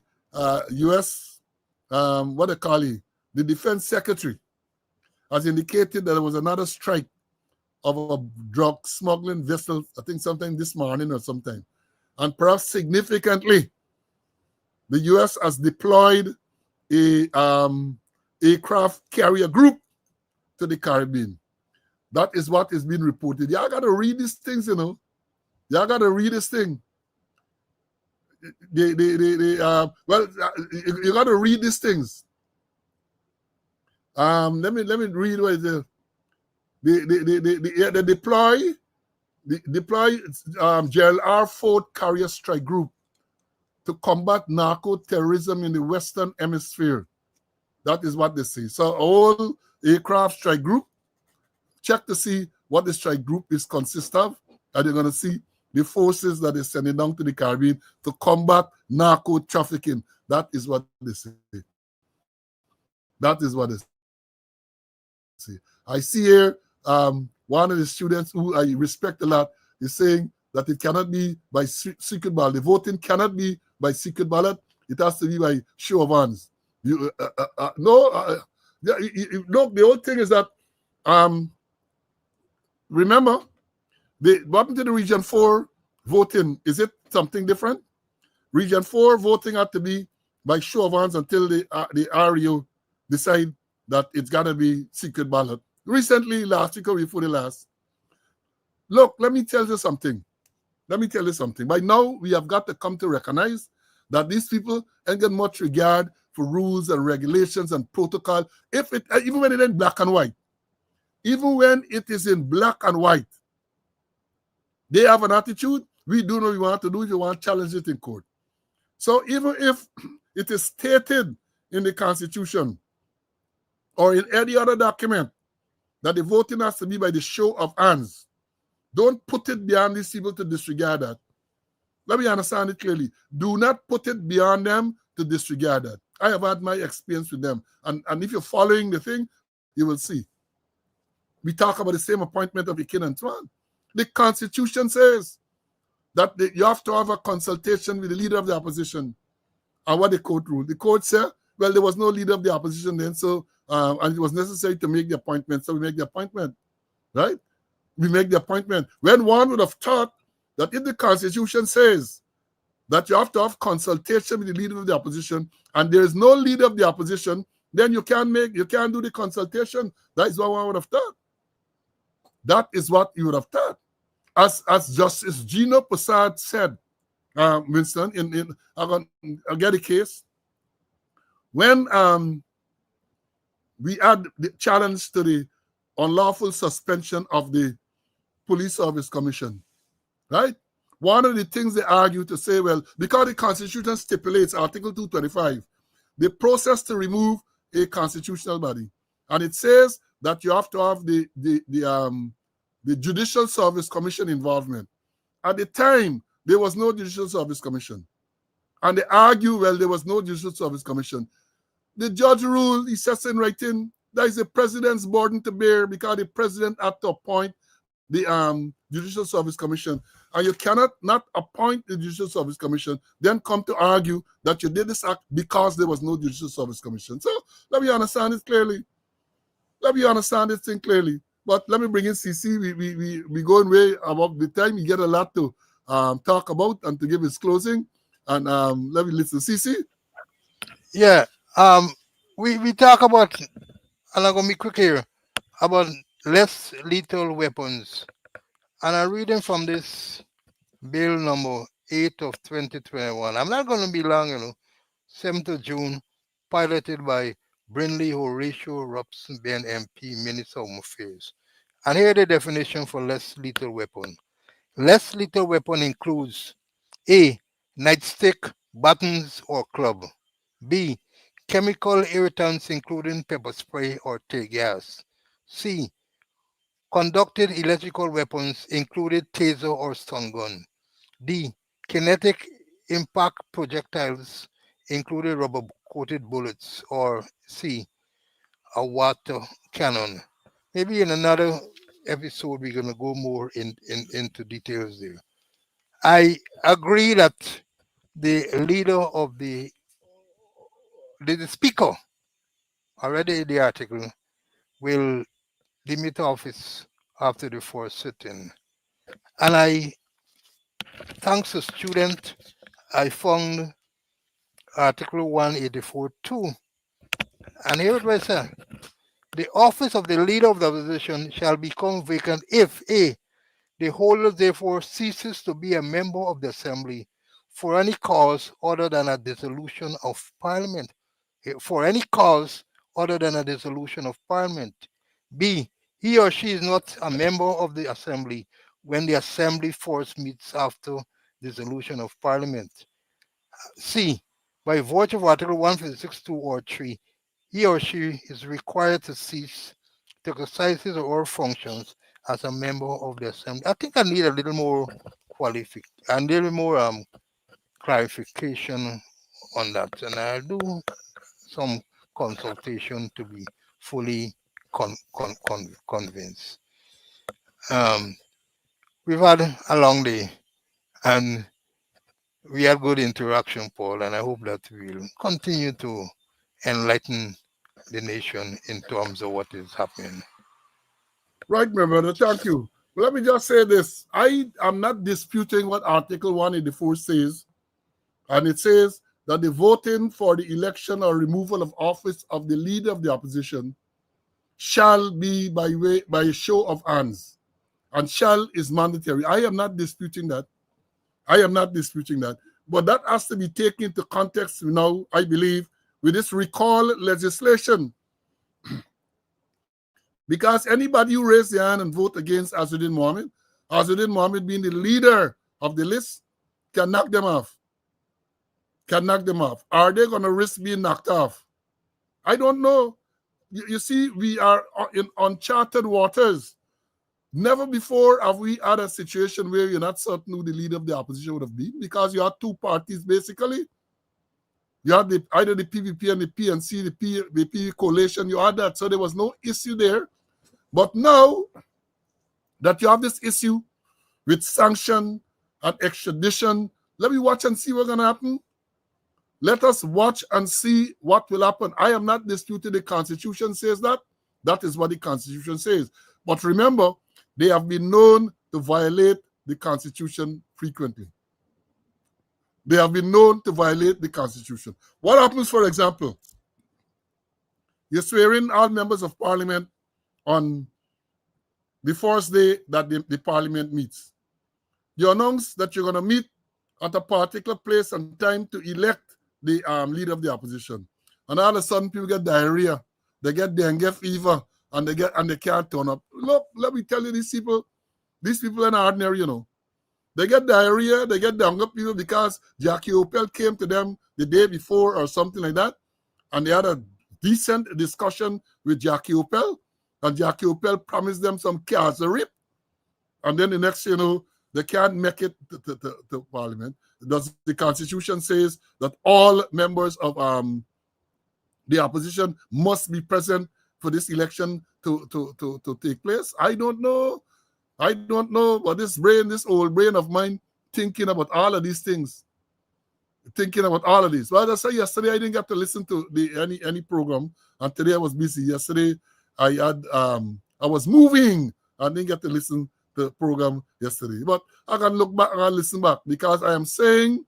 U.S. What they call it, the Defense Secretary has indicated that there was another strike of a drug smuggling vessel, I think sometime this morning or sometime. And perhaps significantly, the U.S. has deployed a aircraft carrier group to the Caribbean. That is what is being reported. Y'all got to read these things, you know. Y'all got to read this thing. You got to read these things. Let me read what it is. They deploy Gerald R. Ford Carrier Strike Group to combat narco terrorism in the Western Hemisphere. That is what they say. So all aircraft strike group, check to see what the strike group is consist of, and you're going to see the forces that they're sending down to the Caribbean to combat narco trafficking. That is what they say. That is what they say. I see here one of the students who I respect a lot is saying that it cannot be by secret ballot. The voting cannot be by secret ballot. It has to be by show of hands. Look, the whole thing is that um, remember, what happened to the Region 4 voting? Is it something different? Region 4 voting had to be by show of hands until the RU decide that it's got to be secret ballot. Recently, last week or before the last, look, let me tell you something. By now, we have got to come to recognize that these people ain't got much regard for rules and regulations and protocol. Even when it's in black and white, they have an attitude. We do know what we want to do if you want to challenge it in court. So even if it is stated in the Constitution or in any other document that the voting has to be by the show of hands, don't put it beyond these people to disregard that. Let me understand it clearly. Do not put it beyond them to disregard that. I have had my experience with them. And if you're following the thing, you will see. We talk about the same appointment of Ikin and Twan. The Constitution says that you have to have a consultation with the leader of the opposition. And what the court ruled. The court said, well, there was no leader of the opposition then, so and it was necessary to make the appointment, so we make the appointment, right? We make the appointment. When one would have thought that if the Constitution says that you have to have consultation with the leader of the opposition, and there is no leader of the opposition, then you can't do the consultation. That is what one would have thought. That is what you would have thought. As Justice Gino Prasad said, Winston, I'll get a case. When we had the challenge to the unlawful suspension of the Police Service Commission, right? One of the things they argue to say, well, because the Constitution stipulates, Article 225, the process to remove a constitutional body, and it says that you have to have the Judicial Service Commission involvement. At the time, there was no Judicial Service Commission. And they argue, well, there was no Judicial Service Commission. The judge ruled, he says in writing, that is the president's burden to bear because the president had to appoint the Judicial Service Commission. And you cannot not appoint the Judicial Service Commission, then come to argue that you did this act because there was no Judicial Service Commission. So let me understand it clearly. Let me understand this thing clearly. But let me bring in CC. We going way about the time. You get a lot to talk about and to give his closing. And let me listen. CC? Yeah. We talk about, and I'm going to be quick here, about less lethal weapons. And I'm reading from this bill number 8 of 2021. I'm not going to be long, 7th of June, piloted by Brindley Horatio Robson Ben MP, Minister of Home Affairs. And here the definition for less lethal weapon. Less lethal weapon includes A. Nightstick, buttons, or club. B. Chemical irritants including pepper spray or tear gas. C. Conducted electrical weapons including taser or stun gun. D. Kinetic impact projectiles including rubber-coated bullets. Or C. A water cannon. Maybe in another episode we're going to go more into details there. I agree that the leader of the speaker already in the article will demit office after the first sitting. And I, thanks to student, I found Article 184 too. And here it was said, the office of the leader of the opposition shall become vacant if A. The holder therefore ceases to be a member of the assembly for any cause other than a dissolution of parliament. For any cause other than a dissolution of parliament. B. He or she is not a member of the assembly when the assembly first meets after dissolution of parliament. C. By virtue of Article 156.2 or 3, he or she is required to cease to exercise his or her functions as a member of the assembly. I think I need a little more a little more clarification on that, and I'll do some consultation to be fully convinced. Um, we've had a long day, and we had good interaction, Paul, and I hope that we'll continue to enlighten the nation in terms of what is happening. Right, my brother. Thank you. But let me just say this. I am not disputing what Article 184 says. And it says that the voting for the election or removal of office of the leader of the opposition shall be by a show of hands. And shall is mandatory. I am not disputing that. I am not disputing that. But that has to be taken into context now, I believe, with this recall legislation. Because anybody who raise their hand and vote against Azuddin Mohammed being the leader of the list, can knock them off. Are they going to risk being knocked off? I don't know. You see, we are in uncharted waters. Never before have we had a situation where you're not certain who the leader of the opposition would have been, because you have two parties basically. You had either the PPP and the PNC, the P coalition. You had that, so there was no issue there. But now that you have this issue with sanction and extradition, let me watch and see what's going to happen. Let us watch and see what will happen. I am not disputing the Constitution says that. That is what the Constitution says. But remember, they have been known to violate the Constitution frequently. They have been known to violate the Constitution. What happens, for example, you're swearing all members of Parliament on the first day that the Parliament meets. You announce that you're going to meet at a particular place and time to elect the leader of the opposition. And all of a sudden, people get diarrhea. They get dengue fever, and they can't turn up. Look, let me tell you, these people are not ordinary, you know. They get diarrhea, they get dengue fever because Jackie Opel came to them the day before or something like that, and they had a decent discussion with Jackie Opel, and Jackie Opel promised them some cars to rip. And then the next, they can't make it to Parliament. The Constitution says that all members of the opposition must be present for this election to take place. I don't know, but this old brain of mine, thinking about all of these things. Well, as I said yesterday, I didn't get to listen to any program, and today I was busy. Yesterday, I was moving. I didn't get to listen to the program yesterday. But I can look back and I listen back, because I am saying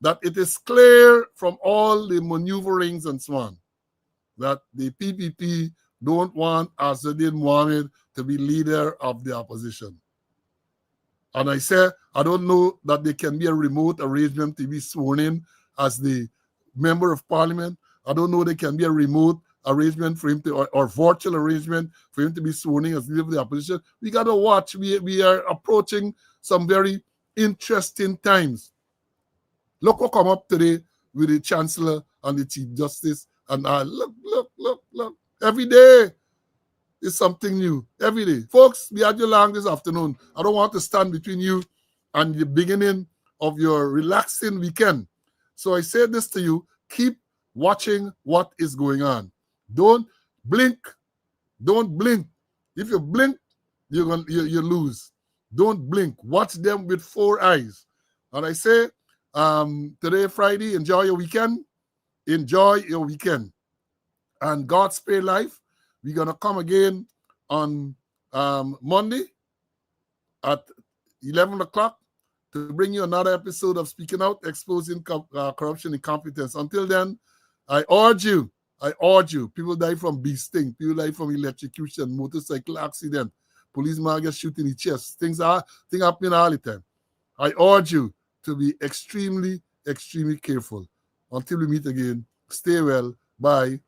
that it is clear from all the maneuverings and so on that the PPP don't want Azuddin Mohammed to be leader of the opposition. And I say, I don't know that there can be a remote arrangement to be sworn in as the member of Parliament. I don't know there can be a remote arrangement for him to, or virtual arrangement for him to be sworn in as leader of the opposition. We got to watch. We are approaching some very interesting times. Look what come up today with the Chancellor and the Chief Justice. And look. Every day is something new. Every day. Folks, we had you long this afternoon. I don't want to stand between you and the beginning of your relaxing weekend. So I say this to you, keep watching what is going on. Don't blink. If you blink, you lose. Don't blink. Watch them with 4 eyes. And I say, today, Friday, enjoy your weekend. And God spare life. We're going to come again on Monday at 11 o'clock to bring you another episode of Speaking Out, Exposing Corruption and Incompetence. Until then, I urge you, people die from bee sting, people die from electrocution, motorcycle accident, policeman gets shot in the chest. Things happening all the time. I urge you to be extremely, extremely careful. Until we meet again, stay well. Bye.